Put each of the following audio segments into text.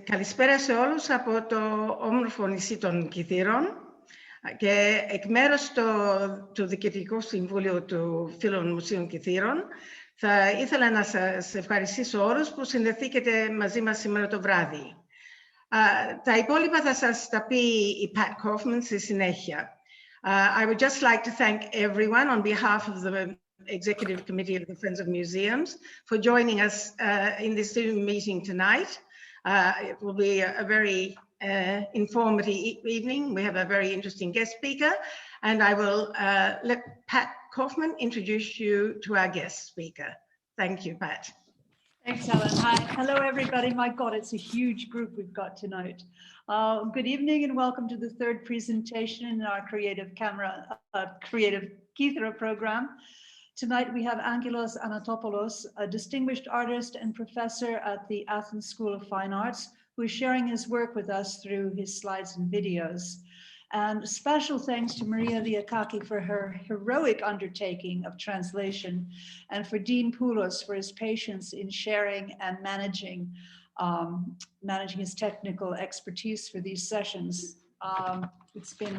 Καλησπέρα σε όλους από το όμορφο νησί των Κιθήρων και εκ μέρους του Διοικητικού Συμβούλου του Φίλων Μουσείων Κιθήρων θα ήθελα να σας ευχαριστήσω όλους που συνδεθήκετε μαζί μας σήμερα το βράδυ. Τα υπόλοιπα θα σας τα πει η Pat Kaufman στη συνέχεια. I would just like to thank everyone on behalf of the Executive Committee of the Friends of Museums for joining us in this Zoom meeting tonight. It will be a very informative evening. We have a very interesting guest speaker, and I will let Pat Kaufman introduce you to our guest speaker. Thank you, Pat. Thanks, Helen. Hi. Hello, everybody. My God, it's a huge group we've got tonight. Good evening and welcome to the third presentation in our Creative Kythera program. Tonight we have Angelos Anatopoulos, a distinguished artist and professor at the Athens School of Fine Arts, who is sharing his work with us through his slides and videos. And special thanks to Maria Diakaki for her heroic undertaking of translation, and for Dean Poulos for his patience in sharing and managing his technical expertise for these sessions. It's been,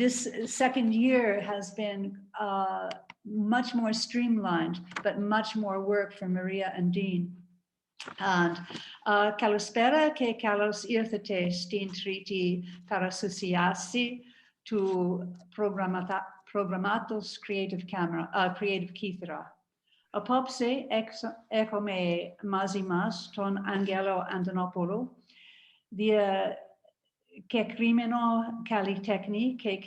this second year has been much more streamlined, but much more work for Maria and Dean. And καλησπέρα και καλώς ήρθατε στην τρίτη παρουσίαση του προγράμματος Creative Kythera. Απόψε έχουμε μαζί μας τον Άγγελο Αντωνόπουλο, διακεκριμένο καλλιτέχνη και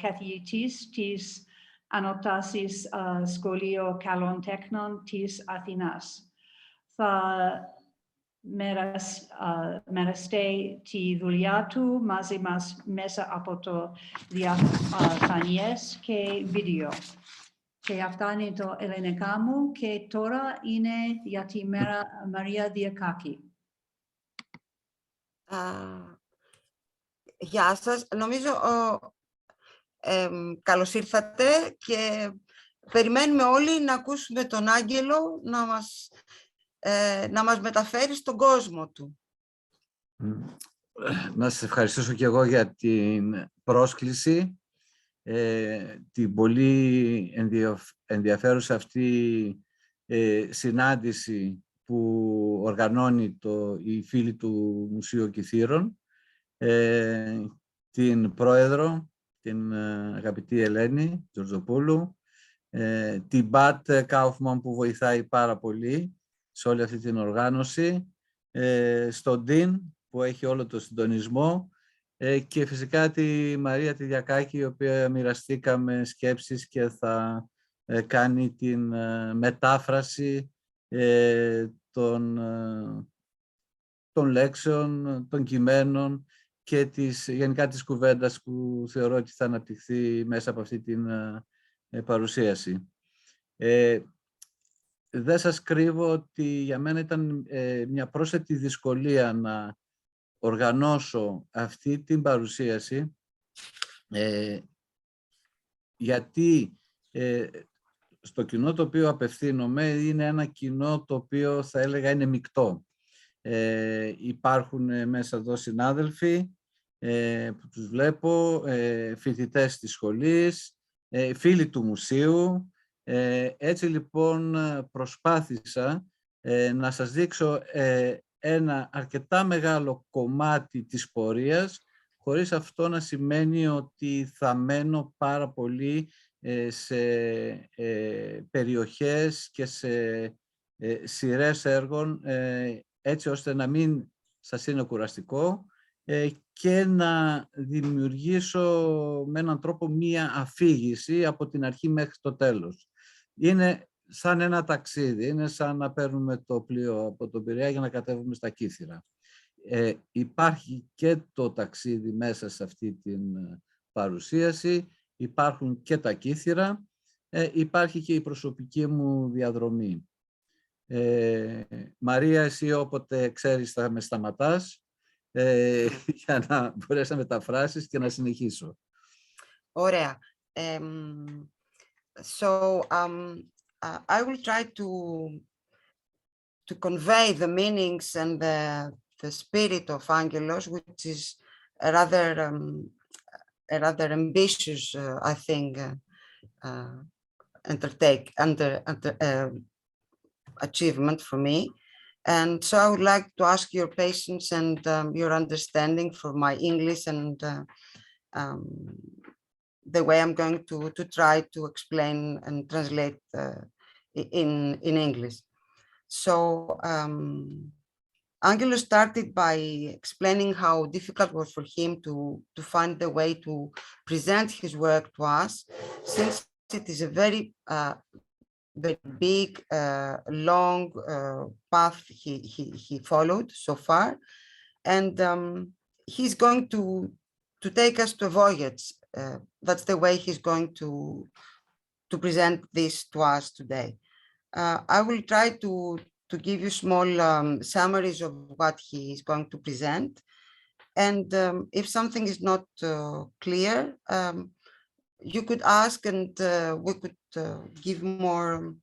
καθηγητής της Ανώτατης Σχολείου Καλών Τεχνών της Αθηνάς. Θα μοιραστεί τη δουλειά του μαζί μας μέσα από το διαφάνειες και βίντεο. Και αυτά είναι το ελληνικά μου και τώρα είναι για τη Μαρία Διακάκη. Γεια σας. Νομίζω καλώς ήρθατε και περιμένουμε όλοι να ακούσουμε τον Άγγελο να μας μεταφέρει στον κόσμο του. Να σας ευχαριστήσω και εγώ για την πρόσκληση, την πολύ ενδιαφέρουσα αυτή συνάντηση που οργανώνει η φίλη του Μουσείου Κιθήρων, την πρόεδρο, την αγαπητή Ελένη Τζορτζοπούλου, την Πατ Κάουφμαν που βοηθάει πάρα πολύ σε όλη αυτή την οργάνωση, στον Ντίν που έχει όλο το συντονισμό και φυσικά τη Μαρία τη Διακάκη, η οποία μοιραστήκαμε σκέψεις και θα κάνει την μετάφραση των λέξεων, των κειμένων και γενικά της κουβέντας που θεωρώ ότι θα αναπτυχθεί μέσα από αυτή την παρουσίαση. Δεν σας κρύβω ότι για μένα ήταν μια πρόσθετη δυσκολία να οργανώσω αυτή την παρουσίαση, γιατί στο κοινό το οποίο απευθύνομαι είναι ένα κοινό το οποίο θα έλεγα είναι μεικτό. Υπάρχουν μέσα εδώ συνάδελφοι που τους βλέπω, φοιτητές της σχολής, φίλοι του μουσείου. Έτσι λοιπόν προσπάθησα να σας δείξω ένα αρκετά μεγάλο κομμάτι της πορείας, χωρίς αυτό να σημαίνει ότι θα μένω πάρα πολύ σε περιοχές και σε σειρές έργων, έτσι ώστε να μην σας είναι κουραστικό και να δημιουργήσω με έναν τρόπο μία αφήγηση από την αρχή μέχρι το τέλος. Είναι σαν ένα ταξίδι, είναι σαν να παίρνουμε το πλοίο από τον Πειραιά για να κατέβουμε στα Κύθυρα. Υπάρχει και το ταξίδι μέσα σε αυτή την παρουσίαση, υπάρχουν και τα Κύθυρα, υπάρχει και η προσωπική μου διαδρομή. Μαρία, εσύ όποτε ξέρεις θα με σταματάς για να μπορέσεις να μεταφράσεις και να συνεχίσω. Ωραία. So I will try convey the meanings and the spirit of Angelos, which is a rather ambitious, I think, achievement for me. And so I would like to ask your patience and your understanding for my English and the way I'm going to try to explain and translate in English. So Angelos started by explaining how difficult it was for him to find the way to present his work to us, since it is a very big, long path he followed so far, and he's going to take us to a voyage. That's the way he's going to present this to us today. I will try to give you small summaries of what he is going to present, and if something is not clear, you could ask, and we could give more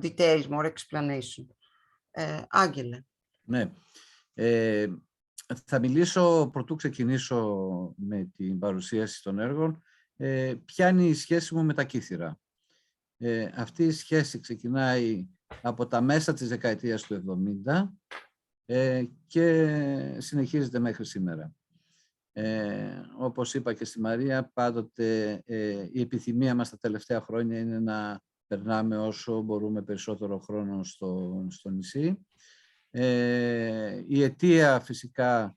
details, more explanation. Άγγελε. Ναι. Θα μιλήσω, πρωτού ξεκινήσω με την παρουσίαση των έργων, ποια είναι η σχέση μου με τα κύθυρα. Αυτή η σχέση ξεκινάει από τα μέσα της δεκαετίας του 70 και συνεχίζεται μέχρι σήμερα. Όπως είπα και στη Μαρία, πάντοτε η επιθυμία μας τα τελευταία χρόνια είναι να περνάμε όσο μπορούμε περισσότερο χρόνο στο νησί. Η αιτία φυσικά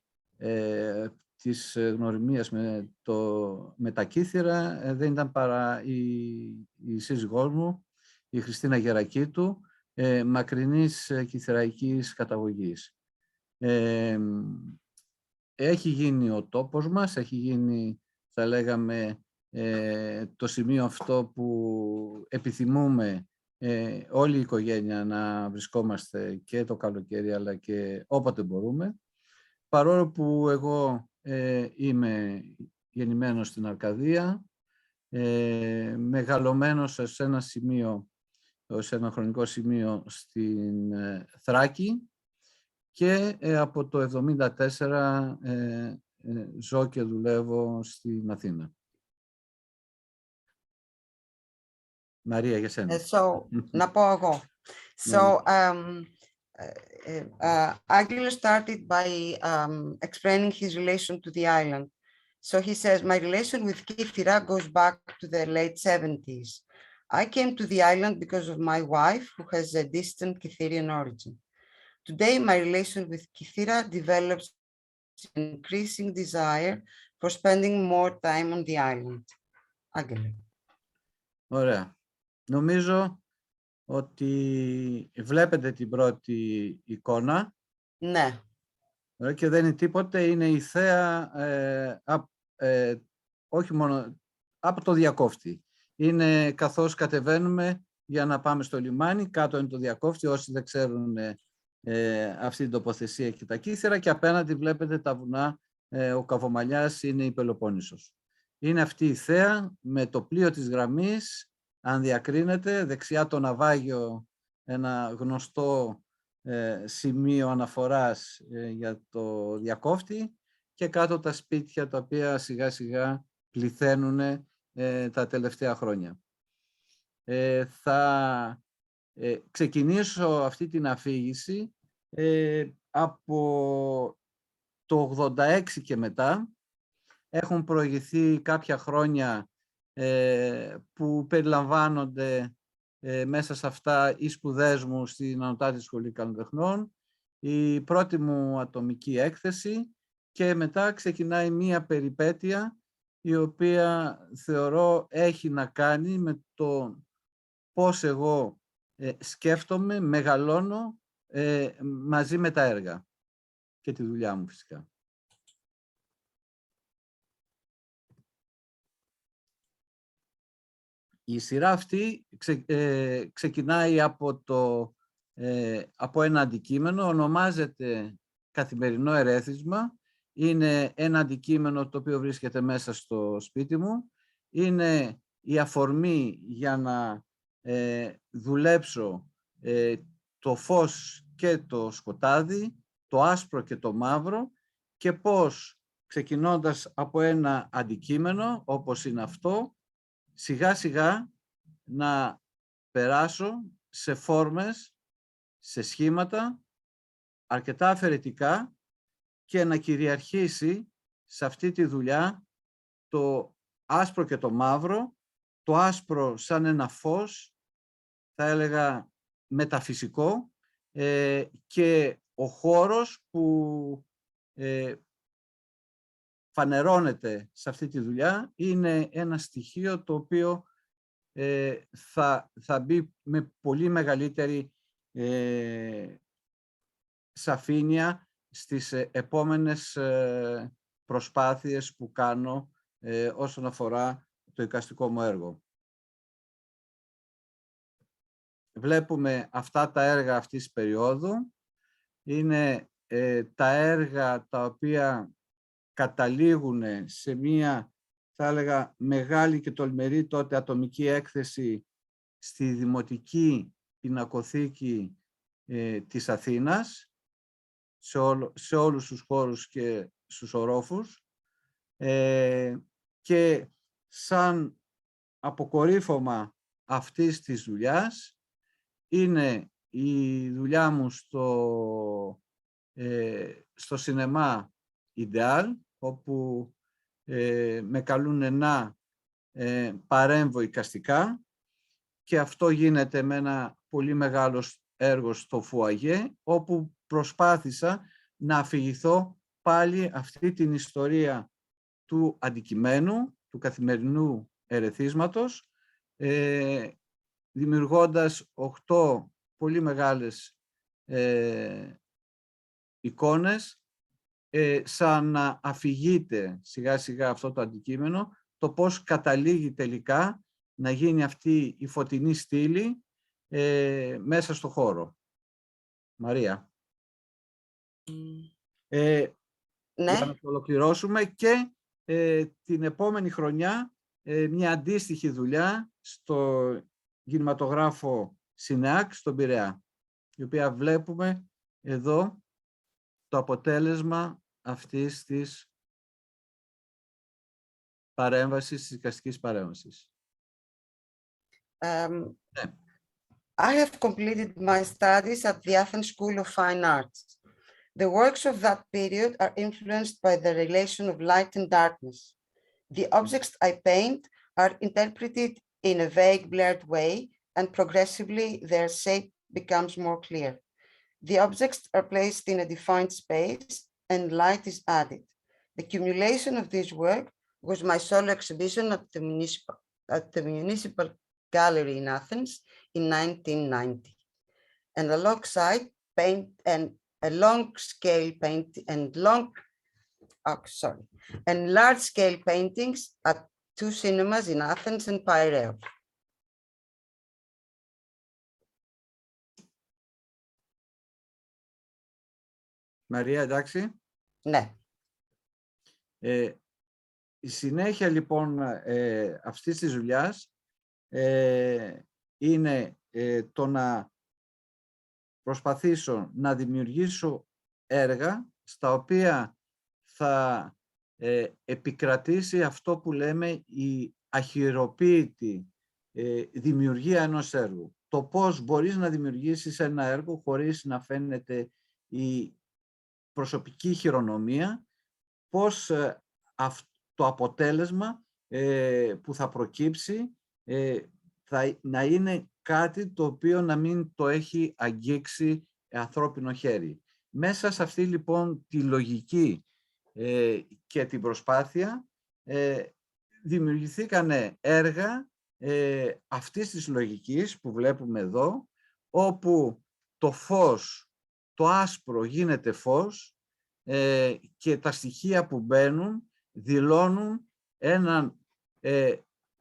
της γνωριμίας με τα κύθυρα δεν ήταν παρά η σύζυγός μου, η Χριστίνα Γερακίτου, μακρινής κυθυραϊκής καταγωγής. Έχει γίνει ο τόπος μας, έχει γίνει, θα λέγαμε, το σημείο αυτό που επιθυμούμε όλη η οικογένεια να βρισκόμαστε και το καλοκαίρι αλλά και όποτε μπορούμε. Παρόλο που εγώ είμαι γεννημένος στην Αρκαδία, μεγαλωμένος σε ένα σημείο, σε ένα χρονικό σημείο στην Θράκη, και από το 1974 ζω και δουλεύω στην Αθήνα. Μαρία, για σένα. Να πω εγώ. So, Angelos started by explaining his relation to the island. So he says, my relation with Kythira goes back to the late 70s. I came to the island because of my wife, who has a distant Kytherian origin. Today, my relation with Kythira develops an increasing desire for spending more time on the island. Άγγελε. Ωραία. Νομίζω ότι βλέπετε την πρώτη εικόνα. Ναι. Και δεν είναι τίποτε, είναι η θέα, όχι μόνο από το Διακόφτη. Είναι καθώς κατεβαίνουμε για να πάμε στο λιμάνι, κάτω είναι το Διακόφτη, όσοι δεν ξέρουν αυτή την τοποθεσία και τα κύθυρα, και απέναντι βλέπετε τα βουνά, ο Καβομαλιάς είναι η Πελοπόννησος. Είναι αυτή η θέα με το πλοίο της γραμμής, αν διακρίνεται, δεξιά το ναυάγιο, ένα γνωστό σημείο αναφοράς για το Διακόφτη, και κάτω τα σπίτια τα οποία σιγά σιγά πληθαίνουν τα τελευταία χρόνια. Θα ξεκινήσω αυτή την αφήγηση από το 86 και μετά. Έχουν προηγηθεί κάποια χρόνια που περιλαμβάνονται μέσα σε αυτά οι σπουδές μου στην Ανωτάτη Σχολή Καλλιτεχνών, η πρώτη μου ατομική έκθεση, και μετά ξεκινάει μία περιπέτεια η οποία θεωρώ έχει να κάνει με το πώς εγώ σκέφτομαι, μεγαλώνω μαζί με τα έργα και τη δουλειά μου φυσικά. Η σειρά αυτή ξεκινάει από ένα αντικείμενο, ονομάζεται Καθημερινό Ερέθισμα. Είναι ένα αντικείμενο το οποίο βρίσκεται μέσα στο σπίτι μου. Είναι η αφορμή για να δουλέψω το φως και το σκοτάδι, το άσπρο και το μαύρο, και πώς, ξεκινώντας από ένα αντικείμενο όπως είναι αυτό, σιγά σιγά να περάσω σε φόρμες, σε σχήματα αρκετά αφαιρετικά και να κυριαρχήσει σε αυτή τη δουλειά το άσπρο και το μαύρο, το άσπρο σαν ένα φως, θα έλεγα μεταφυσικό, και ο χώρος που φανερώνεται σε αυτή τη δουλειά είναι ένα στοιχείο το οποίο θα μπει με πολύ μεγαλύτερη σαφήνεια στις επόμενες προσπάθειες που κάνω όσον αφορά το εικαστικό μου έργο. Βλέπουμε αυτά τα έργα αυτής της περίοδου. Είναι τα έργα τα οποία καταλήγουν σε μία, θα έλεγα, μεγάλη και τολμηρή τότε ατομική έκθεση στη Δημοτική Πινακοθήκη της Αθήνας, σε όλους τους χώρους και στους ορόφους, και σαν αποκορύφωμα αυτής της δουλειάς είναι η δουλειά μου στο σινεμά Ιντεάλ, όπου με καλούν να παρέμβω εικαστικά, και αυτό γίνεται με ένα πολύ μεγάλο έργο στο Φουαγέ, όπου προσπάθησα να αφηγηθώ πάλι αυτή την ιστορία του αντικειμένου, του καθημερινού ερεθίσματος, δημιουργώντας 8 πολύ μεγάλες εικόνες, σαν να αφηγείται σιγά σιγά αυτό το αντικείμενο, το πώς καταλήγει τελικά να γίνει αυτή η φωτεινή στήλη μέσα στο χώρο. Μαρία. Ναι. Για να το ολοκληρώσουμε, και την επόμενη χρονιά μια αντίστοιχη δουλειά στο κινηματογράφο Σινεάκ στον Πειραιά, η οποία βλέπουμε εδώ το αποτέλεσμα αυτής της παρέμβασης, της εικαστικής παρέμβασης. I have completed my studies at the Athens School of Fine Arts. The works of that period are influenced by the relation of light and darkness. The objects I paint are interpreted in a vague, blurred way, and progressively their shape becomes more clear. The objects are placed in a defined space and light is added. The accumulation of this work was my solo exhibition at the Municipal Gallery in Athens in 1990. And alongside paint and a long-scale paint and large-scale paintings at 2 cinemas in Athens and Piraeus. Μαρία, εντάξει. Ναι. Η συνέχεια λοιπόν αυτής της δουλειάς είναι το να προσπαθήσω να δημιουργήσω έργα στα οποία θα επικρατήσει αυτό που λέμε η αχυρωποίητη δημιουργία ενός έργου. Το πώς μπορείς να δημιουργήσεις ένα έργο χωρίς να φαίνεται η προσωπική χειρονομία, πώς το αποτέλεσμα που θα προκύψει να είναι κάτι το οποίο να μην το έχει αγγίξει ανθρώπινο χέρι. Μέσα σε αυτή λοιπόν τη λογική και την προσπάθεια δημιουργηθήκανε έργα αυτής της λογικής που βλέπουμε εδώ, όπου το φως, το άσπρο γίνεται φως και τα στοιχεία που μπαίνουν δηλώνουν έναν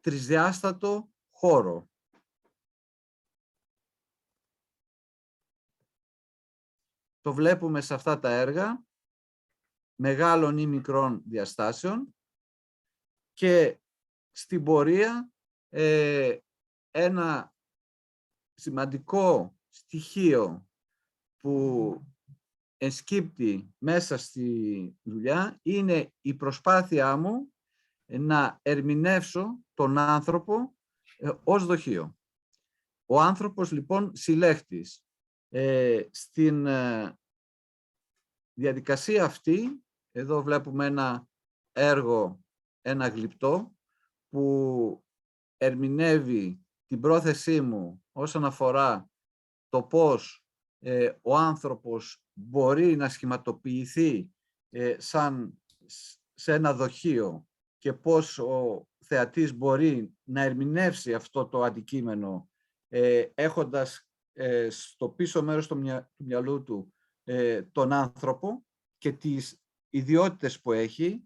τρισδιάστατο χώρο. Το βλέπουμε σε αυτά τα έργα μεγάλων ή μικρών διαστάσεων, και στην πορεία ένα σημαντικό στοιχείο που ενσκύπτει μέσα στη δουλειά είναι η προσπάθειά μου να ερμηνεύσω τον άνθρωπο ως δοχείο. Ο άνθρωπος λοιπόν συλλέχτης. Στην διαδικασία αυτή, εδώ βλέπουμε ένα έργο, ένα γλυπτό, που ερμηνεύει την πρόθεσή μου όσον αφορά το πώς ο άνθρωπος μπορεί να σχηματοποιηθεί σαν σε ένα δοχείο και πώς ο θεατής μπορεί να ερμηνεύσει αυτό το αντικείμενο έχοντας στο πίσω μέρος του μυαλού του τον άνθρωπο και τις ιδιότητες που έχει.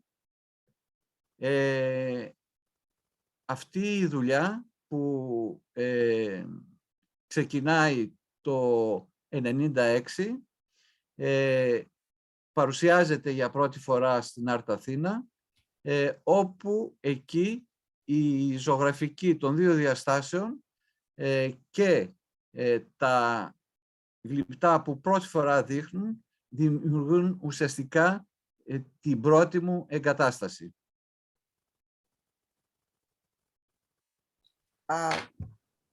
Αυτή η δουλειά που ξεκινάει το 1996 παρουσιάζεται για πρώτη φορά στην Art Athena, όπου εκεί η ζωγραφική των δύο διαστάσεων και τα γλυπτά που πρώτη φορά δείχνουν δημιουργούν ουσιαστικά την πρώτη μου εγκατάσταση.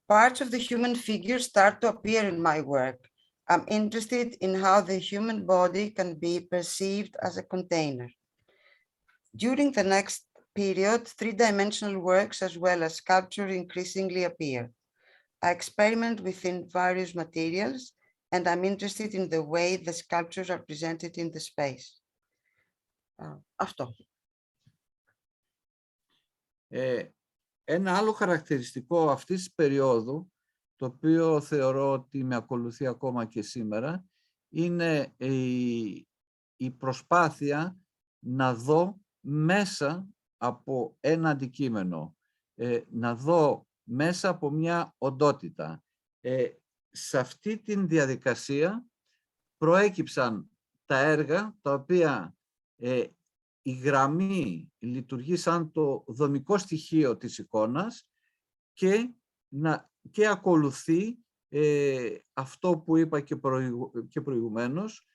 Parts of the human figure start to appear in my work. I'm interested in how the human body can be perceived as a container. During the next period, three-dimensional works as well as sculpture increasingly appear. I experiment within various materials, and I'm interested in the way the sculptures are presented in the space. Αυτό. Ένα άλλο χαρακτηριστικό αυτής της περίοδου, το οποίο θεωρώ ότι με ακολουθεί ακόμα και σήμερα, είναι η προσπάθεια να δω μέσα από ένα αντικείμενο, να δω μέσα από μια οντότητα. Σε αυτή τη διαδικασία προέκυψαν τα έργα τα οποία η γραμμή λειτουργεί σαν το δομικό στοιχείο της εικόνας και ακολουθεί αυτό που είπα και προηγουμένως,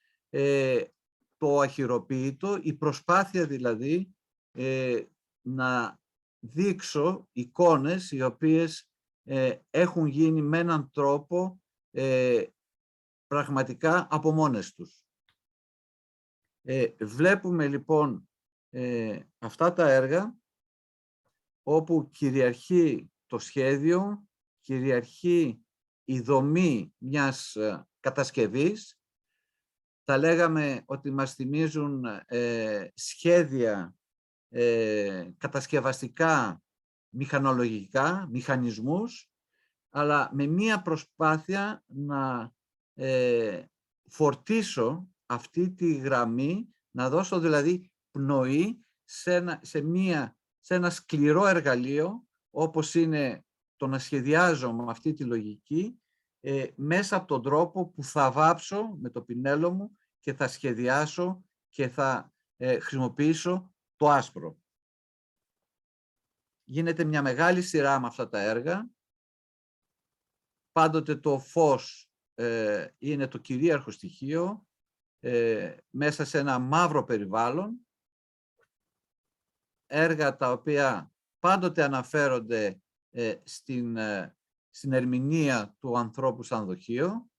το αχειροποίητο, η προσπάθεια δηλαδή να δείξω εικόνες οι οποίες έχουν γίνει με έναν τρόπο πραγματικά από μόνες τους. Βλέπουμε λοιπόν αυτά τα έργα όπου κυριαρχεί το σχέδιο, κυριαρχεί η δομή μιας κατασκευής. Θα λέγαμε ότι μας θυμίζουν σχέδια κατασκευαστικά, μηχανολογικά, μηχανισμούς, αλλά με μία προσπάθεια να φορτίσω αυτή τη γραμμή, να δώσω δηλαδή πνοή σε ένα σκληρό εργαλείο, όπως είναι το να σχεδιάζω με αυτή τη λογική, μέσα από τον τρόπο που θα βάψω με το πινέλο μου και θα σχεδιάσω και θα χρησιμοποιήσω το άσπρο. Γίνεται μια μεγάλη σειρά με αυτά τα έργα. Πάντοτε το φως είναι το κυρίαρχο στοιχείο, μέσα σε ένα μαύρο περιβάλλον. Έργα τα οποία πάντοτε αναφέρονται στην ερμηνεία του ανθρώπου σαν δοχείο.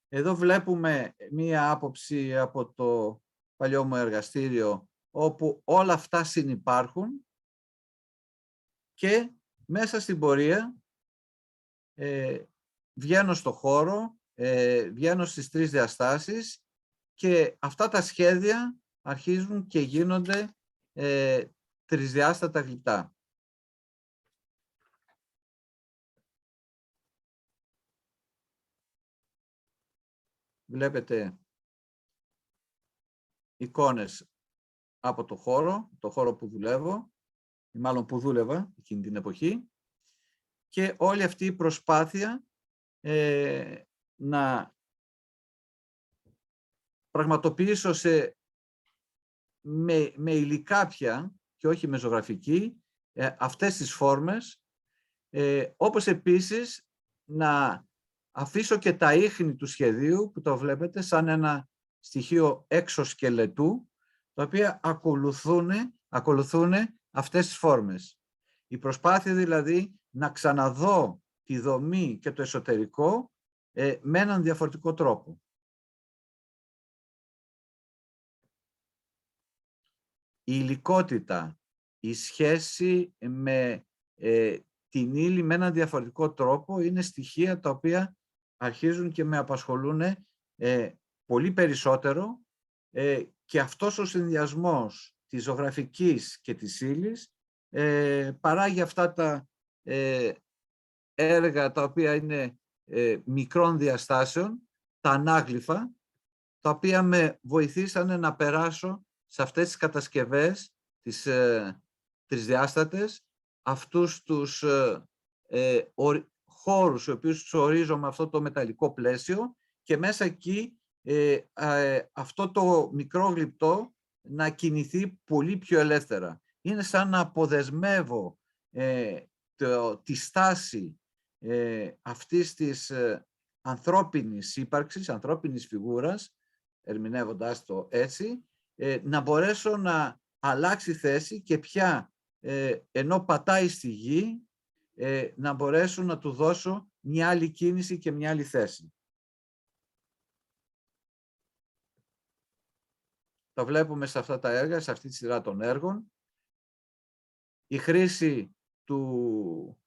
Εδώ βλέπουμε μία άποψη από το παλιό μου εργαστήριο, όπου όλα αυτά συνυπάρχουν και μέσα στην πορεία βγαίνω στο χώρο, βγαίνω στις τρεις διαστάσεις και αυτά τα σχέδια αρχίζουν και γίνονται τρισδιάστατα γλυπτά. Βλέπετε εικόνες από το χώρο που δουλεύω, ή μάλλον που δούλευα εκείνη την εποχή, και όλη αυτή η προσπάθεια να πραγματοποιήσω με υλικά πια και όχι με ζωγραφική αυτές τις φόρμες, όπως επίσης να αφήσω και τα ίχνη του σχεδίου που το βλέπετε σαν ένα στοιχείο εξωσκελετού, τα οποία ακολουθούν αυτές τις φόρμες. Η προσπάθεια δηλαδή να ξαναδώ τη δομή και το εσωτερικό με έναν διαφορετικό τρόπο. Η υλικότητα, η σχέση με την ύλη με έναν διαφορετικό τρόπο είναι στοιχεία τα οποία αρχίζουν και με απασχολούν πολύ περισσότερο και αυτός ο συνδυασμός της ζωγραφικής και της ύλης παράγει αυτά τα έργα τα οποία είναι μικρών διαστάσεων, τα ανάγλυφα, τα οποία με βοηθήσανε να περάσω σε αυτές τις κατασκευές, τις τρισδιάστατες, αυτούς τους χώρους, οι οποίους τους ορίζω με αυτό το μεταλλικό πλαίσιο και μέσα εκεί αυτό το μικρό γλυπτό να κινηθεί πολύ πιο ελεύθερα. Είναι σαν να αποδεσμεύω τη στάση αυτής της ανθρώπινης ύπαρξης, ανθρώπινης φιγούρας, ερμηνεύοντας το έτσι, να μπορέσω να αλλάξει θέση και πια ενώ πατάει στη γη, να μπορέσω να του δώσω μια άλλη κίνηση και μια άλλη θέση. Το βλέπουμε σε αυτά τα έργα, σε αυτή τη σειρά των έργων. Η χρήση του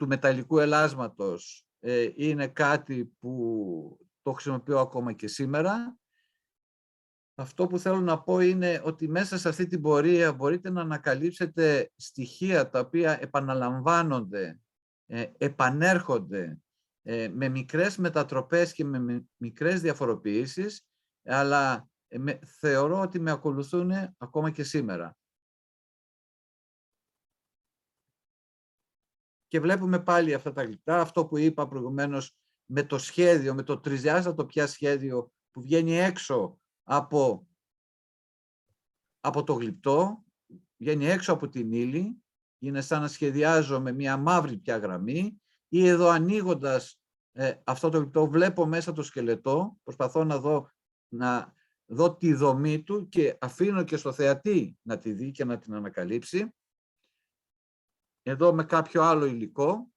μεταλλικού ελάσματος είναι κάτι που το χρησιμοποιώ ακόμα και σήμερα. Αυτό που θέλω να πω είναι ότι μέσα σε αυτή την πορεία μπορείτε να ανακαλύψετε στοιχεία τα οποία επαναλαμβάνονται, επανέρχονται με μικρές μετατροπές και με μικρές διαφοροποιήσεις, αλλά θεωρώ ότι με ακολουθούν ακόμα και σήμερα. Και βλέπουμε πάλι αυτά τα γλυπτά, αυτό που είπα προηγουμένως με το σχέδιο, με το τρισδιάστατο πια σχέδιο που βγαίνει έξω από το γλυπτό, βγαίνει έξω από την ύλη, είναι σαν να σχεδιάζω με μια μαύρη πια γραμμή, ή εδώ ανοίγοντας αυτό το γλυπτό βλέπω μέσα το σκελετό, προσπαθώ να δω τη δομή του και αφήνω και στο θεατή να τη δει και να την ανακαλύψει. Εδώ με κάποιο άλλο υλικό.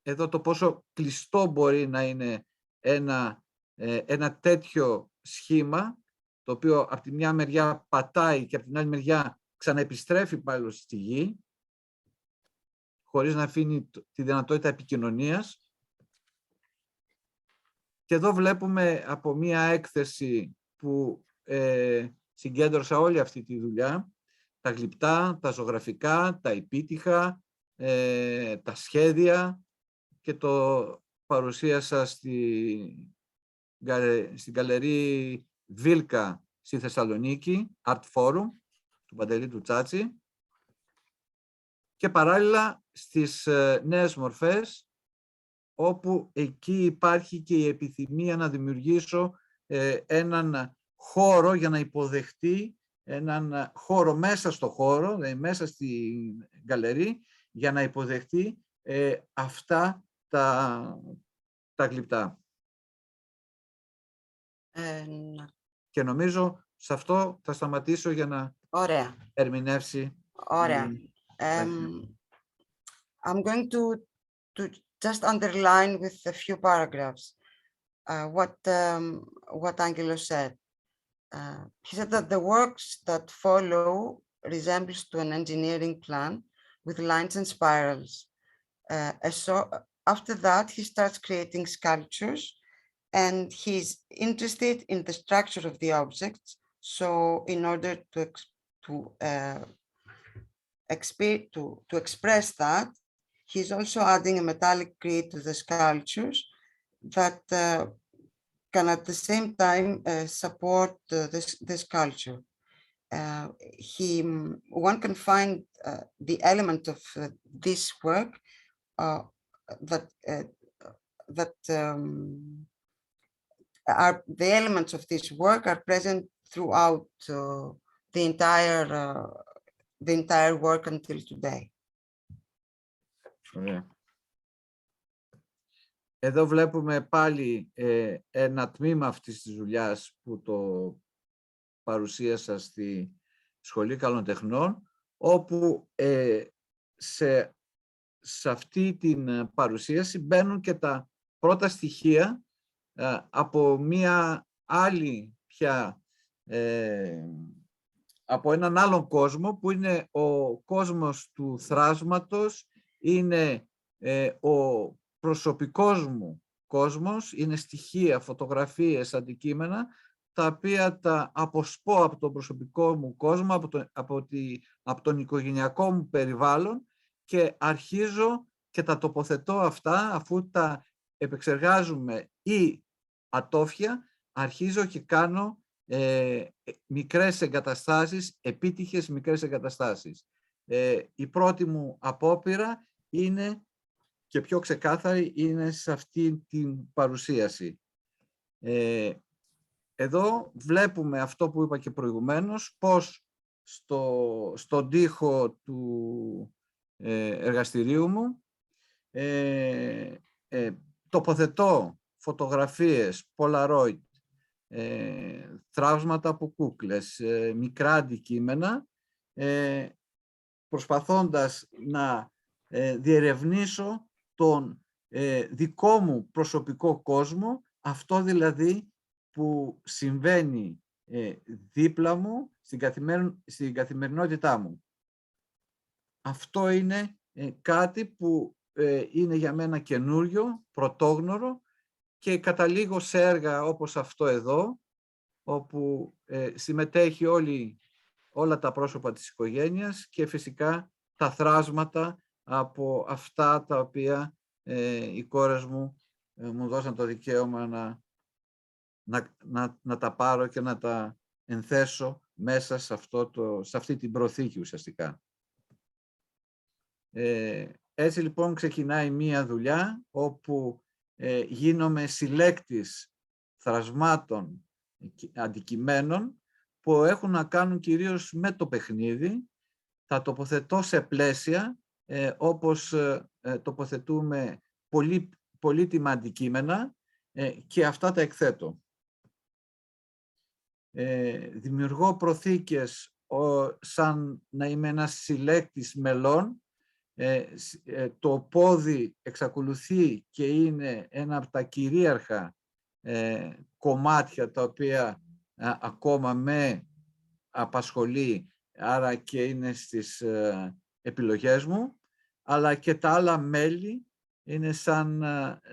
Εδώ το πόσο κλειστό μπορεί να είναι ένα τέτοιο σχήμα, το οποίο από τη μια μεριά πατάει και από την άλλη μεριά ξαναεπιστρέφει πάλι στη γη, χωρίς να αφήνει τη δυνατότητα επικοινωνίας. Και εδώ βλέπουμε από μια έκθεση που συγκέντρωσα όλη αυτή τη δουλειά, τα γλυπτά, τα ζωγραφικά, τα επίτυχα, τα σχέδια, και το παρουσίασα στην γκαλερί Βίλκα στη Θεσσαλονίκη, Art Forum, του Παντελή του Τσάτσι, και παράλληλα στις νέες μορφές, όπου εκεί υπάρχει και η επιθυμία να δημιουργήσω έναν χώρο για να υποδεχτεί έναν χώρο μέσα στο χώρο, δηλαδή μέσα στη γκαλερί, για να υποδεχτεί αυτά τα γλυπτά. Και νομίζω σε αυτό θα σταματήσω για να ερμηνεύσει. Ωραία. I'm going to just underline with a few paragraphs what Angelos said. He said that the works that follow resembles to an engineering plan with lines and spirals. So after that, he starts creating sculptures, and he's interested in the structure of the objects. So in order to express that, he's also adding a metallic grid to the sculptures that can at the same time support the sculpture. One can find the element of this work the elements of this work are present throughout the entire work until today. Ωραία. Εδώ βλέπουμε πάλι ένα τμήμα αυτής της δουλειάς που το παρουσίασα στη Σχολή Καλών Τεχνών, όπου σε αυτή την παρουσίαση μπαίνουν και τα πρώτα στοιχεία από μία άλλη πια, από έναν άλλον κόσμο, που είναι ο κόσμος του θράσματος, είναι ο προσωπικός μου κόσμος, είναι στοιχεία, φωτογραφίες, αντικείμενα, τα οποία τα αποσπώ από τον προσωπικό μου κόσμο, από τον οικογενειακό μου περιβάλλον, και αρχίζω και τα τοποθετώ αυτά, αφού τα επεξεργάζουμε ή ατόφια, αρχίζω και κάνω μικρές εγκαταστάσεις, επίτυχες μικρές εγκαταστάσεις. Η πρώτη μου απόπειρα είναι, και πιο ξεκάθαρη, είναι σε αυτή την παρουσίαση. Εδώ βλέπουμε αυτό που είπα και προηγουμένως, πώς στον τοίχο του εργαστηρίου μου τοποθετώ φωτογραφίες, Polaroid, θράψματα από κούκλες, μικρά αντικείμενα, προσπαθώντας να διερευνήσω τον δικό μου προσωπικό κόσμο, αυτό δηλαδή που συμβαίνει δίπλα μου στην καθημερινότητά μου. Αυτό είναι κάτι που είναι για μένα καινούριο, πρωτόγνωρο, και καταλήγω σε έργα όπως αυτό εδώ, όπου συμμετέχει όλα τα πρόσωπα της οικογένειας και φυσικά τα θράσματα από αυτά τα οποία οι κόρες μου μου δώσαν το δικαίωμα να τα πάρω και να τα ενθέσω μέσα σε αυτή την προθήκη ουσιαστικά. Έτσι λοιπόν ξεκινάει μία δουλειά όπου γίνομαι συλλέκτης θρασμάτων, αντικειμένων που έχουν να κάνουν κυρίως με το παιχνίδι. Θα τοποθετώ σε πλαίσια όπως τοποθετούμε πολύτιμα αντικείμενα και αυτά τα εκθέτω. Δημιουργώ προθήκες σαν να είμαι ένας συλλέκτης μελών. Το πόδι εξακολουθεί και είναι ένα από τα κυρίαρχα κομμάτια τα οποία ακόμα με απασχολεί, άρα και είναι στις επιλογές μου, αλλά και τα άλλα μέλη είναι σαν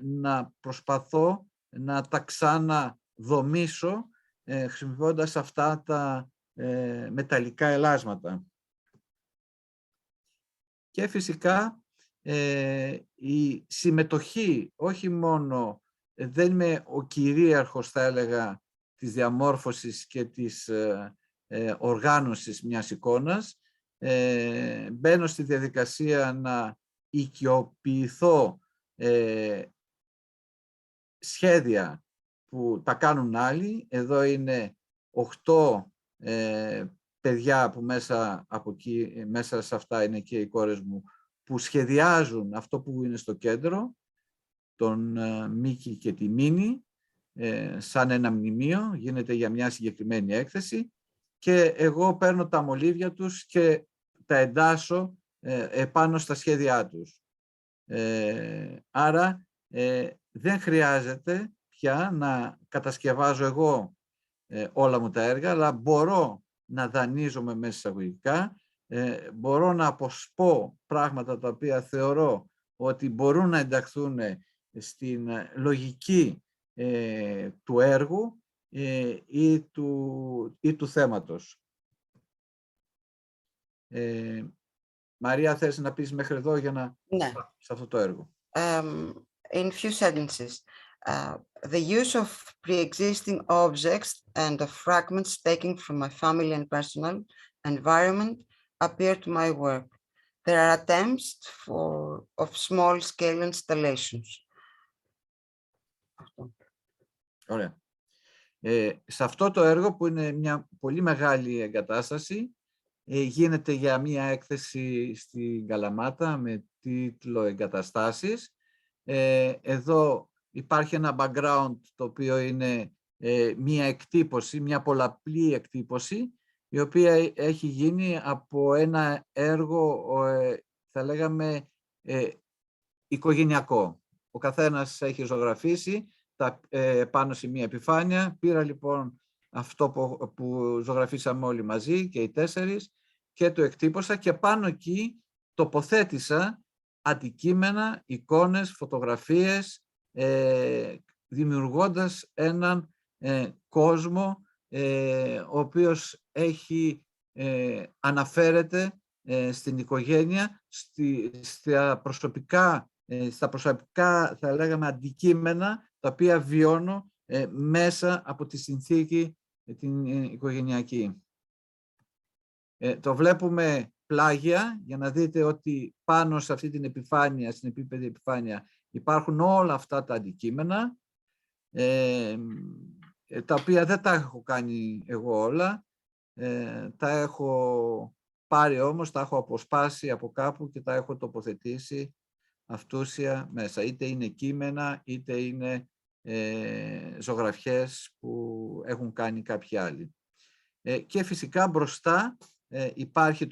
να προσπαθώ να τα ξαναδομήσω χρησιμοποιώντας αυτά τα μεταλλικά ελάσματα. Και φυσικά η συμμετοχή, όχι μόνο, δεν είμαι ο κυρίαρχος, θα έλεγα, της διαμόρφωσης και της οργάνωσης μιας εικόνας. Μπαίνω στη διαδικασία να οικειοποιηθώ σχέδια που τα κάνουν άλλοι. Εδώ είναι 8 παιδιά που μέσα σε αυτά είναι και οι κόρες μου, που σχεδιάζουν αυτό που είναι στο κέντρο, τον Μίκη και τη Μίνη, σαν ένα μνημείο, γίνεται για μια συγκεκριμένη έκθεση, και εγώ παίρνω τα μολύβια τους και τα εντάσσω επάνω στα σχέδιά τους. Άρα δεν χρειάζεται πια να κατασκευάζω εγώ όλα μου τα έργα, αλλά μπορώ να δανείζομαι μέσα εισαγωγικά, μπορώ να αποσπώ πράγματα τα οποία θεωρώ ότι μπορούν να ενταχθούν στην λογική του έργου ή του θέματος. Μαρία, θες να πεις μέχρι εδώ για να... Ναι. σε αυτό το έργο. In few sentences, the use of pre-existing objects and of fragments taken from my family and personal environment appear to my work. There are attempts of small-scale installations. Ωραία. Σε αυτό το έργο, που είναι μια πολύ μεγάλη εγκατάσταση, γίνεται για μια έκθεση στην Καλαμάτα με τίτλο «Εγκαταστάσεις». Εδώ υπάρχει ένα background το οποίο είναι μία εκτύπωση, μια πολλαπλή εκτύπωση, η οποία έχει γίνει από ένα έργο, θα λέγαμε, οικογενειακό. Ο καθένας έχει ζωγραφίσει πάνω σε μία επιφάνεια. Πήρα λοιπόν αυτό που ζωγραφίσαμε όλοι μαζί και οι 4 και το εκτύπωσα και πάνω εκεί τοποθέτησα αντικείμενα, εικόνες, φωτογραφίες, δημιουργώντας έναν κόσμο ο οποίος αναφέρεται στην οικογένεια, στα προσωπικά, θα λέγαμε, αντικείμενα τα οποία βιώνω μέσα από τη συνθήκη την οικογενειακή. Το βλέπουμε πλάγια για να δείτε ότι πάνω σε αυτή την επιφάνεια, στην επίπεδη επιφάνεια, υπάρχουν όλα αυτά τα αντικείμενα, τα οποία δεν τα έχω κάνει εγώ όλα, τα έχω πάρει όμως, τα έχω αποσπάσει από κάπου και τα έχω τοποθετήσει αυτούσια μέσα. Είτε είναι κείμενα, είτε είναι ζωγραφιές που έχουν κάνει κάποιοι άλλοι. Και φυσικά μπροστά υπάρχει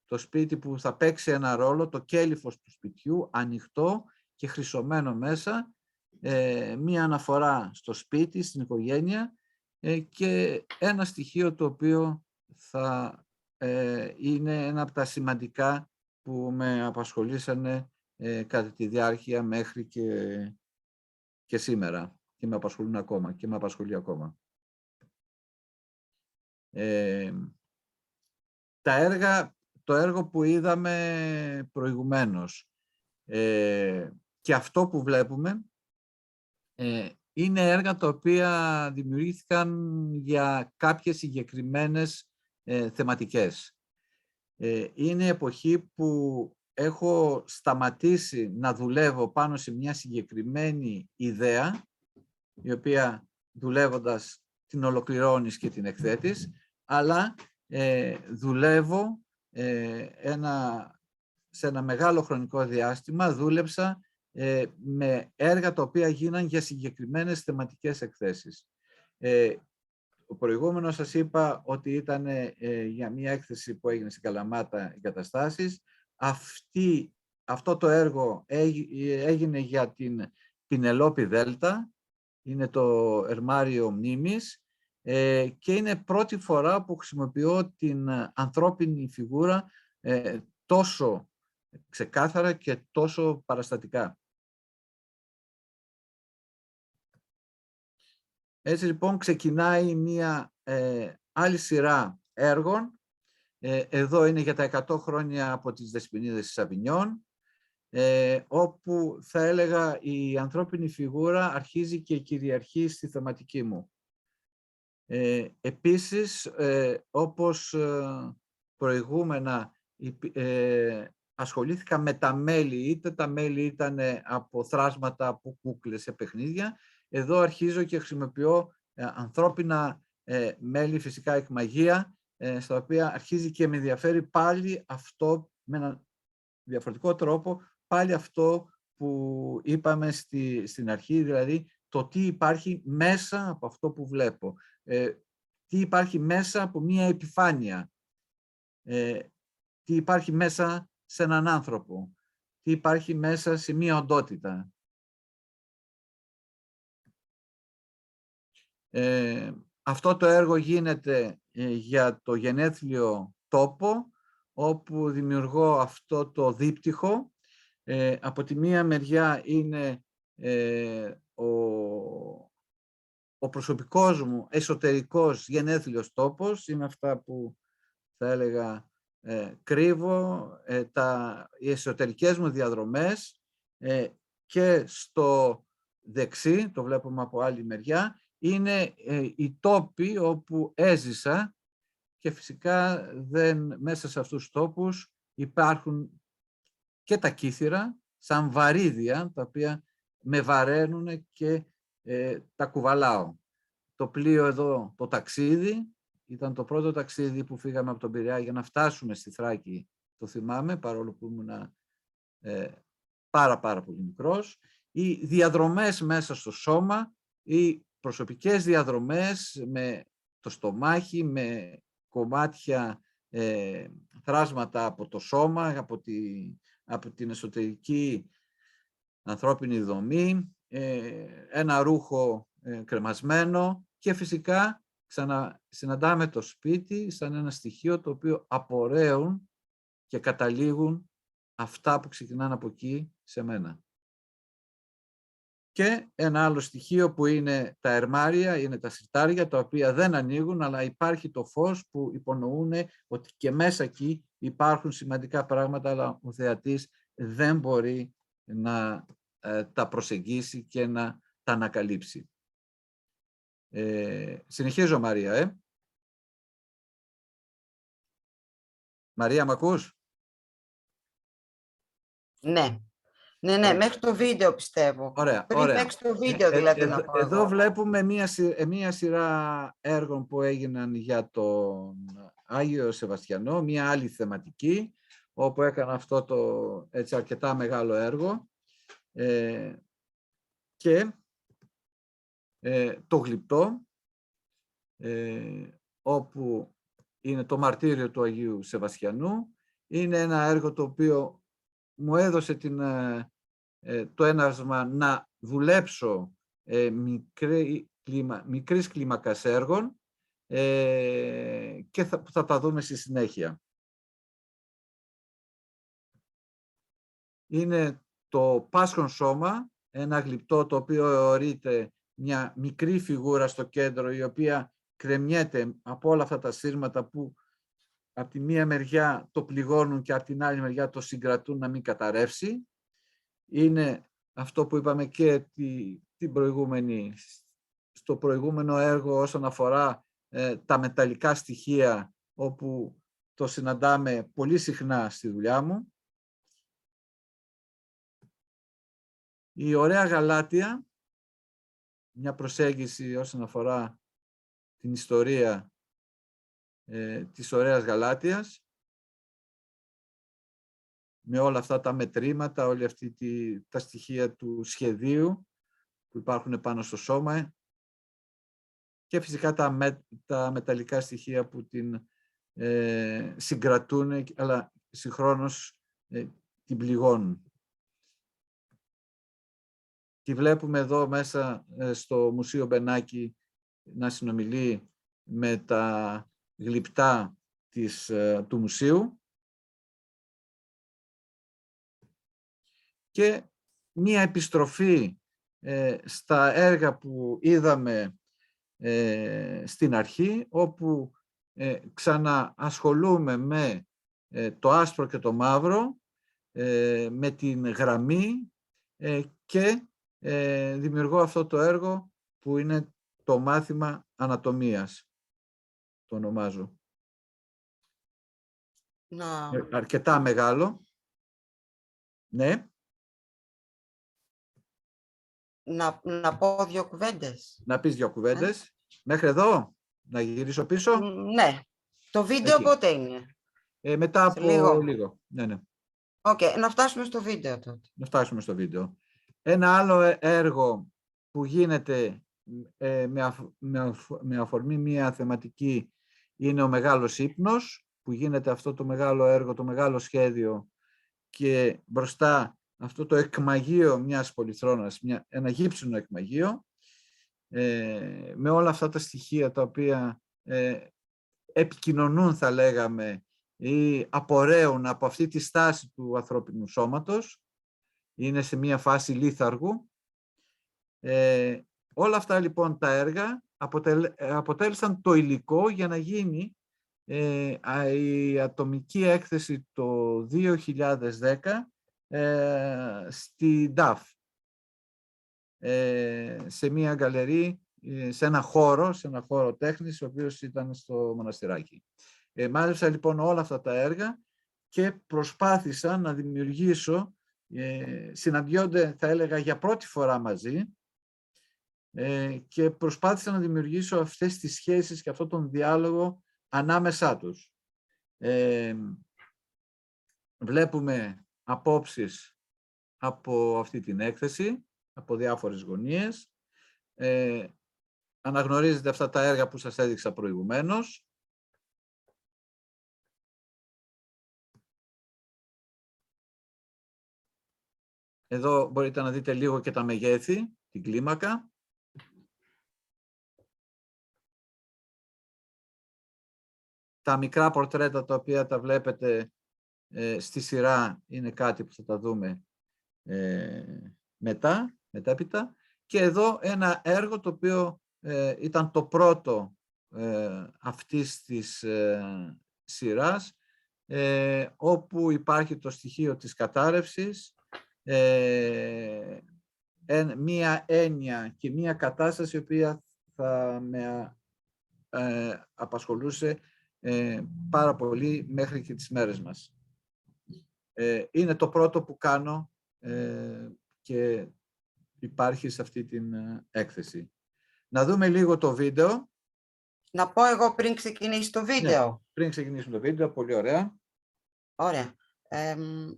το σπίτι που θα παίξει ένα ρόλο, το κέλυφος του σπιτιού, ανοιχτό και χρυσωμένο μέσα, μία αναφορά στο σπίτι, στην οικογένεια, και ένα στοιχείο το οποίο θα είναι ένα από τα σημαντικά που με απασχολήσανε κατά τη διάρκεια μέχρι και σήμερα και με απασχολούν ακόμα και με απασχολεί ακόμα. Το έργο που είδαμε προηγουμένως και αυτό που βλέπουμε είναι έργα τα οποία δημιουργήθηκαν για κάποιες συγκεκριμένες θεματικές. Είναι εποχή που έχω σταματήσει να δουλεύω πάνω σε μια συγκεκριμένη ιδέα, η οποία δουλεύοντας την ολοκληρώνεις και την εκθέτεις, αλλά δουλεύω σε ένα μεγάλο χρονικό διάστημα, δούλεψα με έργα τα οποία γίναν για συγκεκριμένες θεματικές εκθέσεις. Ο προηγούμενος σας είπα ότι ήταν για μια έκθεση που έγινε στην Καλαμάτα, εγκαταστάσεις. Αυτό το έργο έγινε για την Πινελόπη Δέλτα, είναι το Ερμάριο Μνήμης, και είναι πρώτη φορά που χρησιμοποιώ την ανθρώπινη φιγούρα τόσο ξεκάθαρα και τόσο παραστατικά. Έτσι λοιπόν ξεκινάει μια άλλη σειρά έργων. Εδώ είναι για τα 100 χρόνια από τις Δεσποινίδες της Αβινιών, όπου θα έλεγα η ανθρώπινη φιγούρα αρχίζει και κυριαρχεί στη θεματική μου. Επίσης, όπως προηγούμενα, ασχολήθηκα με τα μέλη, είτε τα μέλη ήταν από θράσματα, από κούκλες σε παιχνίδια. Εδώ αρχίζω και χρησιμοποιώ ανθρώπινα μέλη, φυσικά εκμαγεία, στα οποία αρχίζει και με ενδιαφέρει πάλι αυτό, με έναν διαφορετικό τρόπο, πάλι αυτό που είπαμε στην αρχή, δηλαδή το τι υπάρχει μέσα από αυτό που βλέπω. Τι υπάρχει μέσα από μία επιφάνεια. Τι υπάρχει μέσα σε έναν άνθρωπο. Τι υπάρχει μέσα σε μία οντότητα. Αυτό το έργο γίνεται για το γενέθλιο τόπο, όπου δημιουργώ αυτό το δίπτυχο. Από τη μία μεριά είναι ο προσωπικός μου εσωτερικός γενέθλιος τόπος, είναι αυτά που θα έλεγα κρύβω, οι εσωτερικές μου διαδρομές, και στο δεξί, το βλέπουμε από άλλη μεριά, είναι οι τόποι όπου έζησα και φυσικά μέσα σε αυτούς τους τόπους υπάρχουν και τα κύθυρα σαν βαρύδια, τα οποία με βαραίνουν και τα κουβαλάω. Το πλοίο εδώ, το ταξίδι, ήταν το πρώτο ταξίδι που φύγαμε από τον Πειραιά για να φτάσουμε στη Θράκη το θυμάμαι, παρόλο που ήμουν πάρα πολύ μικρός, οι διαδρομές μέσα στο σώμα, οι προσωπικές διαδρομές με το στομάχι, με κομμάτια, θράσματα από το σώμα, από την εσωτερική ανθρώπινη δομή, ένα ρούχο κρεμασμένο και φυσικά συναντάμε το σπίτι σαν ένα στοιχείο το οποίο απορρέουν και καταλήγουν αυτά που ξεκινάνε από εκεί σε μένα. Και ένα άλλο στοιχείο που είναι τα ερμάρια, είναι τα συρτάρια, τα οποία δεν ανοίγουν, αλλά υπάρχει το φως που υπονοούν ότι και μέσα εκεί υπάρχουν σημαντικά πράγματα, αλλά ο θεατής δεν μπορεί να τα προσεγγίσει και να τα ανακαλύψει. Συνεχίζω, Μαρία. Μαρία, μ' ακούς? Ναι. Ναι, μέχρι το βίντεο πιστεύω. Ωραία, Πριν ωραία. παίξει το βίντεο δηλαδή να πω Εδώ εγώ. βλέπουμε μία σειρά έργων που έγιναν για τον Άγιο Σεβαστιανό, μία άλλη θεματική, όπου έκανα αυτό το έτσι αρκετά μεγάλο έργο και το γλυπτό, όπου είναι το μαρτύριο του Αγίου Σεβαστιανού. Είναι ένα έργο το οποίο μου έδωσε το έναυσμα να δουλέψω μικρής κλίμακας έργων και θα τα δούμε στη συνέχεια. Είναι το Πάσχον Σώμα, ένα γλυπτό το οποίο αιωρείται μια μικρή φιγούρα στο κέντρο, η οποία κρεμιέται από όλα αυτά τα σύρματα που από τη μία μεριά το πληγώνουν και από την άλλη μεριά το συγκρατούν να μην καταρρεύσει. Είναι αυτό που είπαμε και στο προηγούμενο έργο όσον αφορά τα μεταλλικά στοιχεία, όπου το συναντάμε πολύ συχνά στη δουλειά μου. Η Ωραία Γαλάτια, μια προσέγγιση όσον αφορά την ιστορία της Ωραίας Γαλάτιας, με όλα αυτά τα μετρήματα, όλα αυτά τα στοιχεία του σχεδίου που υπάρχουν πάνω στο σώμα και φυσικά τα μεταλλικά στοιχεία που την συγκρατούν, αλλά συγχρόνως την πληγώνουν. Τη βλέπουμε εδώ μέσα στο Μουσείο Μπενάκη να συνομιλεί με τα γλυπτά του μουσείου και μία επιστροφή στα έργα που είδαμε στην αρχή, όπου ξαναασχολούμαι με το άσπρο και το μαύρο, με την γραμμή και δημιουργώ αυτό το έργο που είναι το μάθημα ανατομίας, το ονομάζω. Αρκετά μεγάλο. Ναι. Να πω δύο κουβέντες. Να πεις δύο κουβέντες. Μέχρι εδώ, να γυρίσω πίσω. Ναι. Το βίντεο εκεί. Πότε είναι? Μετά από λίγο. Ναι. Να φτάσουμε στο βίντεο τότε. Να φτάσουμε στο βίντεο. Ένα άλλο έργο που γίνεται με αφορμή μια θεματική είναι ο Μεγάλος Ύπνος, που γίνεται αυτό το μεγάλο έργο, το μεγάλο σχέδιο και μπροστά αυτό το εκμαγείο μιας πολυθρόνας, ένα γύψινο εκμαγείο, με όλα αυτά τα στοιχεία τα οποία επικοινωνούν, θα λέγαμε, ή απορρέουν από αυτή τη στάση του ανθρώπινου σώματος. Είναι σε μια φάση λίθαργου. Όλα αυτά λοιπόν τα έργα αποτέλεσαν το υλικό για να γίνει η ατομική έκθεση το 2010 στη DAF, σε μια γκαλερί, σε ένα χώρο τέχνης, ο οποίος ήταν στο Μοναστηράκι. Μάζεψα λοιπόν όλα αυτά τα έργα και προσπάθησα να δημιουργήσω, συναντιόνται θα έλεγα για πρώτη φορά μαζί, και προσπάθησα να δημιουργήσω αυτές τις σχέσεις και αυτόν τον διάλογο ανάμεσά τους. βλέπουμε απόψεις από αυτή την έκθεση, από διάφορες γωνίες. Αναγνωρίζετε αυτά τα έργα που σας έδειξα προηγουμένως. Εδώ μπορείτε να δείτε λίγο και τα μεγέθη, την κλίμακα. Τα μικρά πορτρέτα τα οποία τα βλέπετε στη σειρά είναι κάτι που θα τα δούμε μετέπειτα. Και εδώ ένα έργο το οποίο ήταν το πρώτο αυτής της σειράς, όπου υπάρχει το στοιχείο της κατάρρευσης, μία έννοια και μία κατάσταση η οποία θα με απασχολούσε πάρα πολύ μέχρι και τις μέρες μας. Είναι το πρώτο που κάνω και υπάρχει σε αυτή την έκθεση. Να δούμε λίγο το βίντεο. Να πω εγώ πριν ξεκινήσει το βίντεο. Ναι, πριν ξεκινήσουμε το βίντεο, πολύ ωραία. Ωραία.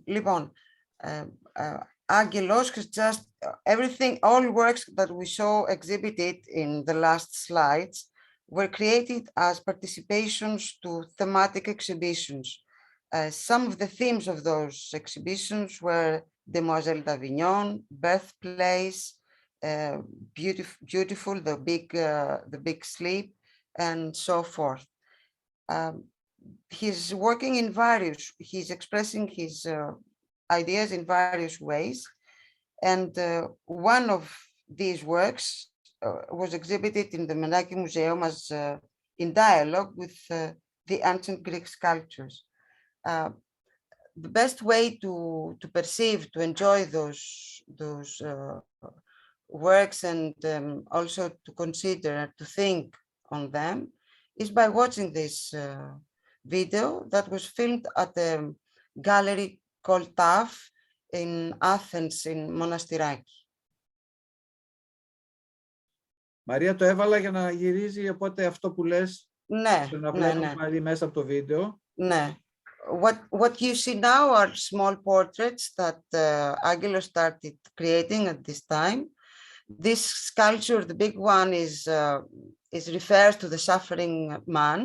Λοιπόν, Angelos has just everything, all works that we saw exhibited in the last slides were created as participations to thematic exhibitions. Some of the themes of those exhibitions were Demoiselle d'Avignon, Birthplace, Beautiful, the Big Sleep, and so forth. He's working in he's expressing his ideas in various ways. And one of these works was exhibited in the Menaki Museum as in dialogue with the ancient Greek sculptures. The best way to perceive, to enjoy those works and also to consider, to think on them is by watching this video that was filmed at a gallery called TAF in Athens, in Monastiraki. Μαρία, το έβαλα για να γυρίζει, οπότε αυτό που λες να βλέπουμε πάλι μέσα από το βίντεο. Ναι. What you see now are small portraits that Angelos started creating at this time. This sculpture, the big one, refers to the suffering man.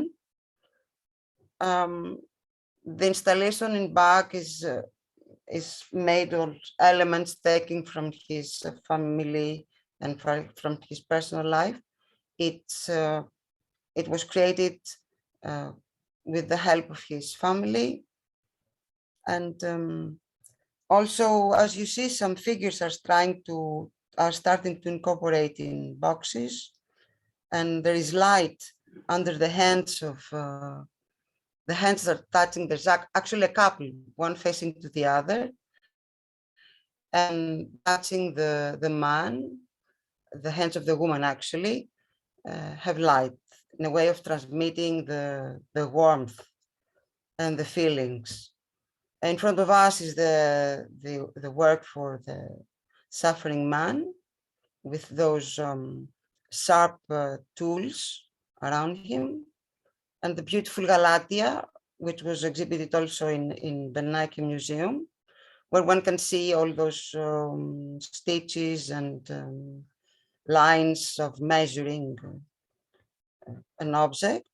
The installation in back is made of elements taken from his family and from his personal life. It was created with the help of his family. And also, as you see, some figures are starting to incorporate in boxes. And there is light under the hands of the hands are touching. There's actually a couple, one facing to the other, and touching the man. The hands of the woman actually have light in a way of transmitting the warmth and the feelings. In front of us is the work for the suffering man with those sharp tools around him. And the beautiful Galatia, which was exhibited also in the Nike Museum, where one can see all those stitches and lines of measuring an object.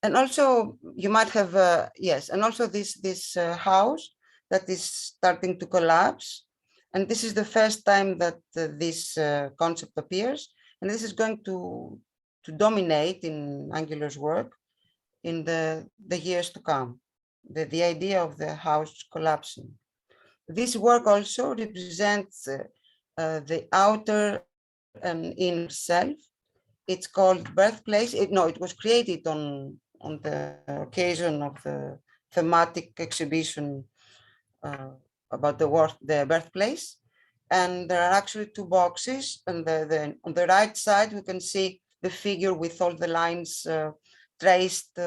And also you might have, yes, and also this house that is starting to collapse. And this is the first time that this concept appears. And this is going to dominate in Angelos' work in the years to come, the idea of the house collapsing. This work also represents the outer and inner self. It's called Birthplace. It was created on the occasion of the thematic exhibition about the birthplace. And there are actually two boxes. And on the right side, we can see the figure with all the lines traced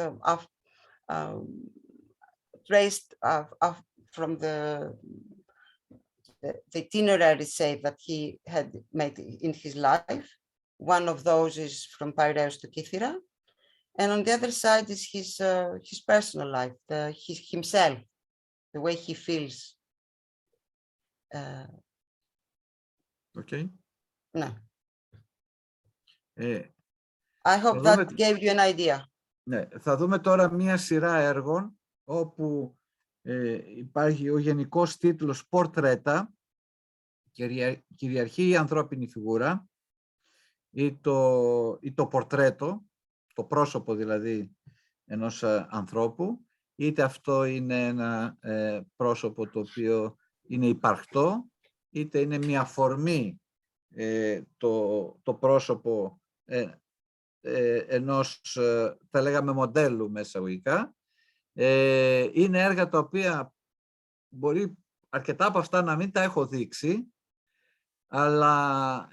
from the itinerary, say, that he had made in his life. One of those is from Piraeus to Kythera. And on the other side is his personal life, himself, the way he feels. Okay. No. Ε, I hope εδώ that gave you an idea. Ναι, θα δούμε τώρα μία σειρά έργων όπου υπάρχει ο γενικός τίτλος «Πορτρέτα», κυριαρχεί η ανθρώπινη φιγούρα ή το πορτρέτο, το πρόσωπο δηλαδή ενός ανθρώπου, είτε αυτό είναι ένα πρόσωπο το οποίο είναι υπαρκτό, είτε είναι μια αφορμή το πρόσωπο ενός, θα λέγαμε, μοντέλου μέσα εισαγωγικά. Είναι έργα τα οποία μπορεί αρκετά από αυτά να μην τα έχω δείξει, αλλά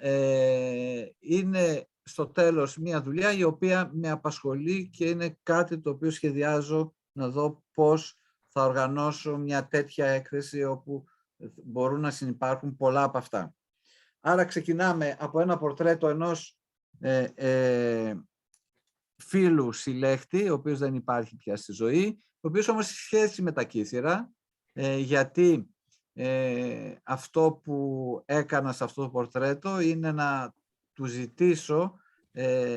είναι στο τέλος μια δουλειά η οποία με απασχολεί και είναι κάτι το οποίο σχεδιάζω να δω πώς θα οργανώσω μια τέτοια έκθεση όπου μπορούν να συνυπάρχουν πολλά από αυτά. Άρα ξεκινάμε από ένα πορτρέτο ενός φίλου συλλέχτη, ο οποίος δεν υπάρχει πια στη ζωή, ο οποίος όμως έχει σχέση με τα κύθυρα, γιατί αυτό που έκανα σε αυτό το πορτρέτο είναι να του ζητήσω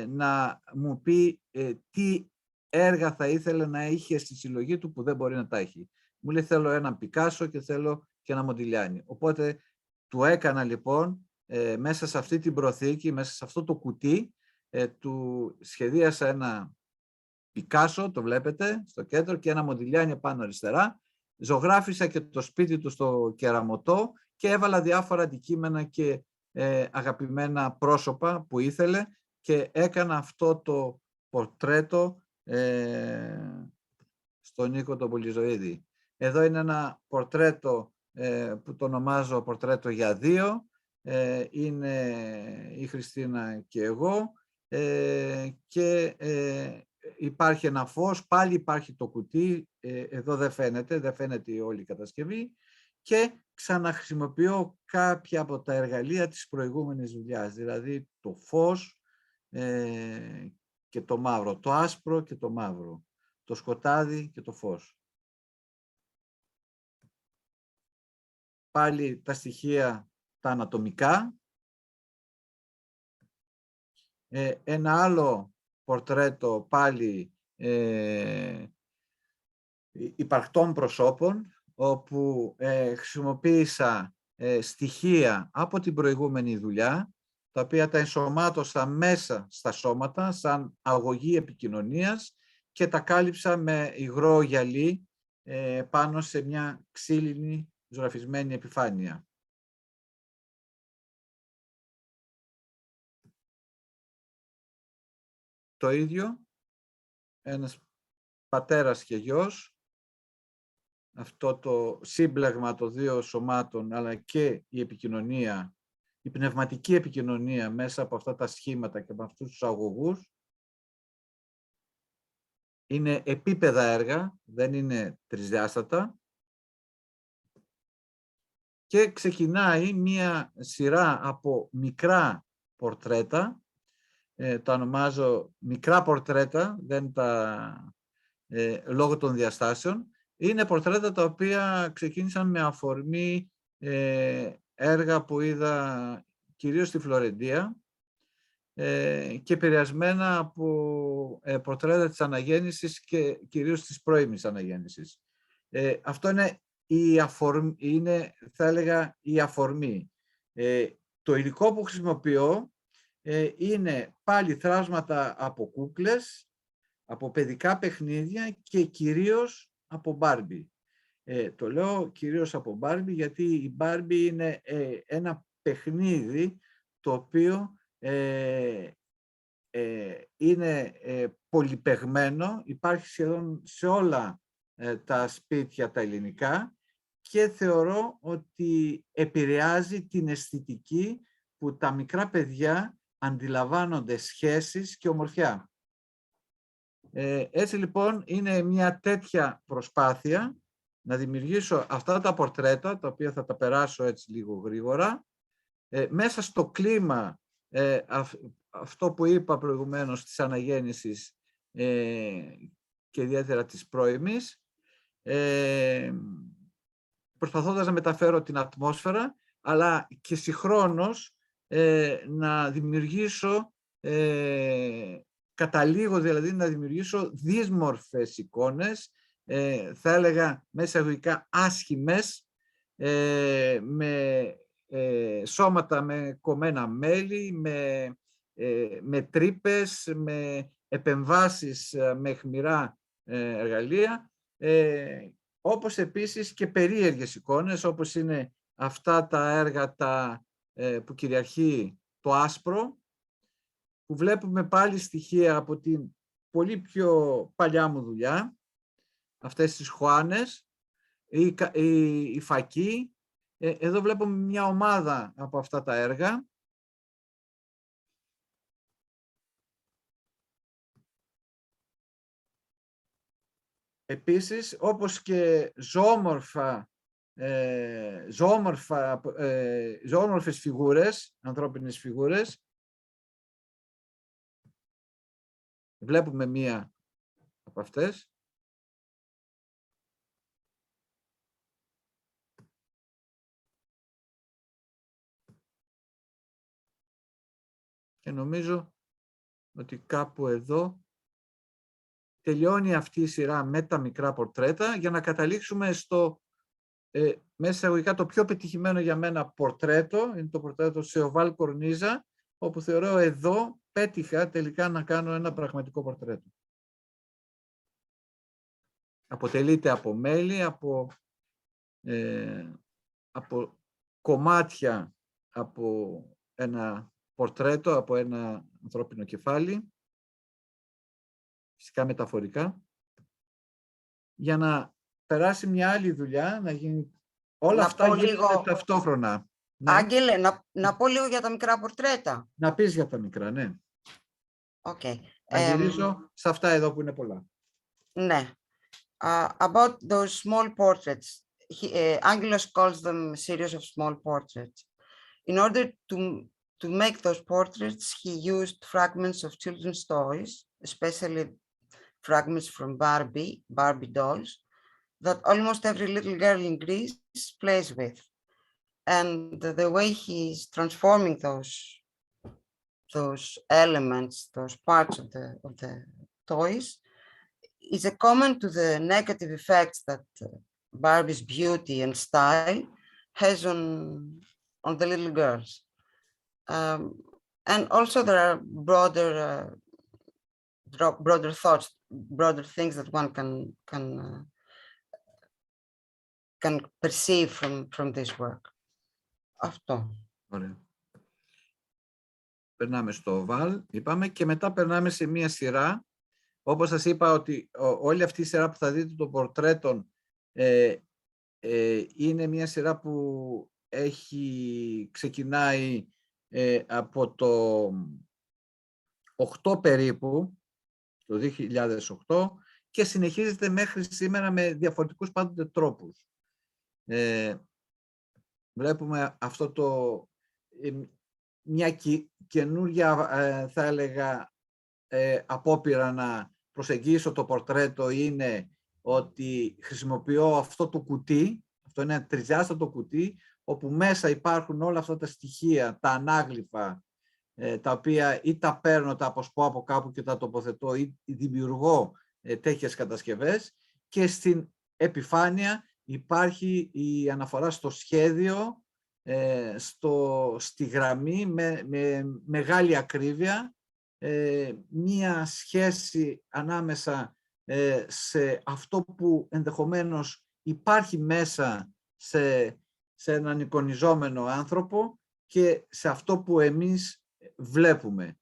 να μου πει τι έργα θα ήθελε να είχε στη συλλογή του που δεν μπορεί να τα έχει. Μου λέει θέλω έναν Πικάσο και θέλω και ένα Μοντιλιάνι. Οπότε του έκανα λοιπόν μέσα σε αυτή την προθήκη, μέσα σε αυτό το κουτί, του σχεδίασα ένα Πικάσο, το βλέπετε, στο κέντρο και ένα Μοντιλιάνι πάνω αριστερά. Ζωγράφισα και το σπίτι του στο Κεραμωτό και έβαλα διάφορα αντικείμενα και αγαπημένα πρόσωπα που ήθελε και έκανα αυτό το πορτρέτο στον Νίκο τον Πολυζωήδη. Εδώ είναι ένα πορτρέτο που το ονομάζω πορτρέτο για δύο. Είναι η Χριστίνα και εγώ και υπάρχει ένα φως, πάλι υπάρχει το κουτί, εδώ δεν φαίνεται η όλη η κατασκευή και ξαναχρησιμοποιώ κάποια από τα εργαλεία της προηγούμενης δουλειάς, δηλαδή το φως και το μαύρο, το άσπρο και το μαύρο, το σκοτάδι και το φως. Πάλι τα στοιχεία τα ανατομικά. Ένα άλλο πορτρέτο πάλι υπαρκτών προσώπων, όπου χρησιμοποίησα στοιχεία από την προηγούμενη δουλειά, τα οποία τα ενσωμάτωσα μέσα στα σώματα, σαν αγωγή επικοινωνίας και τα κάλυψα με υγρό γυαλί πάνω σε μια ξύλινη ζωγραφισμένη επιφάνεια. Το ίδιο, ένας πατέρας και γιος, αυτό το σύμπλεγμα των δύο σωμάτων, αλλά και η επικοινωνία, η πνευματική επικοινωνία μέσα από αυτά τα σχήματα και από αυτούς τους αγωγούς, είναι επίπεδα έργα, δεν είναι τρισδιάστατα και ξεκινάει μία σειρά από μικρά πορτρέτα, τα ονομάζω μικρά πορτρέτα, δεν λόγω των διαστάσεων. Είναι πορτρέτα τα οποία ξεκίνησαν με αφορμή έργα που είδα κυρίως στη Φλωρεντία και επηρεασμένα από πορτρέτα της αναγέννησης και κυρίως της πρώιμης αναγέννησης. Αυτό είναι, θα έλεγα, η αφορμή. Το υλικό που χρησιμοποιώ είναι πάλι θράσματα από κούκλες, από παιδικά παιχνίδια και κυρίως από Μπάρμπι. Το λέω κυρίως από Μπάρμπι γιατί η Μπάρμπι είναι ένα παιχνίδι το οποίο είναι πολυπαιγμένο, υπάρχει σχεδόν σε όλα τα σπίτια τα ελληνικά και θεωρώ ότι επηρεάζει την αισθητική που τα μικρά παιδιά αντιλαμβάνονται σχέσεις και ομορφιά. Έτσι λοιπόν είναι μια τέτοια προσπάθεια να δημιουργήσω αυτά τα πορτρέτα, τα οποία θα τα περάσω έτσι λίγο γρήγορα, μέσα στο κλίμα αυτό που είπα προηγουμένως της αναγέννησης και ιδιαίτερα της πρώιμης, προσπαθώντας να μεταφέρω την ατμόσφαιρα, αλλά και συγχρόνως να δημιουργήσω, καταλήγω δηλαδή να δημιουργήσω δύσμορφες εικόνες, θα έλεγα μέσα εισαγωγικά άσχημες, με σώματα με κομμένα μέλη, με τρύπες, με επεμβάσεις με αιχμηρά εργαλεία, όπως επίσης και περίεργες εικόνες, όπως είναι αυτά τα έργα που κυριαρχεί το άσπρο, που βλέπουμε πάλι στοιχεία από την πολύ πιο παλιά μου δουλειά, αυτές τις Χουάνες, η Φακή. Εδώ βλέπουμε μια ομάδα από αυτά τα έργα. Επίσης, όπως και ζωόμορφες φιγούρες, ανθρώπινες φιγούρες, βλέπουμε μία από αυτές. Και νομίζω ότι κάπου εδώ τελειώνει αυτή η σειρά με τα μικρά πορτρέτα, για να καταλήξουμε στο, μέσα εισαγωγικά, το πιο πετυχημένο για μένα πορτρέτο, είναι το πορτρέτο σε Οβάλ Κορνίζα, όπου θεωρώ εδώ πέτυχα τελικά να κάνω ένα πραγματικό πορτρέτο. Αποτελείται από μέλη, από κομμάτια από ένα πορτρέτο, από ένα ανθρώπινο κεφάλι, φυσικά μεταφορικά, για να περάσει μια άλλη δουλειά, να γίνει όλα αυτά γίνονται ταυτόχρονα. Ναι. Άγγελε, να πω λίγο για τα μικρά πορτρέτα. Να πεις για τα μικρά, ναι. Okay. Να γυρίσω σε αυτά εδώ που είναι πολλά. Ναι. About those small portraits, Angelos calls them a series of small portraits. In order to make those portraits, he used fragments of children's toys, especially fragments from Barbie dolls, that almost every little girl in Greece plays with. And the way he's transforming those elements, those parts of the toys, is a comment to the negative effects that Barbie's beauty and style has on the little girls. And also there are broader thoughts, broader things that one can perceive from this work. Αυτό. Ωραία. Περνάμε στο Οβάλ, είπαμε, και μετά περνάμε σε μία σειρά. Όπως σας είπα, ότι όλη αυτή η σειρά που θα δείτε των πορτρέτων είναι μία σειρά που ξεκινάει από το 8 περίπου, το 2008, και συνεχίζεται μέχρι σήμερα με διαφορετικούς πάντοτε τρόπους. Βλέπουμε αυτό μια καινούργια, θα έλεγα, απόπειρα να προσεγγίσω το πορτρέτο είναι ότι χρησιμοποιώ αυτό το κουτί, αυτό είναι ένα τριζάστατο κουτί, όπου μέσα υπάρχουν όλα αυτά τα στοιχεία, τα ανάγλυφα, τα οποία ή τα παίρνω, τα αποσπώ από κάπου και τα τοποθετώ, ή δημιουργώ τέτοιες κατασκευές, και στην επιφάνεια υπάρχει η αναφορά στο σχέδιο, στη γραμμή με μεγάλη ακρίβεια, μία σχέση ανάμεσα σε αυτό που ενδεχομένως υπάρχει μέσα σε έναν εικονιζόμενο άνθρωπο και σε αυτό που εμείς βλέπουμε.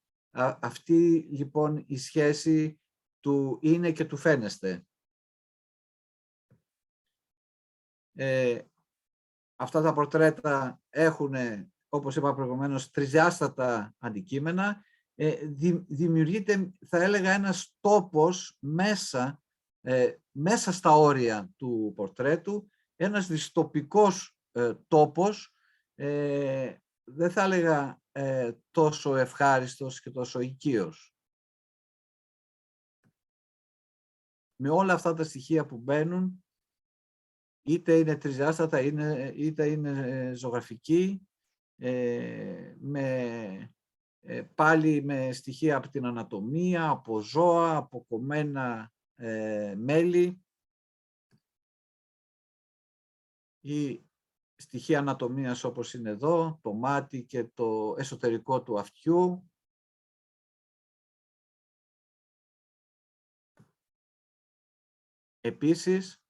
Αυτή λοιπόν η σχέση του είναι και του φαίνεστε. Αυτά τα πορτρέτα έχουν, όπως είπα προηγουμένως, τριζάστατα αντικείμενα. Δημιουργείται, θα έλεγα, ένας τόπος μέσα στα όρια του πορτρέτου, ένας δυστοπικός τόπος, δεν θα έλεγα τόσο ευχάριστος και τόσο οικείος. με όλα αυτά τα στοιχεία που μπαίνουν, είτε είναι τρισδιάστατα, είτε είναι ζωγραφική, πάλι με στοιχεία από την ανατομία, από ζώα, από κομμένα μέλη ή στοιχεία ανατομίας όπως είναι εδώ, το μάτι και το εσωτερικό του αυτιού. Επίσης,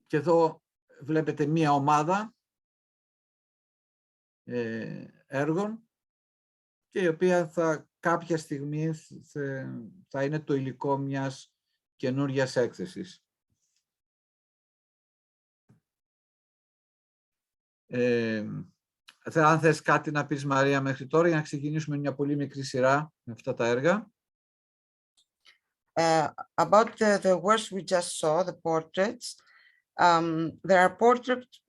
και εδώ βλέπετε μία ομάδα έργων και η οποία κάποια στιγμή θα είναι το υλικό μιας καινούριας έκθεσης. Αν θες κάτι να πεις, Μαρία, μέχρι τώρα, για να ξεκινήσουμε μια πολύ μικρή σειρά με αυτά τα έργα. About the works we just saw, the portraits, there are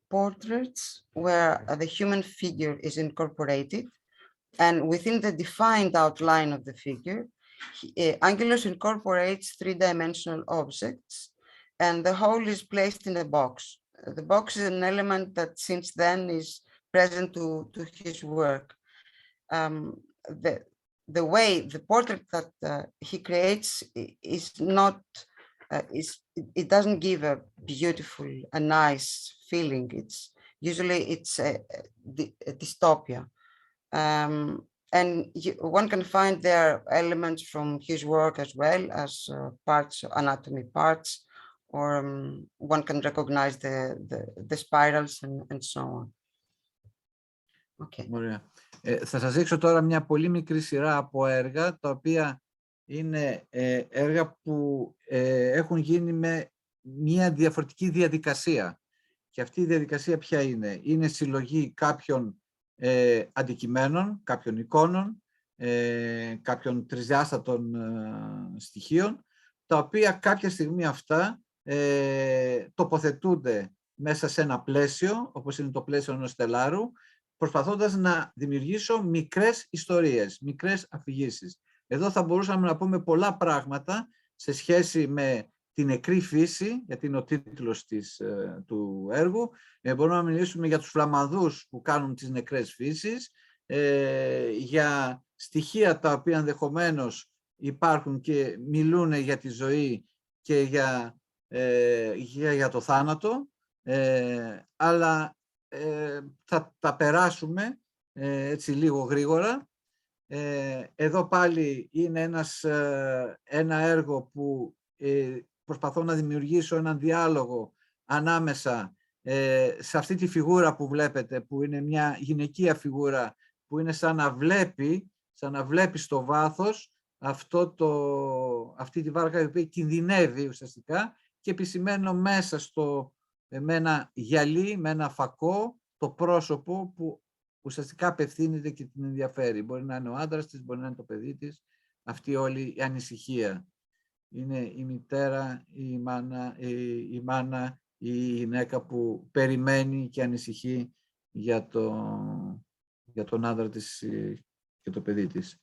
portraits where the human figure is incorporated, and within the defined outline of the figure, Angelos incorporates three-dimensional objects, and the whole is placed in a box. The box is an element that since then is present to his work. The way the portrait that he creates is not, it doesn't give a beautiful, a nice feeling. Usually it's a dystopia. And one can find there elements from his work as well as parts, anatomy parts, or one can recognize the spirals and so on. Okay. Ωραία. Θα σας δείξω τώρα μια πολύ μικρή σειρά από έργα, τα οποία είναι έργα που έχουν γίνει με μια διαφορετική διαδικασία. Και αυτή η διαδικασία ποια είναι? Είναι συλλογή κάποιων αντικειμένων, κάποιων εικόνων, κάποιων τρισδιάστατων στοιχείων, τα οποία κάποια στιγμή αυτά τοποθετούνται μέσα σε ένα πλαίσιο, όπως είναι το πλαίσιο ενός στελάρου, προσπαθώντας να δημιουργήσω μικρές ιστορίες, μικρές αφηγήσεις. Εδώ θα μπορούσαμε να πούμε πολλά πράγματα σε σχέση με την νεκρή φύση, γιατί είναι ο τίτλος του έργου. Μπορούμε να μιλήσουμε για τους φλαμανδούς που κάνουν τις νεκρές φύσεις, για στοιχεία τα οποία ενδεχομένως υπάρχουν και μιλούν για τη ζωή και για το θάνατο, αλλά θα τα περάσουμε έτσι λίγο γρήγορα. Εδώ πάλι είναι ένα έργο που προσπαθώ να δημιουργήσω έναν διάλογο ανάμεσα σε αυτή τη φιγούρα που βλέπετε, που είναι μια γυναικεία φιγούρα, που είναι σαν να βλέπει στο βάθος αυτή τη βάρκα η οποία κινδυνεύει ουσιαστικά, και επισημαίνω μέσα με ένα γυαλί, με ένα φακό, το πρόσωπο που ουσιαστικά απευθύνεται και την ενδιαφέρει. Μπορεί να είναι ο άντρας της, μπορεί να είναι το παιδί της. Αυτή όλη η ανησυχία. Είναι η μητέρα, η μάνα, η γυναίκα που περιμένει και ανησυχεί για τον άντρα της και το παιδί της.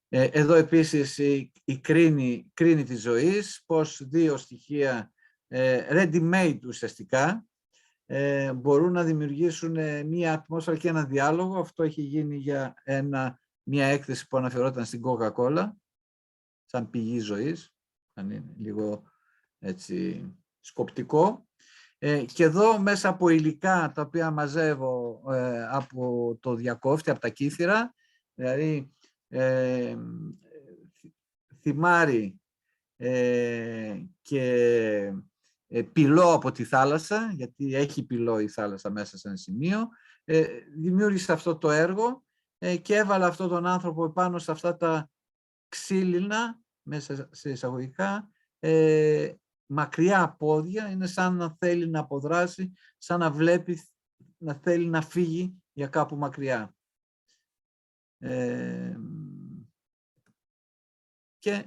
Εδώ επίσης η κρίνη της ζωής, πως δύο στοιχεία ready-made ουσιαστικά μπορούν να δημιουργήσουν μία ατμόσφαιρα και ένα διάλογο. Αυτό έχει γίνει για μία έκθεση που αναφερόταν στην Coca-Cola, σαν πηγή ζωής, αν είναι λίγο έτσι σκοπτικό. Και εδώ μέσα από υλικά τα οποία μαζεύω από το διακόφτη, από τα κύθυρα, δηλαδή θυμάρι και πυλό από τη θάλασσα, γιατί έχει πυλό η θάλασσα μέσα σε ένα σημείο, δημιούργησα αυτό το έργο και έβαλα αυτόν τον άνθρωπο επάνω σε αυτά τα ξύλινα, μέσα σε εισαγωγικά, μακριά πόδια. Είναι σαν να θέλει να αποδράσει, σαν να βλέπει, να θέλει να φύγει για κάπου μακριά. και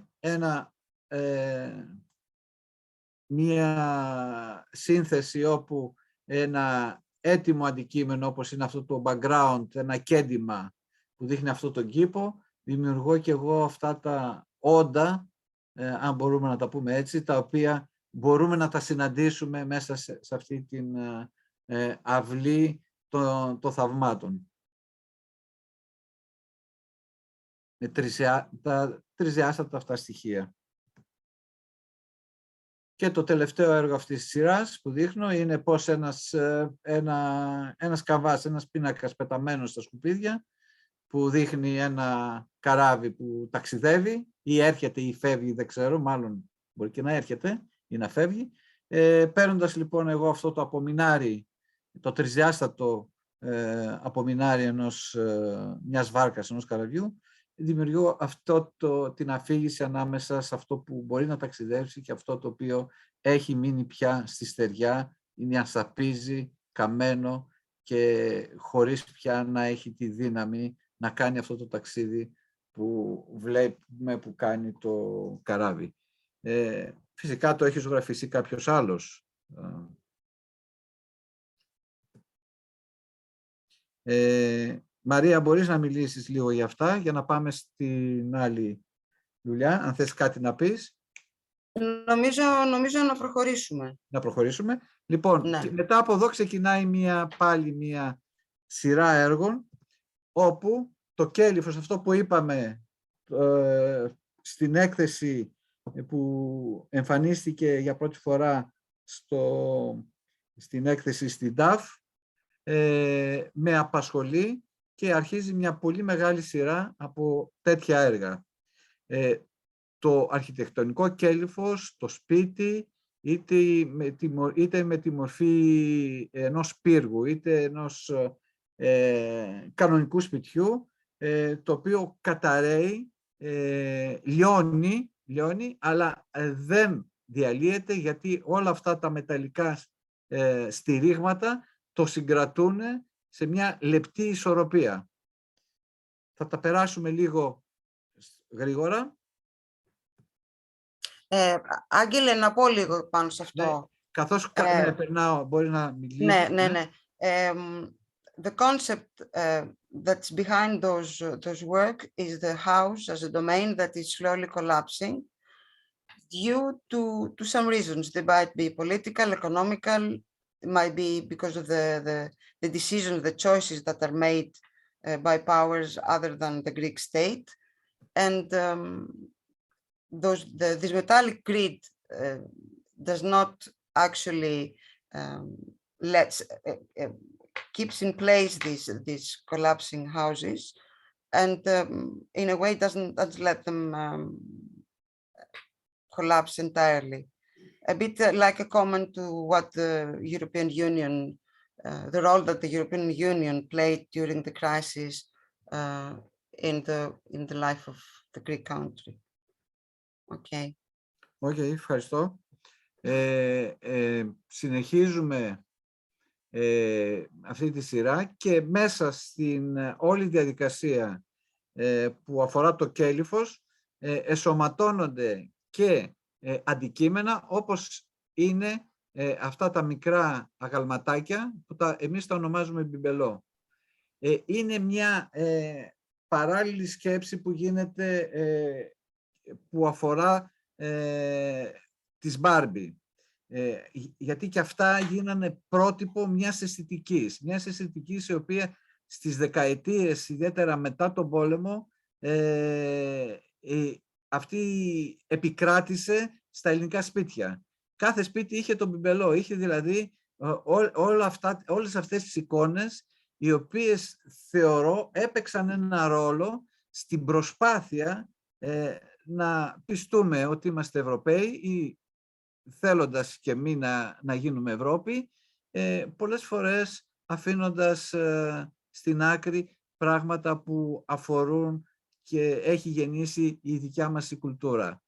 μία σύνθεση όπου ένα έτοιμο αντικείμενο, όπως είναι αυτό το background, ένα κέντημα που δείχνει αυτό τον κήπο, δημιουργώ και εγώ αυτά τα όντα, αν μπορούμε να τα πούμε έτσι, τα οποία μπορούμε να τα συναντήσουμε μέσα σε αυτή την αυλή των θαυμάτων. Με τα τρισδιάστατα αυτά στοιχεία. Και το τελευταίο έργο αυτής της σειράς που δείχνω είναι πώς ένας καβάς, ένας πίνακας πεταμένος στα σκουπίδια, που δείχνει ένα καράβι που ταξιδεύει ή έρχεται ή φεύγει, δεν ξέρω, μάλλον μπορεί και να έρχεται ή να φεύγει. Παίρνοντας λοιπόν εγώ αυτό το απομεινάρι, το τρισδιάστατο απομεινάρι μιας βάρκας, ενός καραβιού, δημιουργώ την αφήγηση ανάμεσα σε αυτό που μπορεί να ταξιδέψει και αυτό το οποίο έχει μείνει πια στη στεριά, είναι ασαπίζει, καμένο και χωρίς πια να έχει τη δύναμη να κάνει αυτό το ταξίδι που βλέπουμε που κάνει το καράβι. Φυσικά το έχει ζωγραφίσει κάποιος άλλος. Μαρία, μπορείς να μιλήσεις λίγο για αυτά, για να πάμε στην άλλη δουλειά, αν θες κάτι να πεις. Νομίζω να προχωρήσουμε. Να προχωρήσουμε. Λοιπόν, Ναι. Και μετά από εδώ ξεκινάει πάλι μια σειρά έργων, όπου το κέλυφος, αυτό που είπαμε στην έκθεση που εμφανίστηκε για πρώτη φορά στην έκθεση στην DAF, με απασχολεί και αρχίζει μια πολύ μεγάλη σειρά από τέτοια έργα. Το αρχιτεκτονικό κέλυφος, το σπίτι, είτε με τη μορφή ενός πύργου, είτε ενός κανονικού σπιτιού, το οποίο καταραίει, λιώνει, αλλά δεν διαλύεται, γιατί όλα αυτά τα μεταλλικά στηρίγματα το συγκρατούν σε μια λεπτή ισορροπία. Θα τα περάσουμε λίγο γρήγορα. Άγγελε, να πω λίγο πάνω σε αυτό. Ναι, καθώς περνάω, μπορεί να μιλήσει. Ναι. The concept that's behind those work is the house as a domain that is slowly collapsing due to some reasons. They might be political, economical, it might be because of the decisions, the choices that are made by powers other than the Greek state. And this metallic grid does not actually keeps in place these collapsing houses, and in a way doesn't let them collapse entirely. A bit like a comment to what the European Union, the role that the European Union played during the crisis in the life of the Greek country. Okay. Ευχαριστώ. Συνεχίζουμε αυτή τη σειρά και μέσα στην όλη διαδικασία που αφορά το κέλυφος εσωματώνονται και αντικείμενα, όπως είναι αυτά τα μικρά αγαλματάκια που εμείς τα ονομάζουμε μπιμπελό. Είναι μια παράλληλη σκέψη που γίνεται, που αφορά τις Μπάρμπι. Γιατί και αυτά γίνανε πρότυπο μιας αισθητικής η οποία στις δεκαετίες, ιδιαίτερα μετά τον πόλεμο, αυτή επικράτησε στα ελληνικά σπίτια. Κάθε σπίτι είχε τον μπιμπελό, είχε δηλαδή όλες αυτές τις εικόνες, οι οποίες θεωρώ έπαιξαν ένα ρόλο στην προσπάθεια να πιστούμε ότι είμαστε Ευρωπαίοι ή θέλοντας και εμείς να γίνουμε Ευρώπη, πολλές φορές αφήνοντας στην άκρη πράγματα που αφορούν και έχει γεννήσει η δικιά μας η κουλτούρα.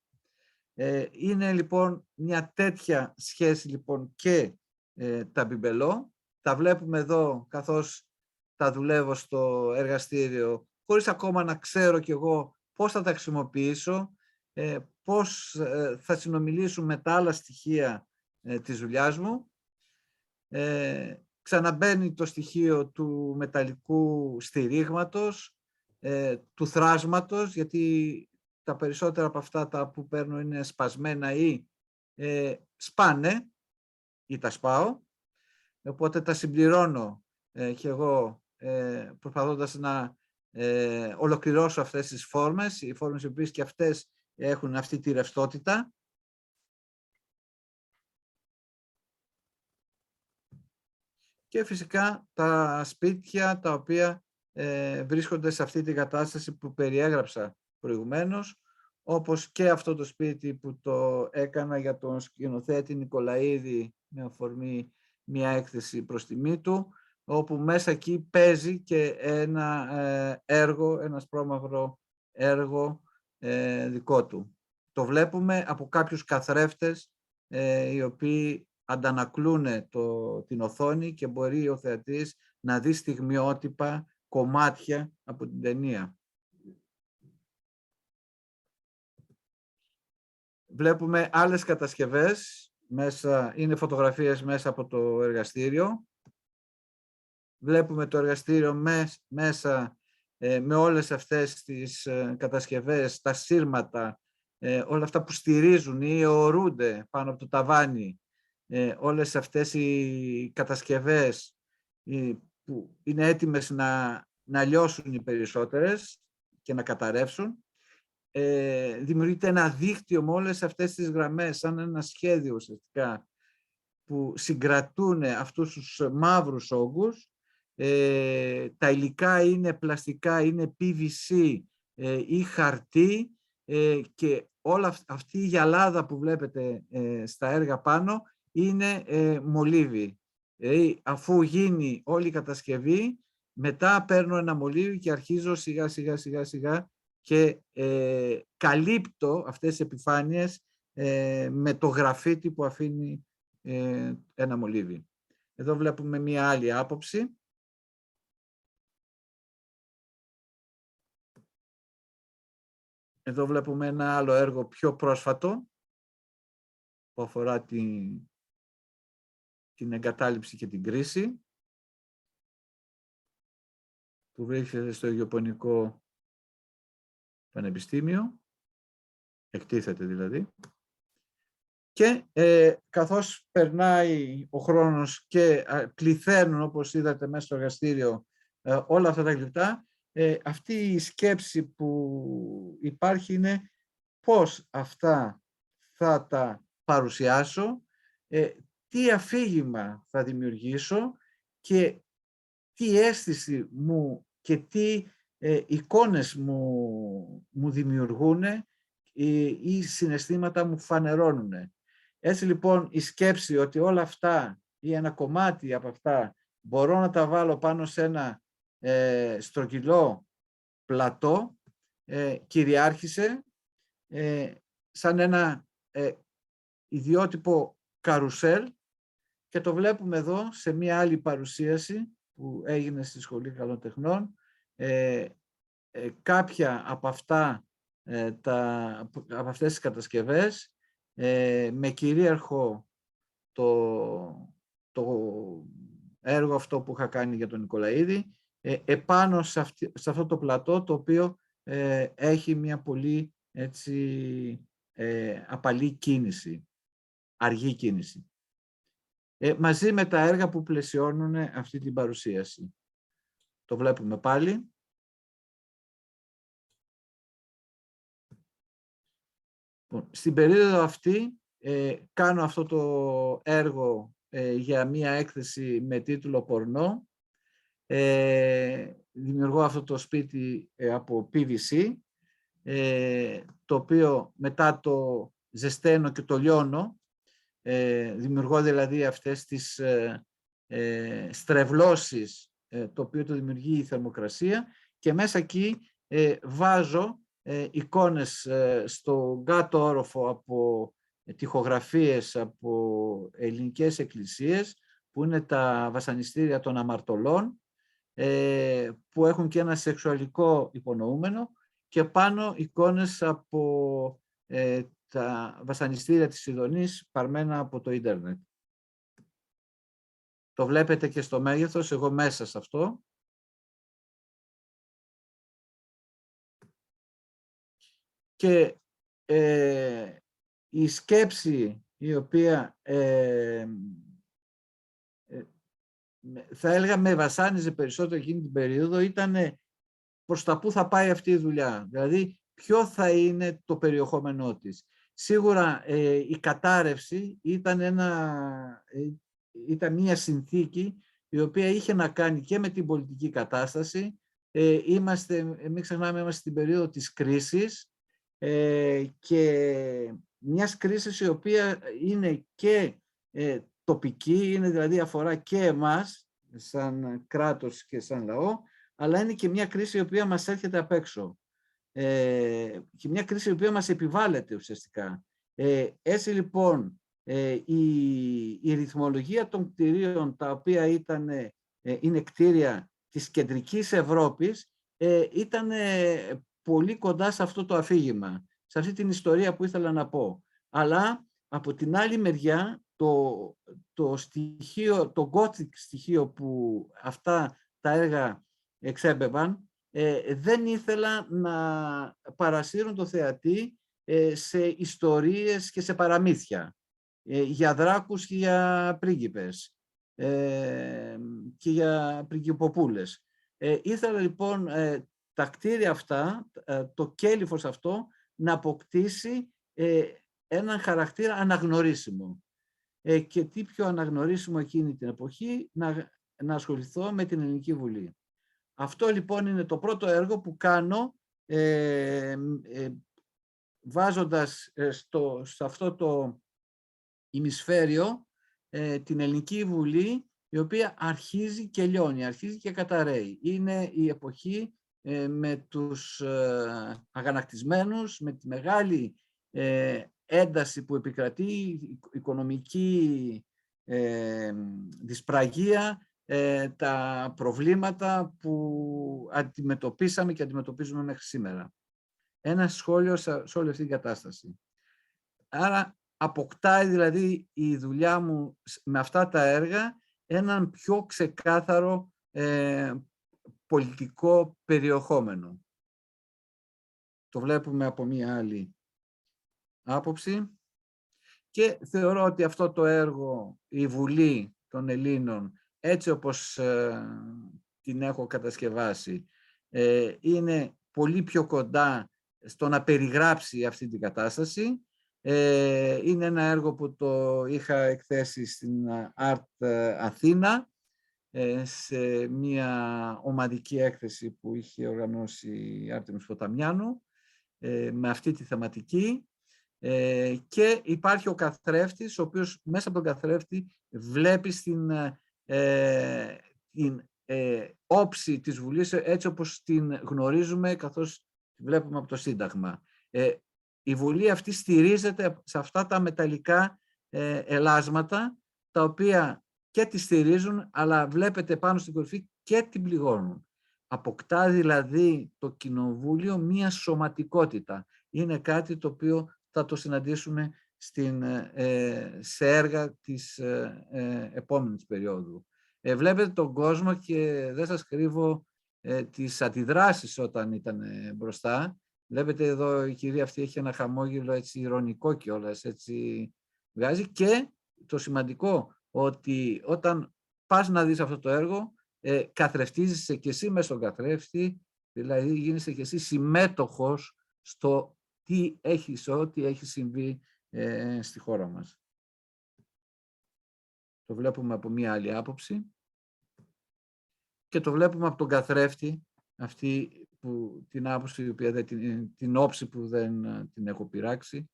Είναι λοιπόν μια τέτοια σχέση λοιπόν και τα μπιμπελό. Τα βλέπουμε εδώ καθώς τα δουλεύω στο εργαστήριο χωρίς ακόμα να ξέρω κι εγώ πώς θα τα χρησιμοποιήσω, πώς θα συνομιλήσουν με τα άλλα στοιχεία της δουλειάς μου. Ξαναμπαίνει το στοιχείο του μεταλλικού στηρίγματος, του θράσματος, γιατί τα περισσότερα από αυτά τα που παίρνω είναι σπασμένα ή σπάνε ή τα σπάω. Οπότε τα συμπληρώνω και εγώ προσπαθώντας να ολοκληρώσω αυτές τις φόρμες, οι φόρμες οι οποίες και αυτές έχουν αυτή τη ρευστότητα. Και φυσικά τα σπίτια τα οποία βρίσκονται σε αυτή την κατάσταση που περιέγραψα προηγουμένως, όπως και αυτό το σπίτι που το έκανα για τον σκηνοθέτη Νικολαίδη με αφορμή μια έκθεση προς τιμή του, όπου μέσα εκεί παίζει και ένα έργο, ένα ασπρόμαυρο έργο δικό του. Το βλέπουμε από κάποιους καθρέφτες οι οποίοι αντανακλούν την οθόνη και μπορεί ο θεατής να δει στιγμιότυπα, κομμάτια από την ταινία. Βλέπουμε άλλες κατασκευές, είναι φωτογραφίες μέσα από το εργαστήριο. Βλέπουμε το εργαστήριο μέσα με όλες αυτές τις κατασκευές, τα σύρματα, όλα αυτά που στηρίζουν ή αιωρούνται πάνω από το ταβάνι. Όλες αυτές οι κατασκευές που είναι έτοιμες να λιώσουν οι περισσότερες και να καταρρεύσουν. Δημιουργείται ένα δίκτυο με όλες αυτές τις γραμμές, σαν ένα σχέδιο ουσιαστικά, που συγκρατούν αυτούς τους μαύρους όγκους. Τα υλικά είναι πλαστικά, είναι PVC ή χαρτί και όλα αυτή η γυαλάδα που βλέπετε στα έργα πάνω είναι μολύβι. Αφού γίνει όλη η κατασκευή, μετά παίρνω ένα μολύβι και αρχίζω σιγά σιγά και καλύπτω αυτές τις επιφάνειες με το γραφίτι που αφήνει ένα μολύβι. Εδώ βλέπουμε μία άλλη άποψη. Εδώ βλέπουμε ένα άλλο έργο πιο πρόσφατο που αφορά την εγκατάλειψη και την κρίση, που βρίσκεται στο Γεωπονικό Πανεπιστήμιο, εκτίθεται δηλαδή. Και καθώς περνάει ο χρόνος και πληθαίνουν, όπως είδατε μέσα στο εργαστήριο, όλα αυτά τα γλυπτά, αυτή η σκέψη που υπάρχει είναι πώς αυτά θα τα παρουσιάσω, τι αφήγημα θα δημιουργήσω και τι αίσθηση μου και τι εικόνες μου δημιουργούν ή συναισθήματα μου φανερώνουν. Έτσι λοιπόν η σκέψη ότι όλα αυτά ή ένα κομμάτι από αυτά μπορώ να τα βάλω πάνω σε ένα στρογγυλό πλατό κυριάρχησε σαν ένα ιδιότυπο καρουσέλ, και το βλέπουμε εδώ σε μία άλλη παρουσίαση που έγινε στη Σχολή Καλών Τεχνών. Κάποια από αυτές τις κατασκευές με κυρίαρχο το έργο αυτό που είχα κάνει για τον Νικολαίδη, επάνω σε αυτό το πλατό, το οποίο έχει μια πολύ απαλή κίνηση, αργή κίνηση, μαζί με τα έργα που πλαισιώνουν αυτή την παρουσίαση. Το βλέπουμε πάλι. Στην περίοδο αυτή κάνω αυτό το έργο για μία έκθεση με τίτλο «Πορνό». Δημιουργώ αυτό το σπίτι από PVC, το οποίο μετά το ζεσταίνω και το λιώνω. Δημιουργώ δηλαδή αυτές τις στρεβλώσεις, το οποίο το δημιουργεί η θερμοκρασία, και μέσα εκεί βάζω εικόνες στο κάτω όροφο από τοιχογραφίες από ελληνικές εκκλησίες, που είναι τα βασανιστήρια των αμαρτωλών, που έχουν και ένα σεξουαλικό υπονοούμενο και πάνω εικόνες από τα βασανιστήρια της Ιδονής παρμένα από το ίντερνετ. Το βλέπετε και στο μέγεθος, εγώ μέσα σε αυτό. Και η σκέψη η οποία θα έλεγα με βασάνιζε περισσότερο εκείνη την περίοδο ήταν προς τα πού θα πάει αυτή η δουλειά. Δηλαδή, ποιο θα είναι το περιεχόμενό της. Σίγουρα η κατάρρευση ήταν μια συνθήκη η οποία είχε να κάνει και με την πολιτική κατάσταση. Μην ξεχνάμε, είμαστε στην περίοδο της κρίσης και μιας κρίσης η οποία είναι και τοπική, είναι δηλαδή αφορά και εμάς σαν κράτος και σαν λαό, αλλά είναι και μια κρίση η οποία μας έρχεται απ' έξω και μια κρίση η οποία μας επιβάλλεται ουσιαστικά. Έτσι λοιπόν η ρυθμολογία των κτηρίων, τα οποία είναι κτίρια της κεντρικής Ευρώπης, ήταν πολύ κοντά σε αυτό το αφήγημα, σε αυτή την ιστορία που ήθελα να πω. Αλλά από την άλλη μεριά το gothic στοιχείο που αυτά τα έργα εξέμπευαν δεν ήθελα να παρασύρουν το θεατή σε ιστορίες και σε παραμύθια για δράκους και για πρίγκιπες και για πριγκιποπούλες. Ήθελα λοιπόν τα κτίρια αυτά, το κέλυφος αυτό, να αποκτήσει έναν χαρακτήρα αναγνωρίσιμο. Και τι πιο αναγνωρίσιμο εκείνη την εποχή, να ασχοληθώ με την Ελληνική Βουλή. Αυτό λοιπόν είναι το πρώτο έργο που κάνω, βάζοντας σε αυτό το ημισφαίριο την Ελληνική Βουλή, η οποία αρχίζει και λιώνει, αρχίζει και καταραίει. Είναι η εποχή με τους αγανακτισμένους, με τη μεγάλη ένταση που επικρατεί, οικονομική δυσπραγία, τα προβλήματα που αντιμετωπίσαμε και αντιμετωπίζουμε μέχρι σήμερα. Ένα σχόλιο σε όλη αυτή την κατάσταση. Άρα αποκτάει δηλαδή η δουλειά μου με αυτά τα έργα έναν πιο ξεκάθαρο πολιτικό περιεχόμενο. Το βλέπουμε από μία άλλη άποψη και θεωρώ ότι αυτό το έργο, η Βουλή των Ελλήνων, έτσι όπως την έχω κατασκευάσει, είναι πολύ πιο κοντά στο να περιγράψει αυτή την κατάσταση. Είναι ένα έργο που το είχα εκθέσει στην Art Αθήνα, σε μια ομαδική έκθεση που είχε οργανώσει η Άρτεμις Ποταμιάνου, με αυτή τη θεματική. Και υπάρχει ο καθρέφτης, ο οποίος μέσα από τον καθρέφτη βλέπεις την όψη της Βουλής έτσι όπως την γνωρίζουμε, καθώς τη βλέπουμε από το Σύνταγμα. Η Βουλή αυτή στηρίζεται σε αυτά τα μεταλλικά ελάσματα, τα οποία και τη στηρίζουν, αλλά βλέπετε πάνω στην κορυφή και την πληγώνουν. Αποκτά δηλαδή το Κοινοβούλιο μία σωματικότητα. Είναι κάτι το οποίο θα το συναντήσουμε σε έργα της επόμενης περίοδου. Βλέπετε τον κόσμο και δεν σας κρύβω τις αντιδράσεις όταν ήταν μπροστά. Βλέπετε εδώ η κυρία αυτή έχει ένα χαμόγελο έτσι ειρωνικό κιόλας, έτσι βγάζει. Και το σημαντικό, ότι όταν πας να δεις αυτό το έργο, καθρεφτίζεσαι και εσύ μέσα στον καθρέφτη, δηλαδή γίνεσαι και εσύ συμμέτοχος στο ό,τι έχει συμβεί στη χώρα μας. Το βλέπουμε από μία άλλη άποψη και το βλέπουμε από τον καθρέφτη, την άποψη, την όψη που δεν την έχω πειράξει.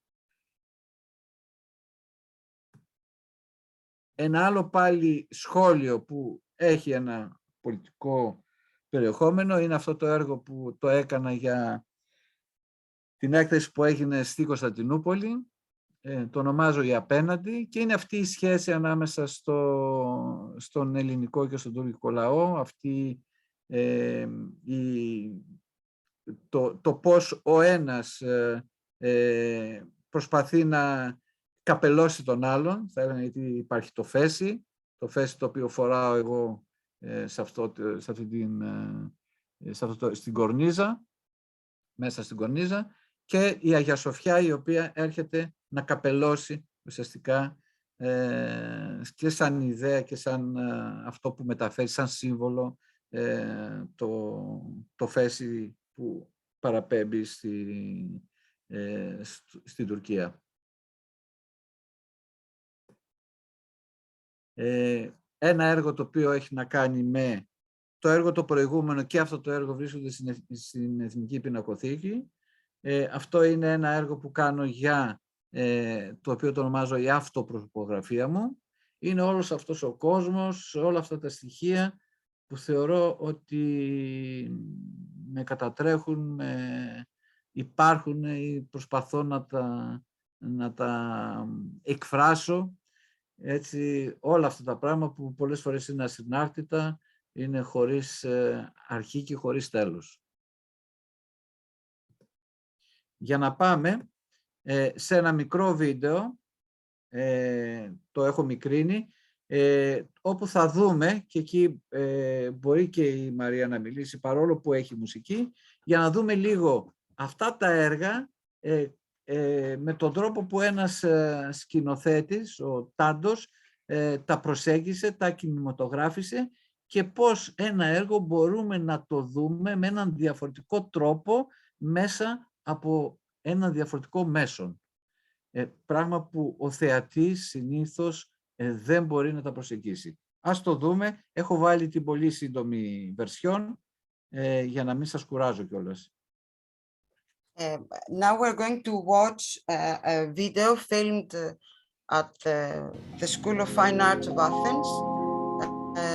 Ένα άλλο πάλι σχόλιο που έχει ένα πολιτικό περιεχόμενο είναι αυτό το έργο που το έκανα για την έκθεση που έγινε στη Κωνσταντινούπολη. Το ονομάζω «Η Απέναντι» και είναι αυτή η σχέση ανάμεσα στον ελληνικό και στον τουρκικό λαό, αυτή το πώς ο ένας προσπαθεί να καπελώσει τον άλλον, θα έλεγα, γιατί υπάρχει το φέση το οποίο φοράω εγώ στην κορνίζα, μέσα στην κορνίζα, και η Αγία Σοφιά, η οποία έρχεται να καπελώσει ουσιαστικά και σαν ιδέα και σαν αυτό που μεταφέρει, σαν σύμβολο, το φέση που παραπέμπει στην Τουρκία. Ένα έργο το οποίο έχει να κάνει με το έργο το προηγούμενο, και αυτό το έργο βρίσκονται στην Εθνική Πινακοθήκη. Αυτό είναι ένα έργο που κάνω για το οποίο το ονομάζω η αυτοπροσωπογραφία μου. Είναι όλος αυτός ο κόσμος, όλα αυτά τα στοιχεία που θεωρώ ότι με κατατρέχουν, υπάρχουν ή προσπαθώ να τα εκφράσω. Έτσι, όλα αυτά τα πράγματα που πολλές φορές είναι ασυνάρτητα, είναι χωρίς αρχή και χωρίς τέλος. Για να πάμε σε ένα μικρό βίντεο, το έχω μικρύνει, όπου θα δούμε, και εκεί μπορεί και η Μαρία να μιλήσει παρόλο που έχει μουσική, για να δούμε λίγο αυτά τα έργα με τον τρόπο που ένας σκηνοθέτης, ο Τάντος, τα προσέγγισε, τα κινηματογράφησε, και πώς ένα έργο μπορούμε να το δούμε με έναν διαφορετικό τρόπο μέσα από ένα διαφορετικό μέσον. Πράγμα που ο θεατής συνήθως δεν μπορεί να τα προσεγγίσει. Ας το δούμε. Έχω βάλει την πολύ σύντομη βερσιόν για να μην σας κουράζω κιόλας. Now we're going to watch a video filmed at the School of Fine Arts of Athens.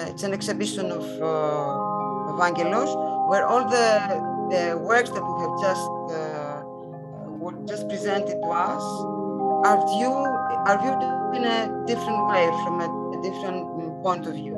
It's an exhibition of Vangelos, where all the works that we have were just presented to us are viewed in a different way, from a different point of view.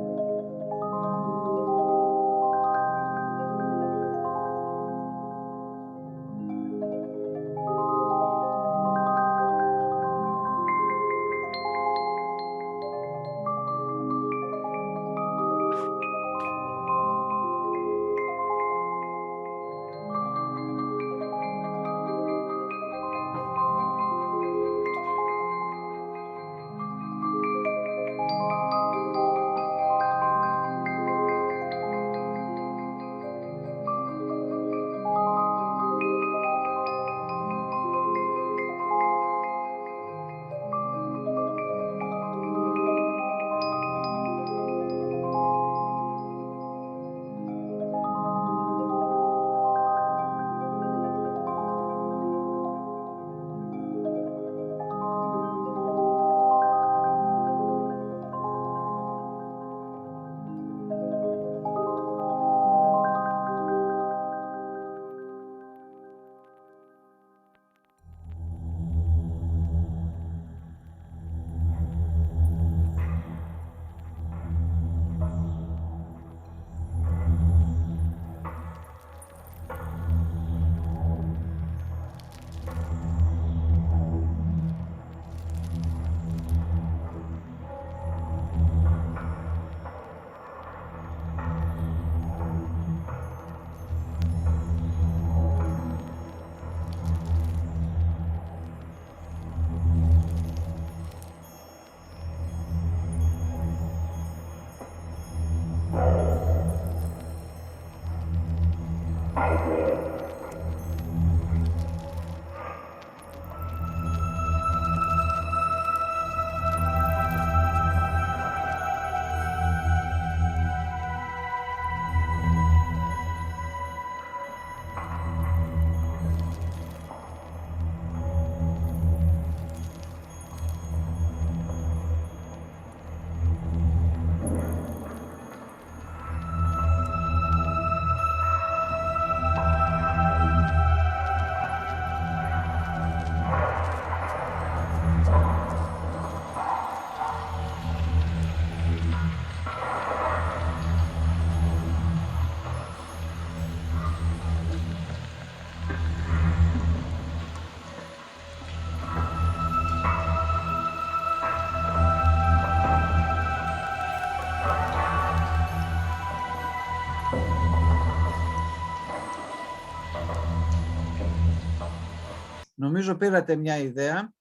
Νομίζω πήρατε μια ιδέα.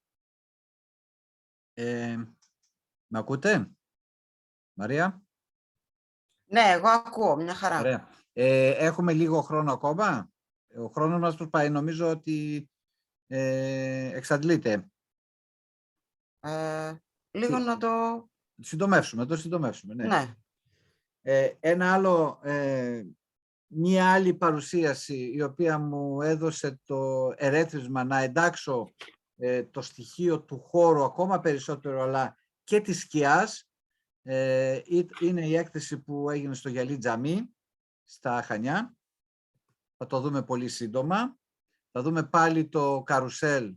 Με ακούτε, Μαρία? Ναι, εγώ ακούω, μια χαρά. Ωραία. Έχουμε λίγο χρόνο ακόμα. Ο χρόνος μας πώς πάει? Νομίζω ότι εξαντλείται. Λίγο να το... Το συντομεύσουμε, ναι. Ναι. Ένα άλλο, μία άλλη παρουσίαση η οποία μου έδωσε το ερέθισμα να εντάξω το στοιχείο του χώρου ακόμα περισσότερο, αλλά και της σκιάς, είναι η έκθεση που έγινε στο Γυαλί Τζαμί στα Χανιά. Θα το δούμε πολύ σύντομα. Θα δούμε πάλι το καρουσέλ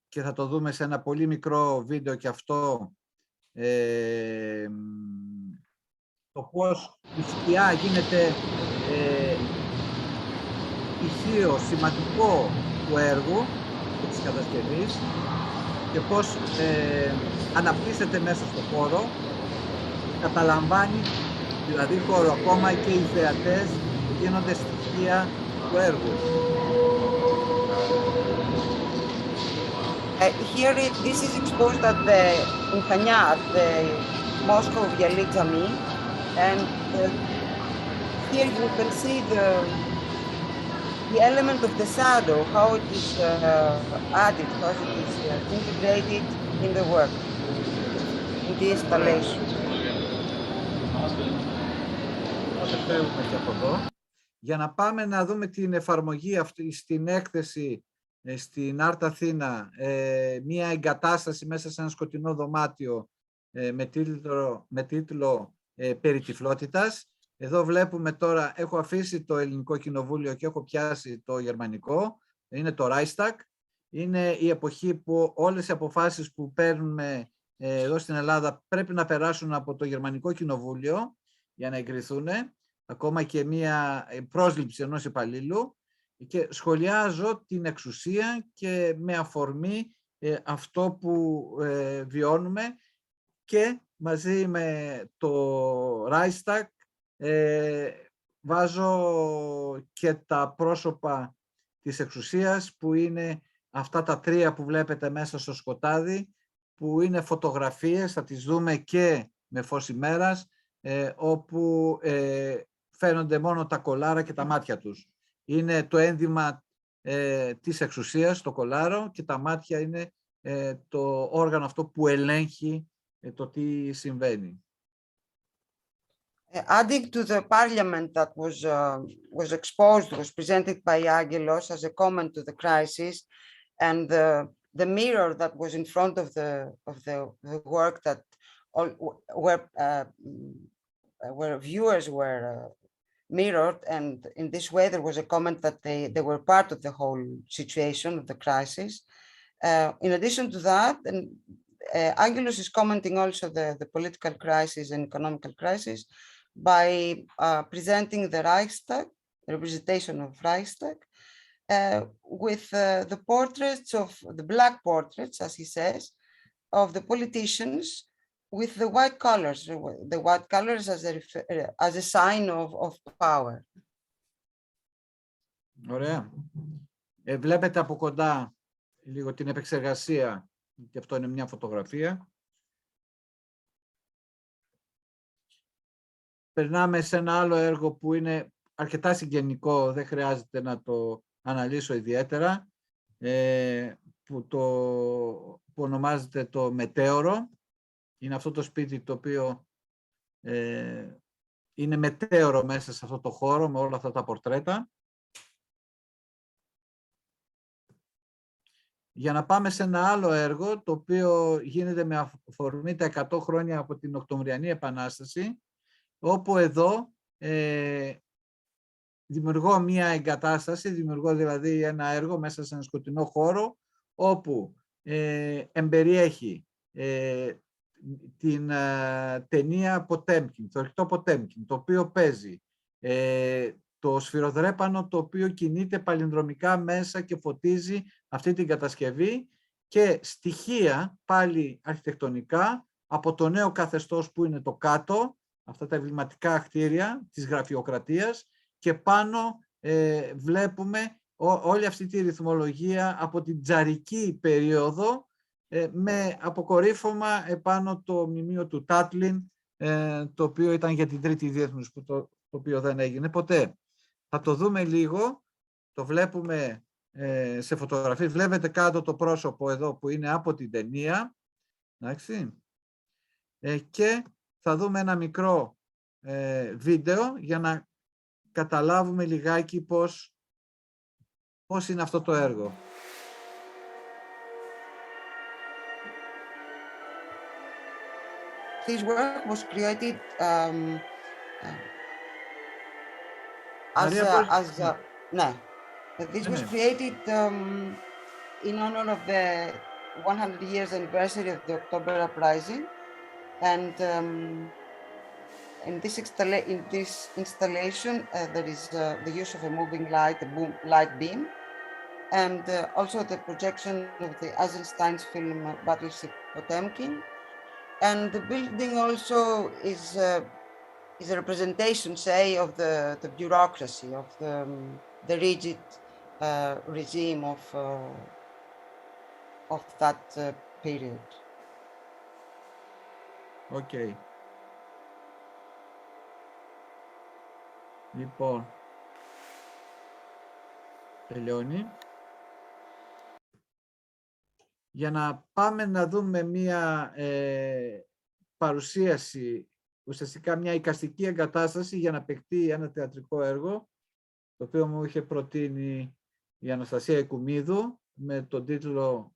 και θα το δούμε σε ένα πολύ μικρό βίντεο και αυτό, το πώς η σκιά γίνεται στοιχείο σημαντικό του έργου και της κατασκευής και πώς αναπτύσσεται μέσα στο χώρο, καταλαμβάνει δηλαδή χώρο, ακόμα και οι θεατές γίνονται στοιχεία του έργου. Here, this is exposed at the in Chania, at the Moscow Yali Jami, and here you can see the element of the shadow, how it is added, how it is integrated in the work, in the installation. Και από εδώ, για να πάμε να δούμε την εφαρμογή αυτή στην έκθεση στην Art Αθήνα, μία εγκατάσταση μέσα σε ένα σκοτεινό δωμάτιο με τίτλο «Περί τυφλότητας». Εδώ βλέπουμε τώρα, έχω αφήσει το Ελληνικό Κοινοβούλιο και έχω πιάσει το Γερμανικό, είναι το Reichstag. Είναι η εποχή που όλες οι αποφάσεις που παίρνουμε εδώ στην Ελλάδα πρέπει να περάσουν από το Γερμανικό Κοινοβούλιο για να εγκριθούν, ακόμα και μία πρόσληψη ενός υπαλλήλου, και σχολιάζω την εξουσία και με αφορμή αυτό που βιώνουμε, και μαζί με το Reichstag βάζω και τα πρόσωπα της εξουσίας, που είναι αυτά τα τρία που βλέπετε μέσα στο σκοτάδι, που είναι φωτογραφίες, θα τις δούμε και με φως ημέρας, όπου φαίνονται μόνο τα κολάρα και τα μάτια τους. Είναι το ένδυμα της εξουσίας, το κολάρο, και τα μάτια είναι το όργανο αυτό που ελέγχει το τι συμβαίνει. Adding to the parliament that was exposed, was presented by Angelos as a comment to the crisis, and the mirror that was in front of the work that where viewers were mirrored, and in this way there was a comment that they were part of the whole situation of the crisis. In addition to that, and Angelos is commenting also the political crisis and economical crisis by presenting the Reichstag, the representation of Reichstag, with the portraits of the black portraits, as he says, of the politicians, with the white colors as a sign of power. Ωραία. Βλέπετε από κοντά λίγο την επεξεργασία, και αυτό είναι μια φωτογραφία. Περνάμε σε ένα άλλο έργο που είναι αρκετά συγγενικό, δεν χρειάζεται να το αναλύσω ιδιαίτερα, που ονομάζεται το Μετέωρο. Είναι αυτό το σπίτι το οποίο είναι μετέωρο μέσα σε αυτό το χώρο, με όλα αυτά τα πορτρέτα. Για να πάμε σε ένα άλλο έργο, το οποίο γίνεται με αφορμή τα 100 χρόνια από την Οκτωβριανή Επανάσταση, όπου εδώ δημιουργώ μία εγκατάσταση, δημιουργώ δηλαδή ένα έργο μέσα σε ένα σκοτεινό χώρο, όπου εμπεριέχει την ταινία Ποτέμκιν, το ρηχτό Ποτέμκιν, το οποίο παίζει το σφυροδρέπανο, το οποίο κινείται παλινδρομικά μέσα και φωτίζει αυτή την κατασκευή, και στοιχεία πάλι αρχιτεκτονικά από το νέο καθεστώς που είναι το κάτω, αυτά τα εμβληματικά κτίρια της γραφειοκρατίας, και πάνω βλέπουμε όλη αυτή τη ρυθμολογία από την τζαρική περίοδο με αποκορύφωμα επάνω το μνημείο του Τάτλιν, το οποίο ήταν για την Τρίτη Διεθνούς, το οποίο δεν έγινε ποτέ. Θα το δούμε λίγο, το βλέπουμε σε φωτογραφίες. Βλέπετε κάτω το πρόσωπο εδώ που είναι από την ταινία. Εντάξει. Και θα δούμε ένα μικρό βίντεο για να καταλάβουμε λιγάκι πώς είναι αυτό το έργο. This work was created This was created in honor of the 100 years anniversary of the October Uprising, and in this installation there is the use of a moving light, light beam, and also the projection of the Eisenstein's film Battleship Potemkin. And the building also is a representation, say, of the bureaucracy, of the rigid regime of that period. Okay. Λοιπόν, τελειώνει. Για να πάμε να δούμε μία παρουσίαση, ουσιαστικά μια εικαστική εγκατάσταση για να παιχτεί ένα θεατρικό έργο, το οποίο μου είχε προτείνει η Αναστασία Οικουμίδου με τον τίτλο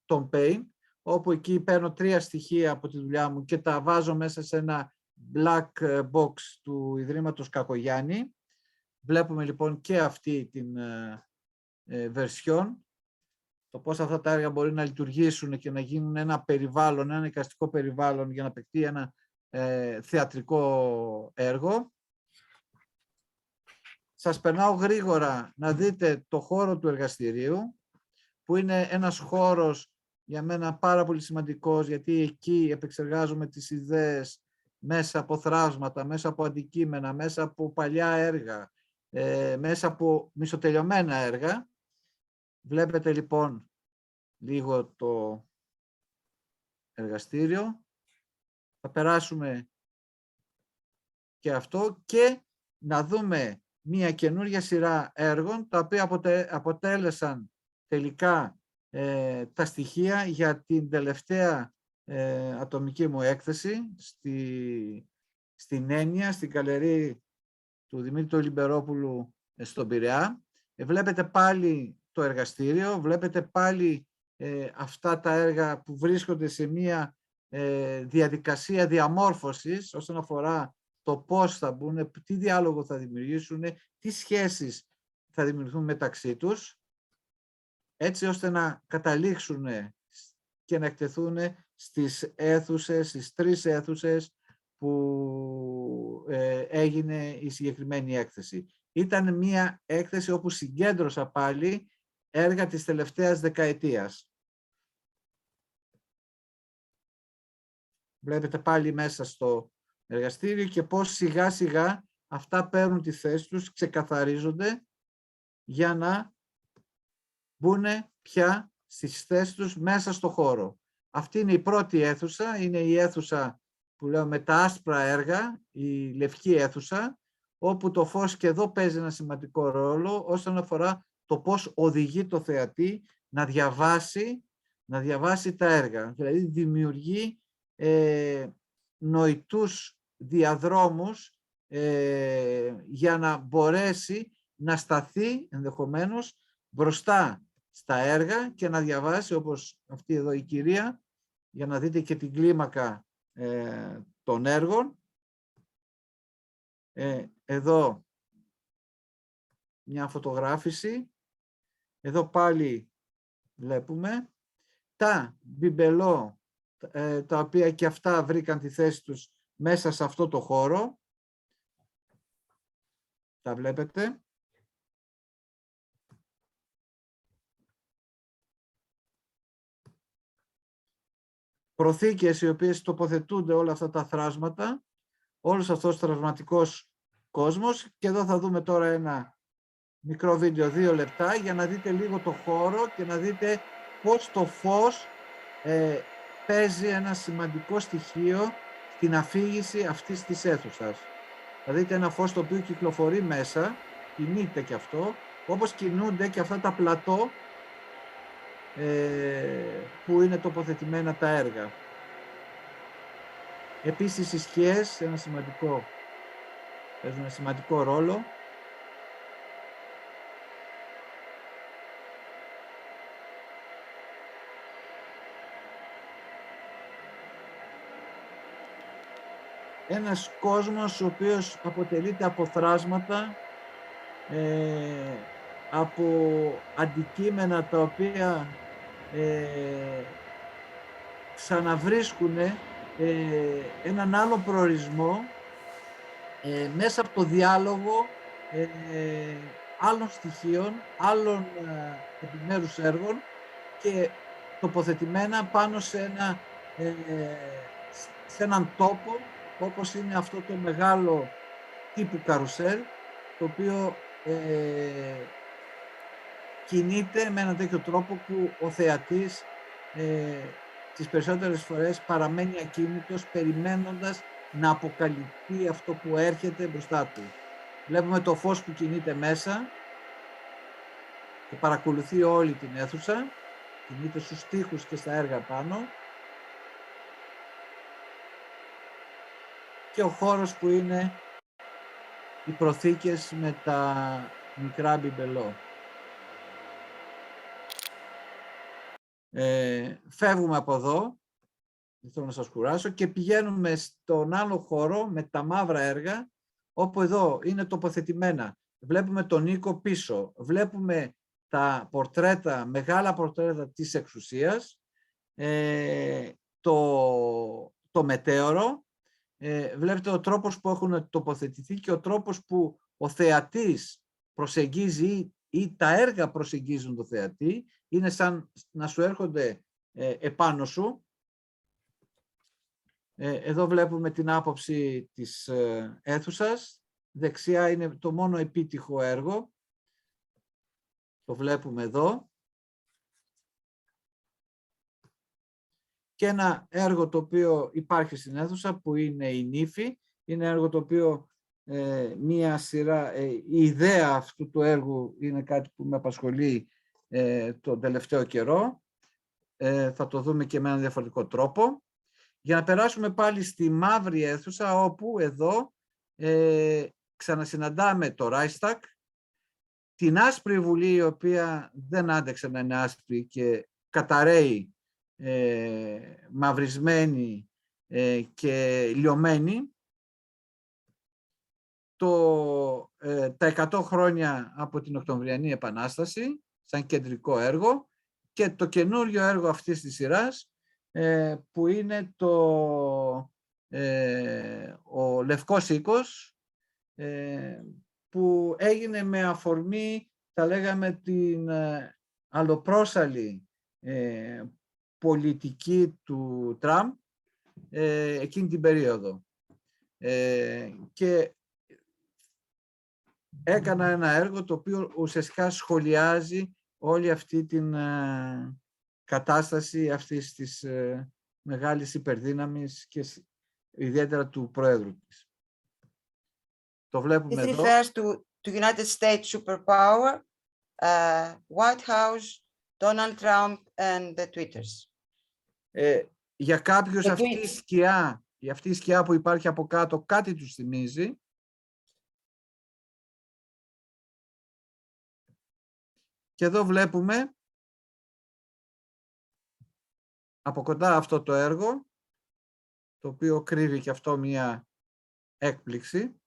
Tom Paine, όπου εκεί παίρνω 3 στοιχεία από τη δουλειά μου και τα βάζω μέσα σε ένα black box του Ιδρύματος Κακογιάννη. Βλέπουμε λοιπόν και αυτή την βερσιόν, το πώς αυτά τα έργα μπορεί να λειτουργήσουν και να γίνουν ένα περιβάλλον, ένα εικαστικό περιβάλλον για να παιχτεί ένα θεατρικό έργο. Σας περνάω γρήγορα να δείτε το χώρο του εργαστηρίου, που είναι ένας χώρος για μένα πάρα πολύ σημαντικός, γιατί εκεί επεξεργάζομαι τις ιδέες μέσα από θράσματα, μέσα από αντικείμενα, μέσα από παλιά έργα, μέσα από μισοτελειωμένα έργα. Βλέπετε λοιπόν λίγο το εργαστήριο. Θα περάσουμε και αυτό και να δούμε μια καινούργια σειρά έργων, τα οποία αποτέλεσαν τελικά τα στοιχεία για την τελευταία ατομική μου έκθεση στην Έννοια, στην Γκαλερί του Δημήτρη Λιμπερόπουλου στον Πειραιά. Βλέπετε πάλι το εργαστήριο, βλέπετε πάλι αυτά τα έργα που βρίσκονται σε μια διαδικασία διαμόρφωσης όσον αφορά το πώς θα μπουν, τι διάλογο θα δημιουργήσουν, τι σχέσεις θα δημιουργηθούν μεταξύ τους, έτσι ώστε να καταλήξουν και να εκτεθούν στις αίθουσες, στις 3 αίθουσες που έγινε η συγκεκριμένη έκθεση. Ήταν μια έκθεση όπου συγκέντρωσα πάλι έργα της τελευταίας δεκαετίας. Βλέπετε πάλι μέσα στο εργαστήριο και πώς σιγά σιγά αυτά παίρνουν τη θέση τους, ξεκαθαρίζονται για να μπουν πια στις θέσεις τους μέσα στο χώρο. Αυτή είναι η πρώτη αίθουσα, είναι η αίθουσα που λέω με τα άσπρα έργα, η λευκή αίθουσα, όπου το φως και εδώ παίζει ένα σημαντικό ρόλο όσον αφορά το πώς οδηγεί το θεατή να διαβάσει τα έργα. Δηλαδή δημιουργεί νοητούς διαδρόμους για να μπορέσει να σταθεί ενδεχομένως μπροστά στα έργα και να διαβάσει, όπως αυτή εδώ η κυρία, για να δείτε και την κλίμακα των έργων. Εδώ μια φωτογράφηση. Εδώ πάλι βλέπουμε τα μπιμπελό, τα οποία και αυτά βρήκαν τη θέση τους μέσα σε αυτό το χώρο. Τα βλέπετε. Προθήκες οι οποίες τοποθετούνται όλα αυτά τα θράσματα, όλος αυτός ο θραυματικός κόσμος. Και εδώ θα δούμε τώρα ένα μικρό βίντεο 2 λεπτά για να δείτε λίγο το χώρο και να δείτε πώς το φως παίζει ένα σημαντικό στοιχείο στην αφήγηση αυτής της αίθουσας. Θα δείτε ένα φως το οποίο κυκλοφορεί μέσα, κινείται και αυτό, όπως κινούνται και αυτά τα πλατό που είναι τοποθετημένα τα έργα. Επίσης οι σκιές παίζουν ένα σημαντικό ρόλο. Ένας κόσμος ο οποίος αποτελείται από θράσματα, από αντικείμενα τα οποία ξαναβρίσκουν έναν άλλο προορισμό μέσα από το διάλογο άλλων στοιχείων, άλλων επιμέρους έργων και τοποθετημένα πάνω σε έναν τόπο, όπως είναι αυτό το μεγάλο τύπου καρουσέλ, το οποίο κινείται με έναν τέτοιο τρόπο που ο θεατής τις περισσότερες φορές παραμένει ακίνητος, περιμένοντας να αποκαλυφθεί αυτό που έρχεται μπροστά του. Βλέπουμε το φως που κινείται μέσα και παρακολουθεί όλη την αίθουσα, κινείται στους τοίχους και στα έργα πάνω, και ο χώρος που είναι οι προθήκες με τα μικρά μπιμπελό. Φεύγουμε από εδώ, δεν θέλω να σας κουράσω, και πηγαίνουμε στον άλλο χώρο με τα μαύρα έργα, όπου εδώ είναι τοποθετημένα. Βλέπουμε τον Νίκο πίσω, βλέπουμε τα πορτρέτα, μεγάλα πορτρέτα της εξουσίας, το μετέωρο, βλέπετε ο τρόπος που έχουν τοποθετηθεί και ο τρόπος που ο θεατής προσεγγίζει ή τα έργα προσεγγίζουν το θεατή, είναι σαν να σου έρχονται επάνω σου. Εδώ βλέπουμε την άποψη της αίθουσας. Δεξιά είναι το μόνο επίτυχο έργο. Το βλέπουμε εδώ. Και ένα έργο το οποίο υπάρχει στην αίθουσα που είναι η Νύφη. Είναι έργο το οποίο μία σειρά, η ιδέα αυτού του έργου είναι κάτι που με απασχολεί τον τελευταίο καιρό. Θα το δούμε και με έναν διαφορετικό τρόπο. Για να περάσουμε πάλι στη μαύρη αίθουσα, όπου εδώ ξανασυναντάμε το Reichstag, την άσπρη βουλή, η οποία δεν άντεξε να είναι άσπρη και καταραίει μαυρισμένη και λιωμένη. Τα 100 χρόνια από την Οκτωβριανή Επανάσταση, σαν κεντρικό έργο, και το καινούριο έργο αυτής της σειράς, που είναι ο Λευκός Οίκος, που έγινε με αφορμή, θα λέγαμε, την αλλοπρόσαλη πολιτική του Τραμπ εκείνη την περίοδο. Και έκανα ένα έργο το οποίο ουσιαστικά σχολιάζει όλη αυτή την κατάσταση αυτής της μεγάλης υπερδύναμης και ιδιαίτερα του Προέδρου της. Το βλέπουμε This εδώ. refers to United States superpower, White House, Donald Trump and the Twitters. Για κάποιους The αυτή η σκιά που υπάρχει από κάτω κάτι τους θυμίζει. Και εδώ βλέπουμε από κοντά αυτό το έργο, το οποίο κρύβει και αυτό μία έκπληξη.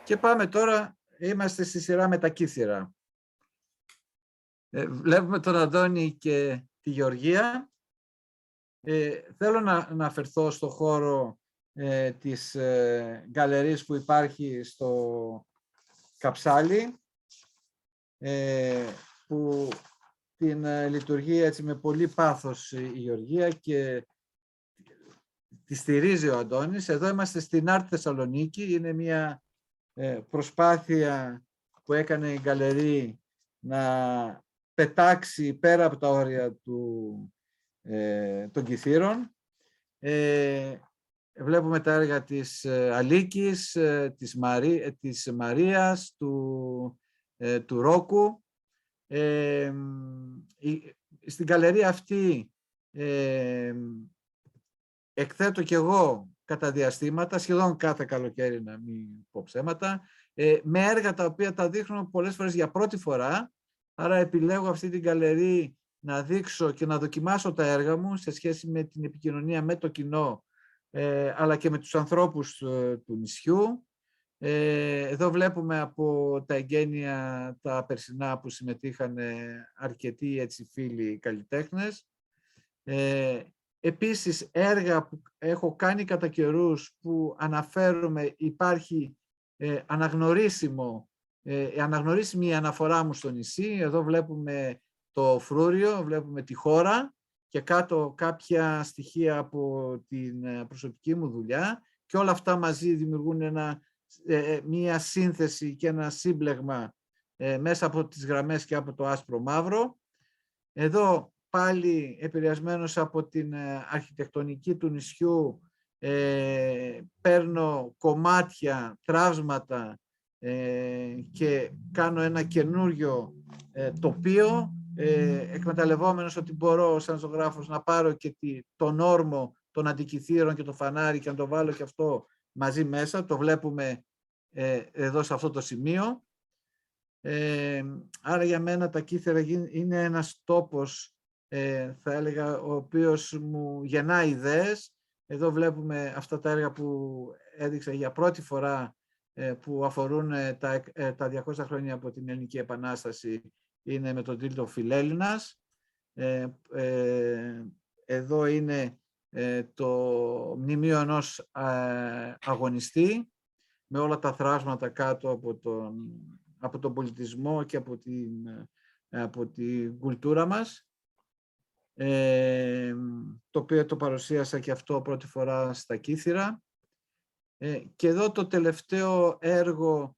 Και πάμε τώρα, είμαστε στη σειρά με τα κύθυρα. Βλέπουμε τον Αντώνη και τη Γεωργία. Θέλω να αναφερθώ στο χώρο της γκαλερής που υπάρχει στο Καψάλι, που την λειτουργεί έτσι με πολύ πάθος η Γεωργία και τη στηρίζει ο Αντώνης. Εδώ είμαστε στην Art Θεσσαλονίκη. Είναι μια προσπάθεια που έκανε η γκαλερί να πετάξει πέρα από τα όρια των Κιθήρων. Βλέπουμε τα έργα της Αλίκης, της Μαρίας, του Ρόκου. Στην γκαλερί αυτή εκθέτω κι εγώ κατά διαστήματα, σχεδόν κάθε καλοκαίρι, να μην πω ψέματα, με έργα τα οποία τα δείχνω πολλές φορές για πρώτη φορά. Άρα επιλέγω αυτή την γκαλερί να δείξω και να δοκιμάσω τα έργα μου σε σχέση με την επικοινωνία με το κοινό, αλλά και με τους ανθρώπους του νησιού. Εδώ βλέπουμε από τα εγγένεια τα περσινά που συμμετείχαν αρκετοί έτσι, φίλοι καλλιτέχνες. Επίσης έργα που έχω κάνει κατά καιρούς που αναφέρομαι, υπάρχει αναγνωρίσιμη αναφορά μου στο νησί. Εδώ βλέπουμε το φρούριο, βλέπουμε τη χώρα και κάτω κάποια στοιχεία από την προσωπική μου δουλειά και όλα αυτά μαζί δημιουργούν μία σύνθεση και ένα σύμπλεγμα μέσα από τις γραμμές και από το άσπρο μαύρο. Εδώ πάλι επηρεασμένος από την αρχιτεκτονική του νησιού, παίρνω κομμάτια, τραύσματα και κάνω ένα καινούριο τοπίο, εκμεταλλευόμενος ότι μπορώ σαν ζωγράφος να πάρω και τον όρμο των αντικιθήρων και το φανάρι και να το βάλω και αυτό μαζί μέσα. Το βλέπουμε εδώ σε αυτό το σημείο. Άρα για μένα τα κύθυρα είναι ένας τόπος, θα έλεγα, ο οποίος μου γεννά ιδέες. Εδώ βλέπουμε αυτά τα έργα που έδειξα για πρώτη φορά, που αφορούν τα 200 χρόνια από την Ελληνική Επανάσταση. Είναι με τον τίτλο Φιλέλληνας. Εδώ είναι το μνημείο ενός αγωνιστή με όλα τα θράσματα κάτω από τον πολιτισμό και από την κουλτούρα μας, το οποίο το παρουσίασα και αυτό πρώτη φορά στα Κύθυρα. Και εδώ το τελευταίο έργο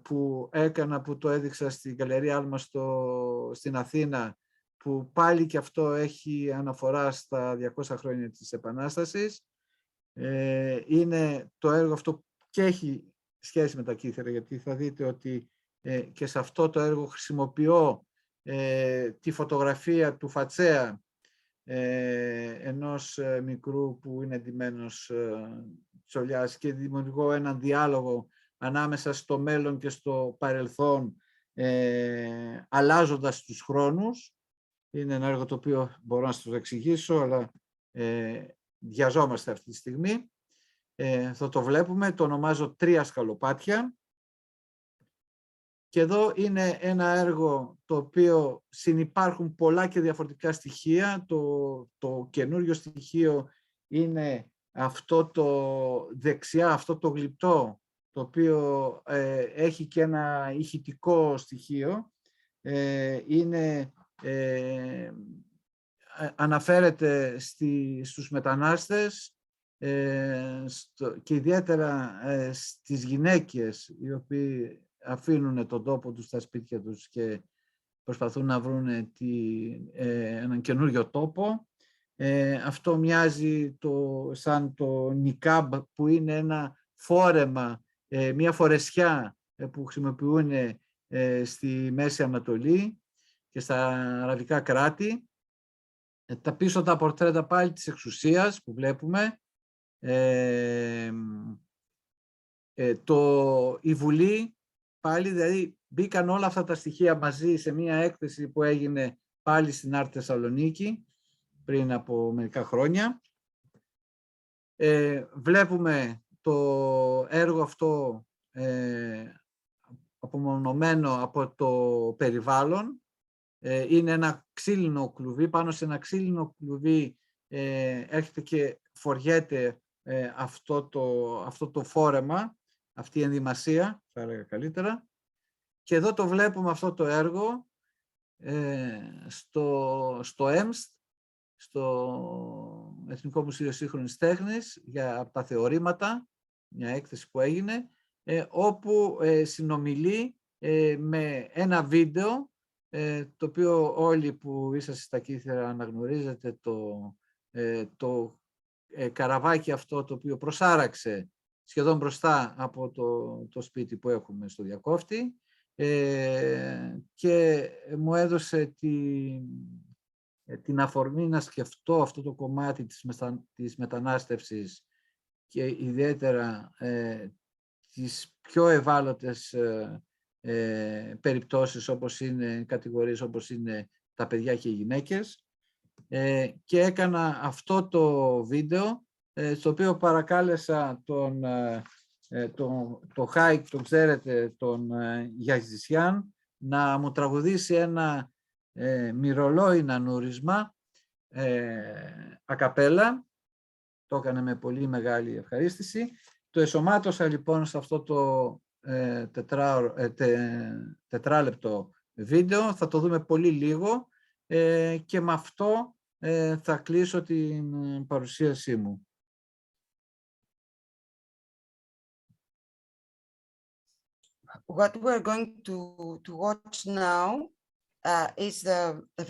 που έκανα, που το έδειξα στην Γκαλερία Άλμα στην Αθήνα, που πάλι και αυτό έχει αναφορά στα 200 χρόνια της Επανάστασης, είναι το έργο αυτό και έχει σχέση με τα κύθυρα, γιατί θα δείτε ότι και σε αυτό το έργο χρησιμοποιώ τη φωτογραφία του Φατσέα, ενός μικρού που είναι ντυμένος τσολιάς, και δημιουργώ έναν διάλογο ανάμεσα στο μέλλον και στο παρελθόν, αλλάζοντας τους χρόνους. Είναι ένα έργο το οποίο μπορώ να σας το εξηγήσω, αλλά βιαζόμαστε αυτή τη στιγμή. Θα το βλέπουμε, το ονομάζω «Τρία σκαλοπάτια». Και εδώ είναι ένα έργο το οποίο συνυπάρχουν πολλά και διαφορετικά στοιχεία. Το καινούριο στοιχείο είναι αυτό το δεξιά, αυτό το γλυπτό, το οποίο έχει και ένα ηχητικό στοιχείο. Αναφέρεται στους μετανάστες και ιδιαίτερα στις γυναίκες οι οποίοι αφήνουν τον τόπο τους, στα σπίτια τους και προσπαθούν να βρουν έναν καινούριο τόπο. Αυτό μοιάζει σαν το νικάμπ, που είναι ένα φόρεμα, μια φορεσιά που χρησιμοποιούν στη Μέση Ανατολή και στα αραβικά κράτη. Τα πίσω τα πορτρέτα πάλι της εξουσίας που βλέπουμε. Η Βουλή πάλι, δηλαδή μπήκαν όλα αυτά τα στοιχεία μαζί σε μια έκθεση που έγινε πάλι στην Art Θεσσαλονίκη πριν από μερικά χρόνια. Βλέπουμε το έργο αυτό απομονωμένο από το περιβάλλον. Είναι ένα ξύλινο κλουβί. Πάνω σε ένα ξύλινο κλουβί έρχεται και φοριέται αυτό το φόρεμα, αυτή η ενδυμασία, θα έλεγα καλύτερα. Και εδώ το βλέπουμε αυτό το έργο στο ΕΜΣΤ, στο Εθνικό Μουσείο Σύγχρονης Τέχνης, από τα θεωρήματα, μια έκθεση που έγινε, όπου συνομιλεί με ένα βίντεο, το οποίο όλοι που είσαστε στα Κύθυρα αναγνωρίζετε, το καραβάκι αυτό το οποίο προσάραξε σχεδόν μπροστά από το σπίτι που έχουμε στο Διακόφτη, και μου έδωσε την αφορμή να σκεφτώ αυτό το κομμάτι της μετανάστευσης και ιδιαίτερα τις πιο ευάλωτες περιπτώσεις, κατηγορίες όπως είναι τα παιδιά και οι γυναίκες, και έκανα αυτό το βίντεο, στο οποίο παρακάλεσα το Χάικ, τον ξέρετε, τον Γιαζισιάν, να μου τραγουδήσει ένα μυρολόινα νούρισμα ακαπέλα. Το έκανε με πολύ μεγάλη ευχαρίστηση. Το εσωμάτωσα λοιπόν σε αυτό το τετράλεπτο βίντεο. Θα το δούμε πολύ λίγο και με αυτό θα κλείσω την παρουσίασή μου. What we're going to watch now is the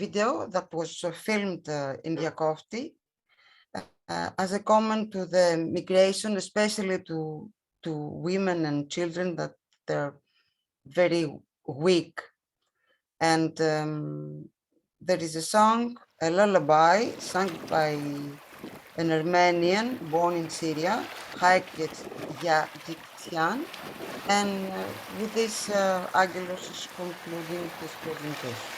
video that was filmed in Diakofti as a comment to the migration, especially to women and children, that they're very weak. And there is a song, a lullaby, sung by an Armenian born in Syria, Haik Yazdikian, and with this, Angelos is concluding his presentation.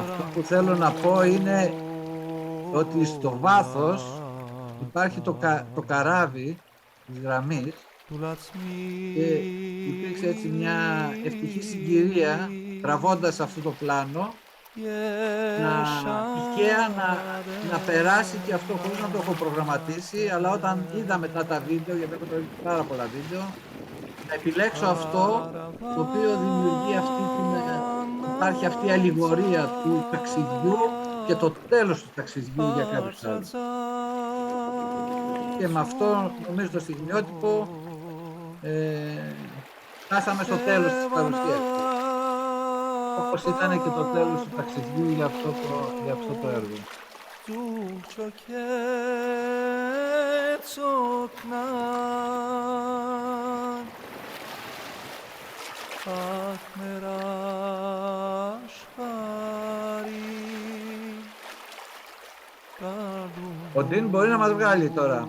Αυτό που θέλω να πω είναι ότι στο βάθος υπάρχει το καράβι της γραμμής και υπήρξε έτσι μια ευτυχή συγκυρία, τραβώντας αυτό το πλάνο, τυχαία να περάσει και αυτό χωρίς να το έχω προγραμματίσει, αλλά όταν είδα μετά τα βίντεο, γιατί έχω πάρα πολλά βίντεο, να επιλέξω αυτό το οποίο δημιουργεί υπάρχει αυτή η αλληγορία του ταξιδιού και το τέλος του ταξιδιού για κάποιους άλλους. Και με αυτό, νομίζω, το στιγμιότυπο φτάσαμε στο τέλος της παρουσίας. Όπως ήταν και το τέλος του ταξιδιού για αυτό το έργο. Ο Ντίν μπορεί να μας βγάλει τώρα.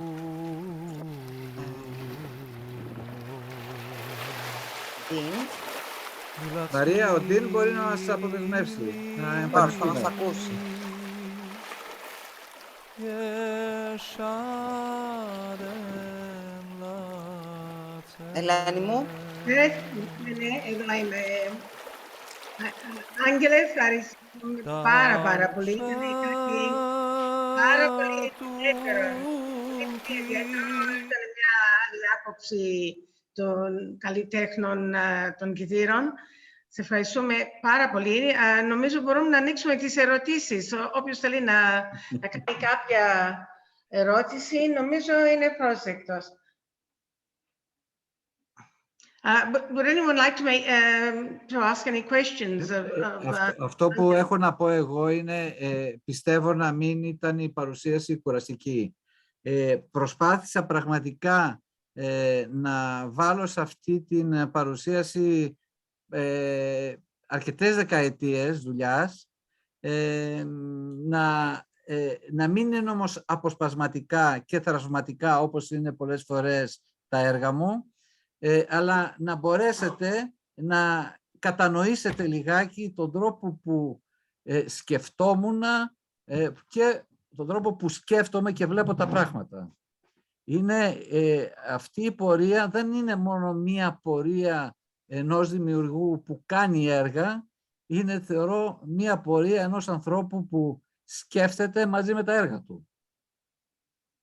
Μαρία, ο Ντίν μπορεί να μας αποδεσμεύσει, να εμφανιστούμε. Να μας ακούσει. Ελένη μου. Ναι, εδώ είμαι. Άγγελε, ευχαριστούμε πάρα πολύ. Είναι κάτι πάρα πολύ ιδιαίτερο. Ήταν μια άλλη άποψη των καλλιτέχνων των Κιθήρων. Σε ευχαριστούμε πάρα πολύ. Νομίζω μπορούμε να ανοίξουμε τις ερωτήσεις. Όποιος θέλει να κάνει κάποια ερώτηση, νομίζω είναι πρόσεκτος. Would anyone like to ask any questions? Αυτό που έχω να πω εγώ είναι, πιστεύω να μην ήταν η παρουσίαση κουραστική. Προσπάθησα πραγματικά να βάλω σε αυτή την παρουσίαση αρκετές δεκαετίες δουλειάς, να μην είναι όμως αποσπασματικά και θραυσματικά όπως είναι πολλές φορές τα έργα μου, αλλά να μπορέσετε να κατανοήσετε λιγάκι τον τρόπο που σκεφτόμουν και τον τρόπο που σκέφτομαι και βλέπω τα πράγματα. Αυτή η πορεία δεν είναι μόνο μία πορεία ενός δημιουργού που κάνει έργα, είναι, θεωρώ, μία πορεία ενός ανθρώπου που σκέφτεται μαζί με τα έργα του.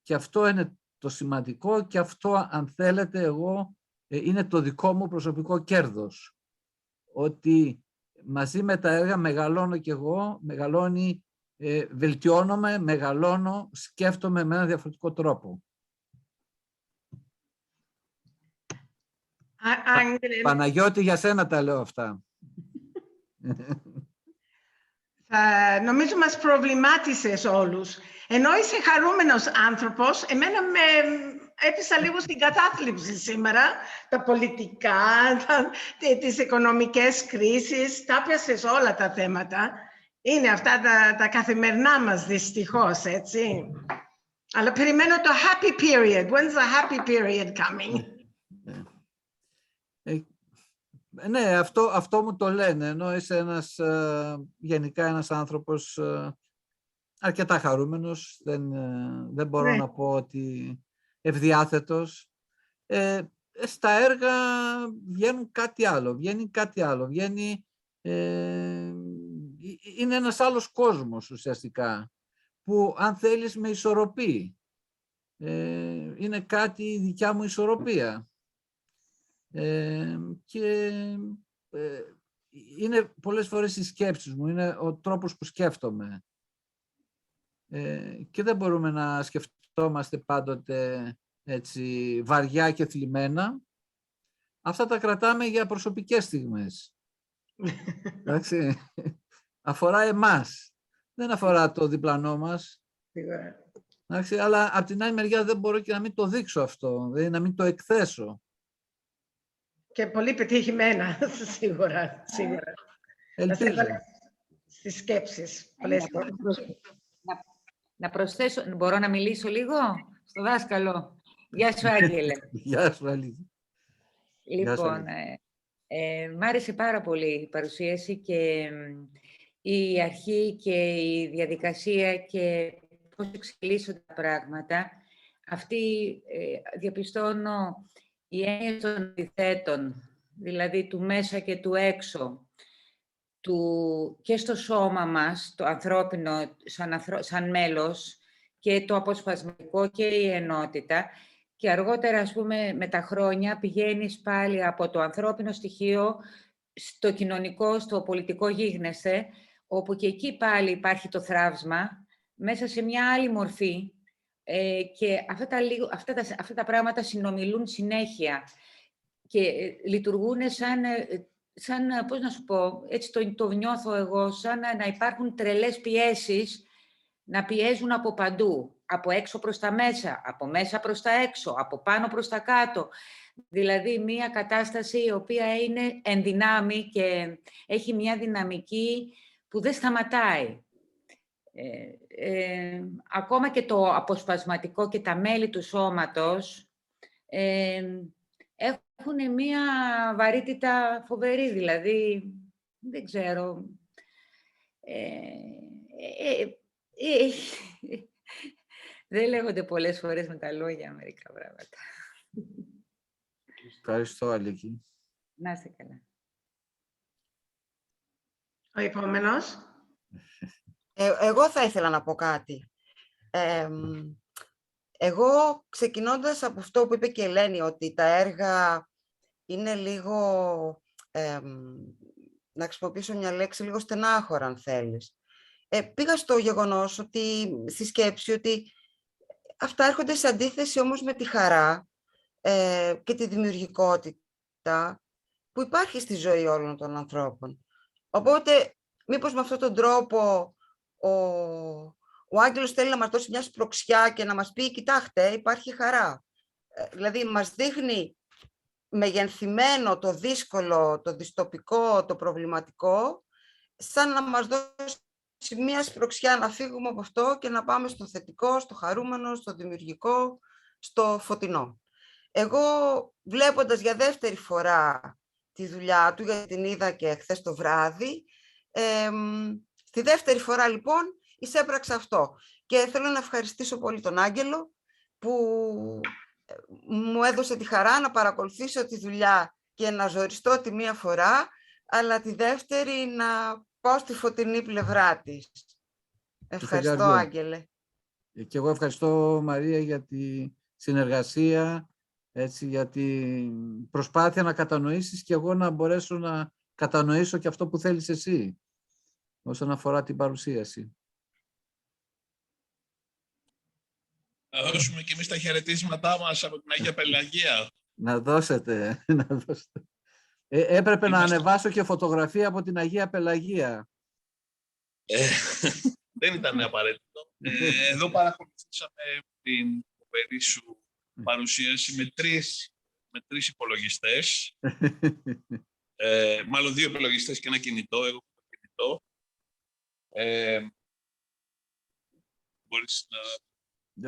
Και αυτό είναι το σημαντικό και αυτό, αν θέλετε, εγώ, είναι το δικό μου προσωπικό κέρδος. Ότι μαζί με τα έργα μεγαλώνω κι εγώ, βελτιώνομαι, μεγαλώνω, σκέφτομαι με έναν διαφορετικό τρόπο. Παναγιώτη, για σένα τα λέω αυτά. Νομίζω μας προβλημάτισες όλους. Ενώ είσαι χαρούμενος άνθρωπος, εμένα με έπεισα λίγο στην κατάθλιψη σήμερα. Τα πολιτικά, τις οικονομικές κρίσεις, τα πιάσες όλα τα θέματα. Είναι αυτά τα καθημερινά μας, δυστυχώς, έτσι. Αλλά περιμένω το happy period. When's the happy period coming? Ναι, αυτό μου το λένε, ενώ είσαι γενικά ένας άνθρωπος αρκετά χαρούμενος, δεν μπορώ να πω ότι ευδιάθετος. Στα έργα βγαίνει κάτι άλλο, είναι ένας άλλος κόσμος ουσιαστικά, που αν θέλεις με ισορροπεί. Είναι κάτι δικιά μου ισορροπία. Και είναι πολλές φορές οι σκέψεις μου, είναι ο τρόπος που σκέφτομαι. Και δεν μπορούμε να σκεφτόμαστε πάντοτε έτσι βαριά και θλιμμένα. Αυτά τα κρατάμε για προσωπικές στιγμές. Εντάξει. Αφορά εμάς. Δεν αφορά το διπλανό μας. Εντάξει, αλλά από την άλλη μεριά δεν μπορώ και να μην το δείξω αυτό, δηλαδή να μην το εκθέσω. Και πολύ πετυχημένα, σίγουρα. Ελπίζω. Στις σκέψεις. Να προσθέσω, μπορώ να μιλήσω λίγο στο δάσκαλο. Γεια σου, Άγγελε. Γεια σου, Αλήθεια. Λοιπόν, μ' άρεσε πάρα πολύ η παρουσίαση και η αρχή και η διαδικασία και πώς εξελίσσονται τα πράγματα. Αυτή διαπιστώνω η έννοια των αντιθέτων, δηλαδή του μέσα και του έξω, και στο σώμα μας, το ανθρώπινο σαν μέλος, και το αποσπασματικό και η ενότητα. Και αργότερα, ας πούμε, με τα χρόνια πηγαίνεις πάλι από το ανθρώπινο στοιχείο στο κοινωνικό, στο πολιτικό γίγνεσθε, όπου και εκεί πάλι υπάρχει το θράψμα, μέσα σε μια άλλη μορφή, και αυτά τα πράγματα συνομιλούν συνέχεια και λειτουργούν σαν, πώς να σου πω, έτσι το νιώθω εγώ, σαν να υπάρχουν τρελές πιέσεις, να πιέζουν από παντού, από έξω προς τα μέσα, από μέσα προς τα έξω, από πάνω προς τα κάτω. Δηλαδή, μια κατάσταση η οποία είναι εν δυνάμει και έχει μια δυναμική που δεν σταματάει. Ακόμα και το αποσπασματικό και τα μέλη του σώματος έχουν μία βαρύτητα φοβερή, δηλαδή, δεν ξέρω. Δεν λέγονται πολλές φορές με τα λόγια μερικά πράγματα. Ευχαριστώ, Αλίκη. Να είστε καλά. Ο επόμενος. Εγώ θα ήθελα να πω κάτι. Εγώ, ξεκινώντας από αυτό που είπε και η Ελένη, ότι τα έργα είναι λίγο, να χρησιμοποιήσω μια λέξη, λίγο στενάχωρα, αν θέλεις. Πήγα στο γεγονός, στη σκέψη, ότι αυτά έρχονται σε αντίθεση όμως με τη χαρά και τη δημιουργικότητα ποιότητα που υπάρχει στη ζωή όλων των ανθρώπων. Οπότε, μήπως με αυτόν τον τρόπο ο Άγγελος θέλει να μας δώσει μια σπρωξιά και να μας πει, κοιτάξτε, υπάρχει χαρά. Δηλαδή, μας δείχνει μεγενθυμένο το δύσκολο, το δυστοπικό, το προβληματικό, σαν να μας δώσει μια σπρωξιά να φύγουμε από αυτό και να πάμε στο θετικό, στο χαρούμενο, στο δημιουργικό, στο φωτεινό. Εγώ, βλέποντας για δεύτερη φορά τη δουλειά του, γιατί την είδα και χθες το βράδυ, στη δεύτερη φορά λοιπόν εισέπραξα αυτό. Και θέλω να ευχαριστήσω πολύ τον Άγγελο που μου έδωσε τη χαρά να παρακολουθήσω τη δουλειά και να ζοριστώ τη μία φορά, αλλά τη δεύτερη να πάω στη φωτεινή πλευρά της. Ευχαριστώ, Άγγελε. Και εγώ ευχαριστώ, Μαρία, για τη συνεργασία, έτσι, για την προσπάθεια να κατανοήσεις και εγώ να μπορέσω να κατανοήσω και αυτό που θέλεις εσύ όσον αφορά την παρουσίαση. Να δώσουμε και εμείς τα χαιρετίσματά μας από την Αγία Πελαγία. Να δώσετε. Έπρεπε να ανεβάσω και φωτογραφία από την Αγία Πελαγία. Δεν ήταν απαραίτητο. Εδώ παρακολουθήσαμε την φοβερή σου παρουσίαση με τρεις υπολογιστές. Μάλλον 2 υπολογιστές και ένα κινητό. Εγώ έχω κινητό. Μπορείς να...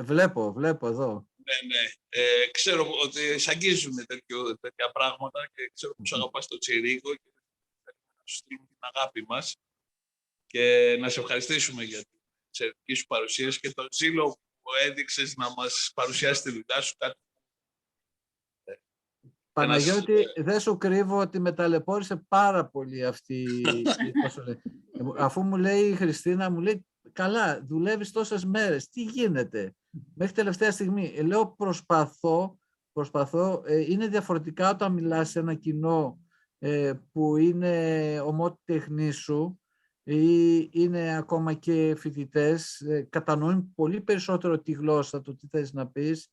Βλέπω εδώ. Ναι. Ξέρω ότι σ' αγγίζουν τέτοια πράγματα και ξέρω πως αγαπάς το Τσιρίκο και να σου στείλουμε την αγάπη μας και να σε ευχαριστήσουμε για την εξαιρετική σου παρουσίαση και το ζήλο που έδειξες να μας παρουσιάσει τη δουλειά σου. Παναγιώτη, δεν σου κρύβω ότι με ταλαιπώρησε πάρα πολύ αυτή αφού μου λέει η Χριστίνα, μου λέει, καλά, δουλεύεις τόσες μέρες, τι γίνεται μέχρι τελευταία στιγμή. Λέω προσπαθώ, είναι διαφορετικά όταν μιλάς σε ένα κοινό που είναι ομότεχνή σου ή είναι ακόμα και φοιτητές, κατανοούν πολύ περισσότερο τη γλώσσα, το τι θες να πεις,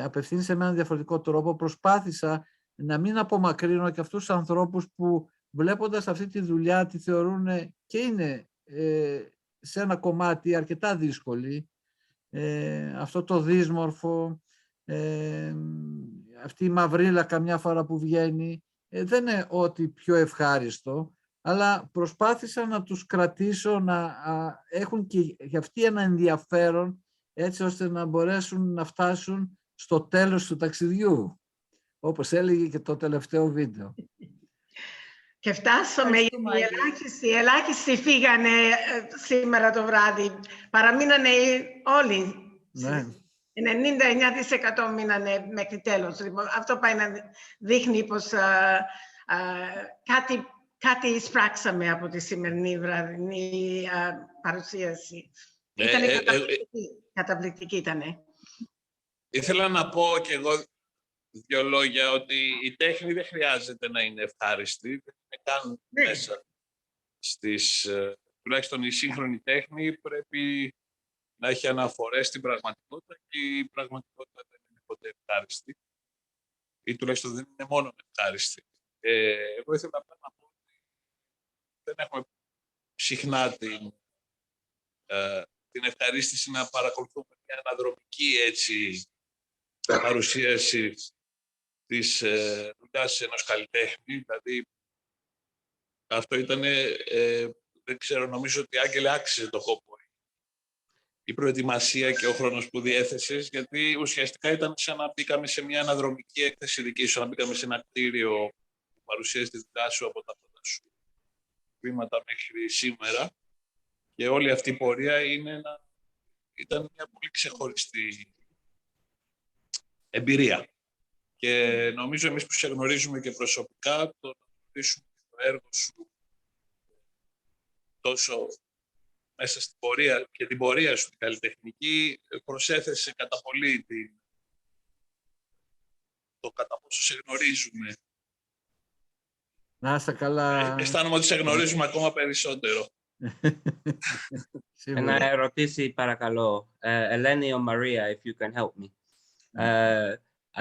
απευθύνεσαι με έναν διαφορετικό τρόπο. Προσπάθησα να μην απομακρύνω και αυτούς τους ανθρώπους που βλέποντας αυτή τη δουλειά τη θεωρούν και είναι σε ένα κομμάτι αρκετά δύσκολη, αυτό το δύσμορφο, αυτή η μαυρίλα καμιά φορά που βγαίνει, δεν είναι ό,τι πιο ευχάριστο, αλλά προσπάθησα να τους κρατήσω να έχουν και για αυτοί ένα ενδιαφέρον, έτσι ώστε να μπορέσουν να φτάσουν στο τέλος του ταξιδιού, όπως έλεγε και το τελευταίο βίντεο. Και φτάσαμε, οι ελάχιστοι φύγανε σήμερα το βράδυ. Παραμείνανε όλοι. Ναι. 99% μείνανε μέχρι τέλος. Αυτό πάει να δείχνει πως κάτι εισπράξαμε από τη σημερινή βραδινή παρουσίαση. Ήταν καταπληκτική ήτανε. Ήθελα να πω και εγώ 2 λόγια ότι η τέχνη δεν χρειάζεται να είναι ευχάριστη. Δεν είναι καν μέσα στις... Τουλάχιστον η σύγχρονη τέχνη πρέπει να έχει αναφορές στην πραγματικότητα και η πραγματικότητα δεν είναι ποτέ ευχάριστη. Ή τουλάχιστον δεν είναι μόνο ευχάριστη. Εγώ ήθελα να πω ότι δεν έχουμε συχνά την ευχαρίστηση να παρακολουθούμε μια αναδρομική έτσι, παρουσίαση της δουλειάς ενός καλλιτέχνη. Δηλαδή, αυτό ήταν, δεν ξέρω, νομίζω ότι Άγγελε άξιζε το κόπο η προετοιμασία και ο χρόνος που διέθεσες, γιατί ουσιαστικά ήταν σαν να μπήκαμε σε μια αναδρομική έκθεση δική σου, να μπήκαμε σε ένα κτίριο που παρουσίασε τη δουλειά σου από τα πρώτα σου βήματα μέχρι σήμερα. Και όλη αυτή η πορεία ήταν μια πολύ ξεχωριστή εμπειρία. Και νομίζω εμείς που σε γνωρίζουμε και προσωπικά, το να γνωρίσουμε το έργο σου τόσο μέσα στην πορεία και την πορεία σου την καλλιτεχνική, προσέθεσε κατά πολύ το κατά πόσο σε γνωρίζουμε. Να είστε καλά. Αισθάνομαι ότι σε γνωρίζουμε ακόμα περισσότερο. Ένα ερωτήσει παρακαλώ. Eleni or Maria, if you can help me.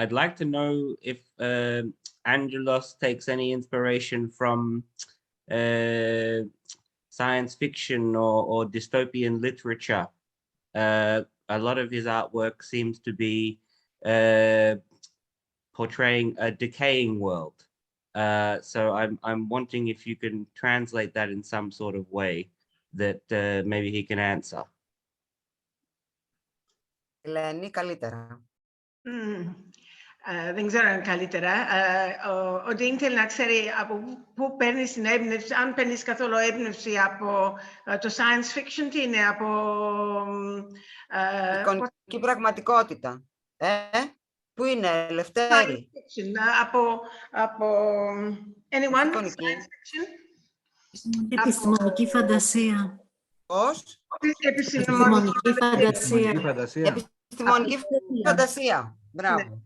I'd like to know if Angelos takes any inspiration from science fiction or dystopian literature. A lot of his artwork seems to be portraying a decaying world. So I'm wanting if you can translate that in some sort of way that maybe he can answer. Ελένη, καλύτερα. Δεν ξέρω αν καλύτερα. Ο Dean θέλει να ξέρει από πού παίρνεις την έμπνευση, αν παίρνεις καθόλου έμπνευση από το science fiction, τι είναι, από... Εικονική πραγματικότητα. Πού είναι, Λευτέρη? Από... Anyone? Science fiction? Επιστημονική φαντασία. Πώς? Επιστημονική φαντασία. Επιστημονική φαντασία. Μπράβο.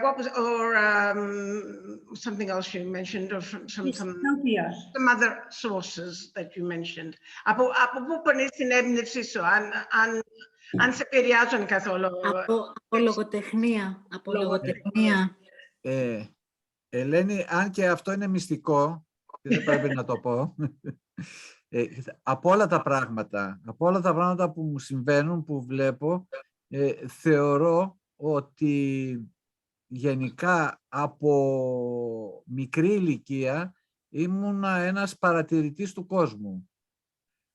What was, or something else you mentioned, or from some other sources that you mentioned. Από πού παίρνεις την έμπνευσή σου, αν σε επηρεάζουν καθόλου? Από λογοτεχνία. Από λογοτεχνία. Ελένη, αν και αυτό είναι μυστικό, δεν πρέπει να το πω, από όλα τα πράγματα που μου συμβαίνουν, που βλέπω, θεωρώ ότι γενικά από μικρή ηλικία ήμουνα ένας παρατηρητής του κόσμου.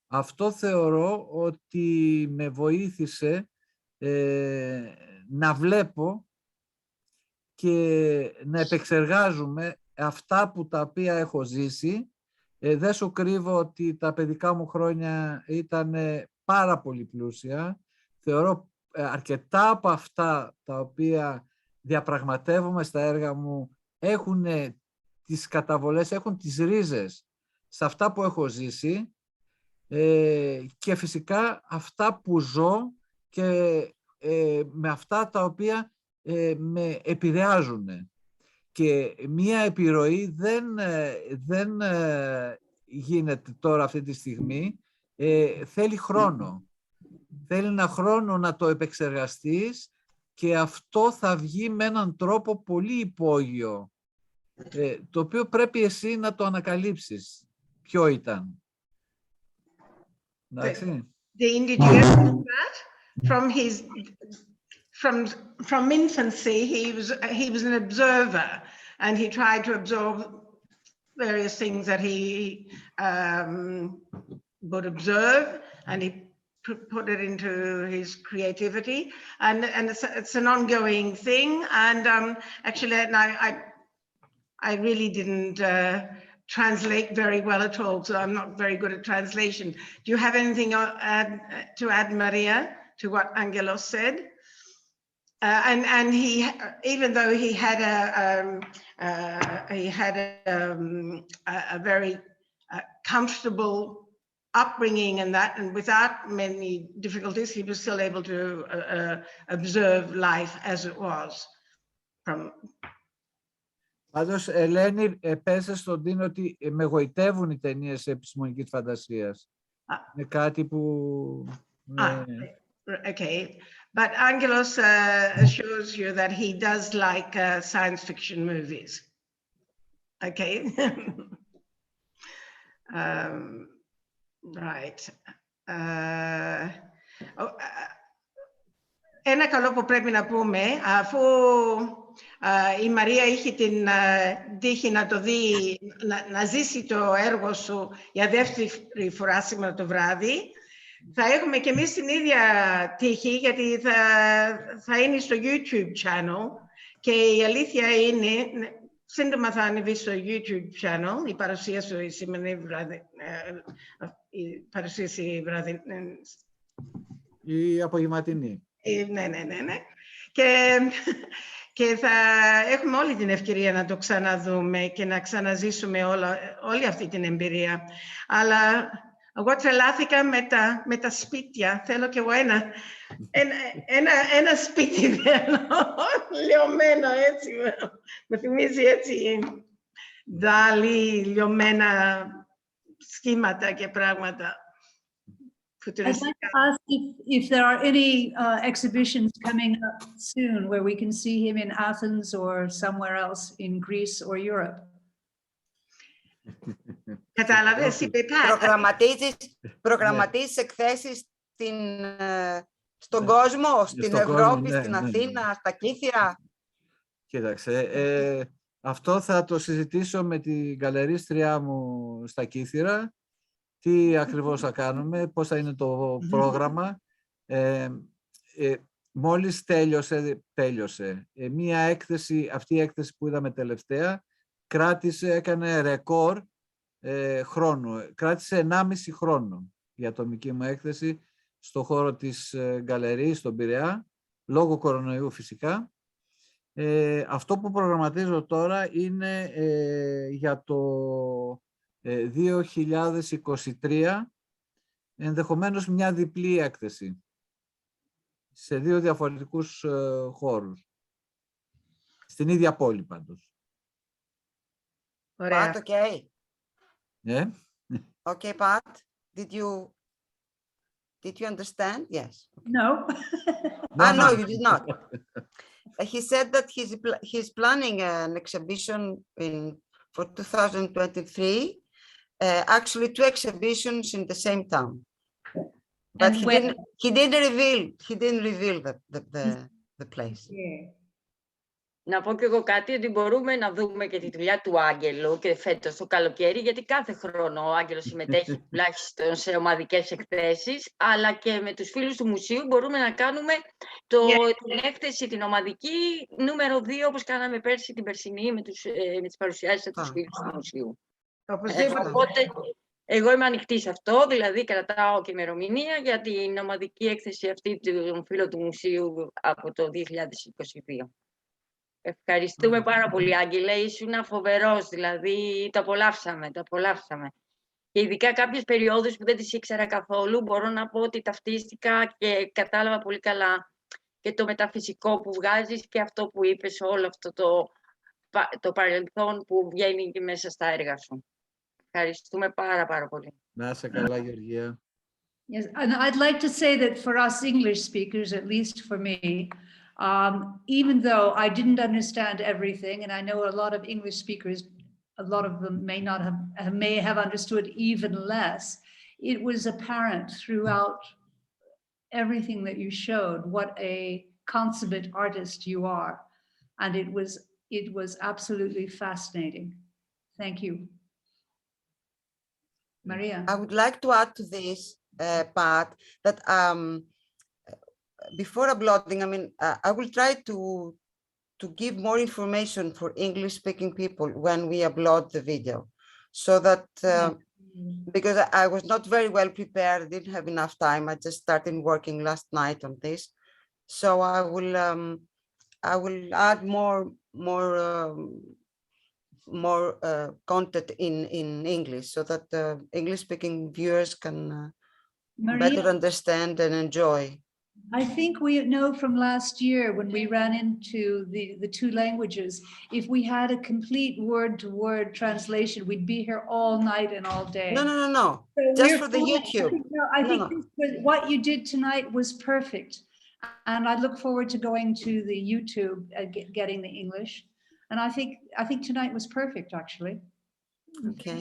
Αυτό θεωρώ ότι με βοήθησε να βλέπω και να επεξεργάζομαι αυτά που τα οποία έχω ζήσει. Δεν σου κρύβω ότι τα παιδικά μου χρόνια ήταν πάρα πολύ πλούσια. Θεωρώ αρκετά από αυτά τα οποία διαπραγματεύομαι στα έργα μου έχουν τις καταβολές, έχουν τις ρίζες σε αυτά που έχω ζήσει και φυσικά αυτά που ζω και με αυτά τα οποία με επηρεάζουν. Και μία επιρροή δεν γίνεται τώρα αυτή τη στιγμή, θέλει χρόνο. Θέλει ένα χρόνο να το επεξεργαστείς και αυτό θα βγει με έναν τρόπο πολύ υπόγειο, το οποίο πρέπει εσύ να το ανακαλύψεις. Ποιο ήταν. Εντάξει. Did you get that? From infancy, he was an observer, and he tried to absorb various things that he would observe, and he put it into his creativity, and it's an ongoing thing. And actually, I really didn't translate very well at all, so I'm not very good at translation. Do you have anything to add, Maria, to what Angelos said? And he, even though he had a very comfortable upbringing and that, and without many difficulties, he was still able to observe life as it was. Πάντως, Ελένη, πέσε στον Dean ότι με γοητεύουν οι ταινίες επιστημονικής φαντασίας. Είναι κάτι που... Okay, but Angelos assures you that he does like science fiction movies. Okay. Right. Ένα καλό που πρέπει να πούμε, αφού η Μαρία είχε την τύχη να το δει, να ζήσει το έργο σου για δεύτερη φορά σήμερα το βράδυ, θα έχουμε και εμείς την ίδια τύχη, γιατί θα είναι στο YouTube channel και η αλήθεια είναι, σύντομα θα ανεβεί στο YouTube channel η παρουσία σου η σημερινή βράδυ, η παρουσίαση βράδυ. Η απογευματινή. Ναι. Και θα έχουμε όλη την ευκαιρία να το ξαναδούμε και να ξαναζήσουμε όλη αυτή την εμπειρία. Αλλά εγώ τρελάθηκα με τα σπίτια. Θέλω κι εγώ ένα σπίτι λιωμένο έτσι. Με θυμίζει έτσι δάλι, λιωμένα σχήματα και πράγματα. I'd like to ask if there are any exhibitions coming up soon where we can see him in Athens or somewhere else in Greece or Europe. Κατάλαβες, είπε Προγραμματίζεις εκθέσεις στον κόσμο, στην Ευρώπη, στην Αθήνα, στα Κύθυρα. Κοίταξε, αυτό θα το συζητήσω με την γκαλερίστριά μου στα Κύθυρα. Τι ακριβώς θα κάνουμε, πώς θα είναι το πρόγραμμα. Μόλις τέλειωσε. Μία έκθεση, αυτή η έκθεση που είδαμε τελευταία, έκανε ρεκόρ χρόνου. Κράτησε 1,5 χρόνο η ατομική μου έκθεση στο χώρο της γκαλερί, στον Πειραιά, λόγω κορονοϊού φυσικά. Αυτό που προγραμματίζω τώρα είναι για το 2023, ενδεχομένως μια διπλή έκθεση σε 2 διαφορετικούς χώρους. Στην ίδια πόλη πάντως. Pat, okay. Yeah? Okay, Pat, did you understand? Yes. No. No, you did not. He said that he's planning an exhibition for 2023. Actually, 2 exhibitions in the same town. But he didn't reveal the place. Yeah. Να πω και εγώ κάτι, ότι μπορούμε να δούμε και τη δουλειά του Άγγελου και φέτος το καλοκαίρι, γιατί κάθε χρόνο ο Άγγελος συμμετέχει τουλάχιστον σε ομαδικές εκθέσεις, αλλά και με τους φίλους του μουσείου μπορούμε να κάνουμε την έκθεση, την ομαδική νούμερο 2, όπως κάναμε πέρσι την περσινή με τις παρουσιάσεις από τους φίλους του μουσείου. Οπότε, εγώ είμαι ανοιχτή σε αυτό, δηλαδή κρατάω και ημερομηνία για την ομαδική έκθεση αυτή του φίλου του μουσείου από το 2022. Ευχαριστούμε πάρα πολύ, Άγγελε. Ήσουν φοβερός, δηλαδή το απολαύσαμε. Και ειδικά κάποιες περιόδους που δεν τις ήξερα καθόλου, μπορώ να πω ότι ταυτίστηκα και κατάλαβα πολύ καλά και το μεταφυσικό που βγάζεις και αυτό που είπες, όλο αυτό το παρελθόν που βγαίνει και μέσα στα έργα σου. Ευχαριστούμε πάρα πολύ. Να είσαι καλά, Γεωργία. Yes, and I'd like to say that for us English speakers, at least for me, even though I didn't understand everything, and I know a lot of English speakers, a lot of them may have understood even less, it was apparent throughout everything that you showed what a consummate artist you are, and it was absolutely fascinating. Thank you. Maria. I would like to add to this, Pat, that before uploading, I mean, I will try to give more information for English-speaking people when we upload the video, so that because I was not very well prepared, didn't have enough time. I just started working last night on this, so I will add more content in English, so that English-speaking viewers can better understand and enjoy. I think we know from last year when we ran into the 2 languages, if we had a complete word-to-word translation, we'd be here all night and all day. No. So just for the YouTube. I think what you did tonight was perfect. And I look forward to going to the YouTube, getting the English. And I think tonight was perfect, actually. Okay.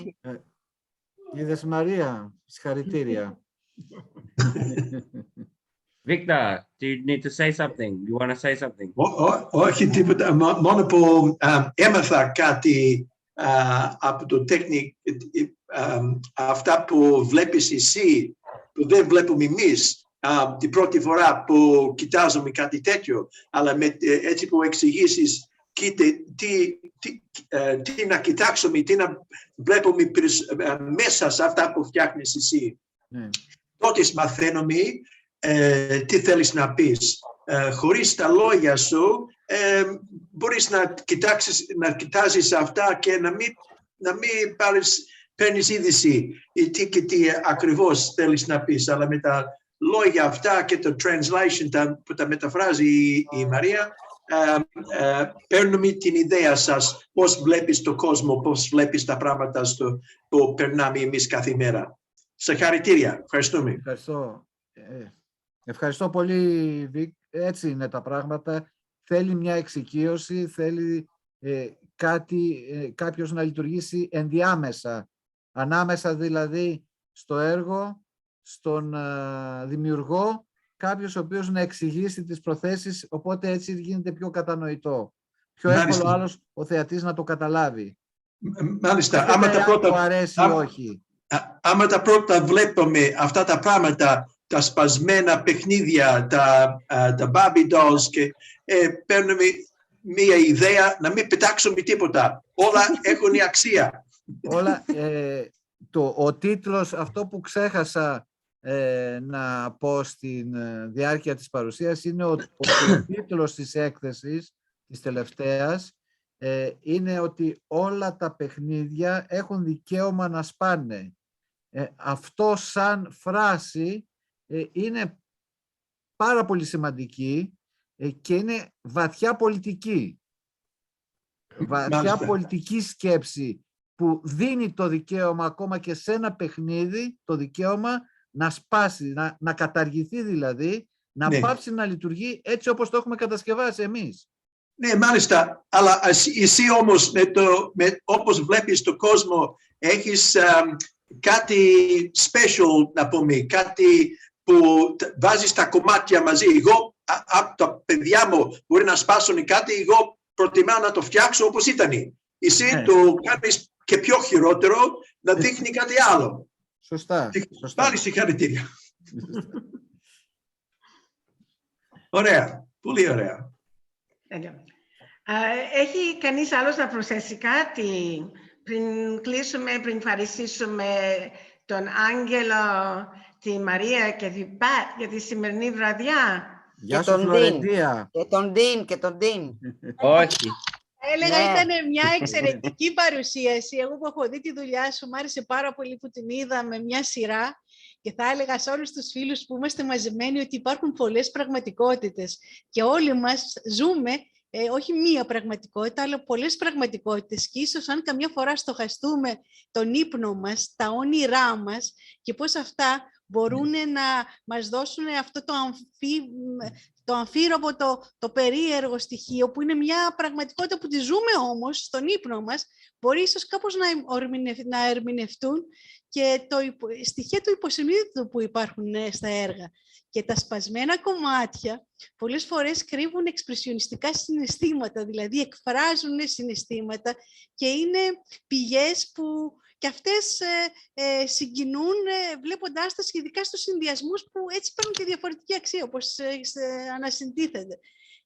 Είδες, Μαρία, συγχαρητήρια. Victor, do you need to say something? You want to say something? Όχι τίποτα, μόνο που έμαθα κάτι από το τέχνη, αυτά που βλέπεις εσύ, που δεν βλέπουμε εμείς, την πρώτη φορά που κοιτάζουμε κάτι τέτοιο, αλλά έτσι που εξηγήσεις, τι να κοιτάξουμε, τι να βλέπουμε μέσα σε αυτά που φτιάχνεις εσύ. Τότε μαθαίνουμε τι θέλεις να πεις. Χωρίς τα λόγια σου μπορείς να κοιτάζεις αυτά και να μην παίρνεις είδηση τι ακριβώς θέλεις να πεις. Αλλά με τα λόγια αυτά και το translation που τα μεταφράζει η Μαρία, παίρνουμε την ιδέα σας, πώς βλέπεις τον κόσμο, πώς βλέπεις τα πράγματα που περνάμε εμείς κάθε μέρα. Συγχαρητήρια. Ευχαριστούμε. Ευχαριστώ πολύ, Βικ. Έτσι είναι τα πράγματα. Θέλει μια εξοικείωση, θέλει κάποιος να λειτουργήσει ενδιάμεσα. Ανάμεσα δηλαδή στο έργο, στον δημιουργό, κάποιος ο οποίος να εξηγήσει τις προθέσεις, οπότε έτσι γίνεται πιο κατανοητό. Πιο εύκολο άλλος ο θεατής να το καταλάβει. Μάλιστα. Άμα τα πρώτα βλέπουμε αυτά τα πράγματα, τα σπασμένα παιχνίδια, τα Barbie dolls, και παίρνουμε μία ιδέα να μην πετάξουμε τίποτα. Όλα έχουν αξία. Όλα, ο τίτλος, αυτό που ξέχασα να πω στην διάρκεια της παρουσίας, είναι ο τίτλος της έκθεσης της τελευταίας, είναι ότι όλα τα παιχνίδια έχουν δικαίωμα να σπάνε. Αυτό σαν φράση είναι πάρα πολύ σημαντική και είναι βαθιά πολιτική. Βαθιά πολιτική σκέψη που δίνει το δικαίωμα ακόμα και σε ένα παιχνίδι, το δικαίωμα να σπάσει, να καταργηθεί δηλαδή, να πάψει να λειτουργεί έτσι όπως το έχουμε κατασκευάσει εμείς. Ναι, μάλιστα, αλλά εσύ όμως όπως βλέπεις τον κόσμο, έχεις κάτι special να πούμε, κάτι που βάζεις τα κομμάτια μαζί. Εγώ, από τα παιδιά μου μπορεί να σπάσουν κάτι, εγώ προτιμάω να το φτιάξω όπως ήταν. Εσύ το κάνεις και πιο χειρότερο, να δείχνει κάτι άλλο. Σωστά. Πάλι συγχαρητήρια. Ωραία, πολύ ωραία. Έχει κανείς άλλος να προσθέσει κάτι πριν κλείσουμε, πριν ευχαριστήσουμε τον Άγγελο, τη Μαρία και την Πατ για τη σημερινή βραδιά? Και τον Ντίν. Όχι. Έλεγα ήταν μια εξαιρετική παρουσίαση. Εγώ που έχω δει τη δουλειά σου, μου άρεσε πάρα πολύ που την είδα με μια σειρά. Και θα έλεγα σε όλους τους φίλους που είμαστε μαζεμένοι ότι υπάρχουν πολλές πραγματικότητες. Και όλοι μας ζούμε όχι μία πραγματικότητα, αλλά πολλές πραγματικότητες. Και ίσως αν καμιά φορά στοχαστούμε τον ύπνο μας, τα όνειρά μας και πώς αυτά μπορούν να μας δώσουν αυτό το αμφίροπο, το περίεργο στοιχείο, που είναι μια πραγματικότητα που τη ζούμε όμως στον ύπνο μας, μπορεί ίσως κάπως να ερμηνευτούν και στοιχεία του υποσυνείδητου που υπάρχουν στα έργα. Και τα σπασμένα κομμάτια πολλές φορές κρύβουν εξπρεσιονιστικά συναισθήματα, δηλαδή εκφράζουν συναισθήματα και είναι πηγές που και αυτές συγκινούν βλέποντάς τα ειδικά στους συνδυασμούς που έτσι παίρνουν και διαφορετική αξία, όπως ανασυντίθενται.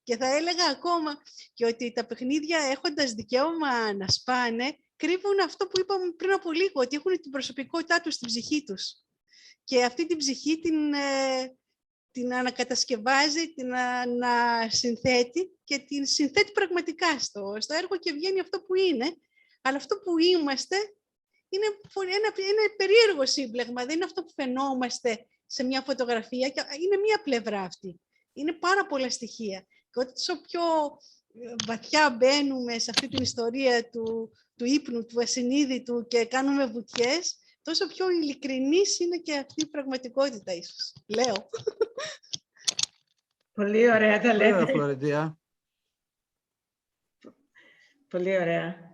Και θα έλεγα ακόμα και ότι τα παιχνίδια, έχοντας δικαίωμα να σπάνε, κρύβουν αυτό που είπαμε πριν από λίγο, ότι έχουν την προσωπικότητά τους στην ψυχή τους. Και αυτή την ψυχή την ανακατασκευάζει, την ανασυνθέτει και την συνθέτει πραγματικά στο έργο και βγαίνει αυτό που είναι. Αλλά αυτό που είμαστε είναι ένα περίεργο σύμπλεγμα, δεν είναι αυτό που φαινόμαστε σε μια φωτογραφία, και είναι μία πλευρά αυτή. Είναι πάρα πολλά στοιχεία. Και όσο πιο βαθιά μπαίνουμε σε αυτή την ιστορία του ύπνου, του ασυνείδητου και κάνουμε βουτιές, τόσο πιο ειλικρινής είναι και αυτή η πραγματικότητα ίσως. Λέω. Πολύ ωραία τα λέτε. Φλωρεντία. Πολύ ωραία.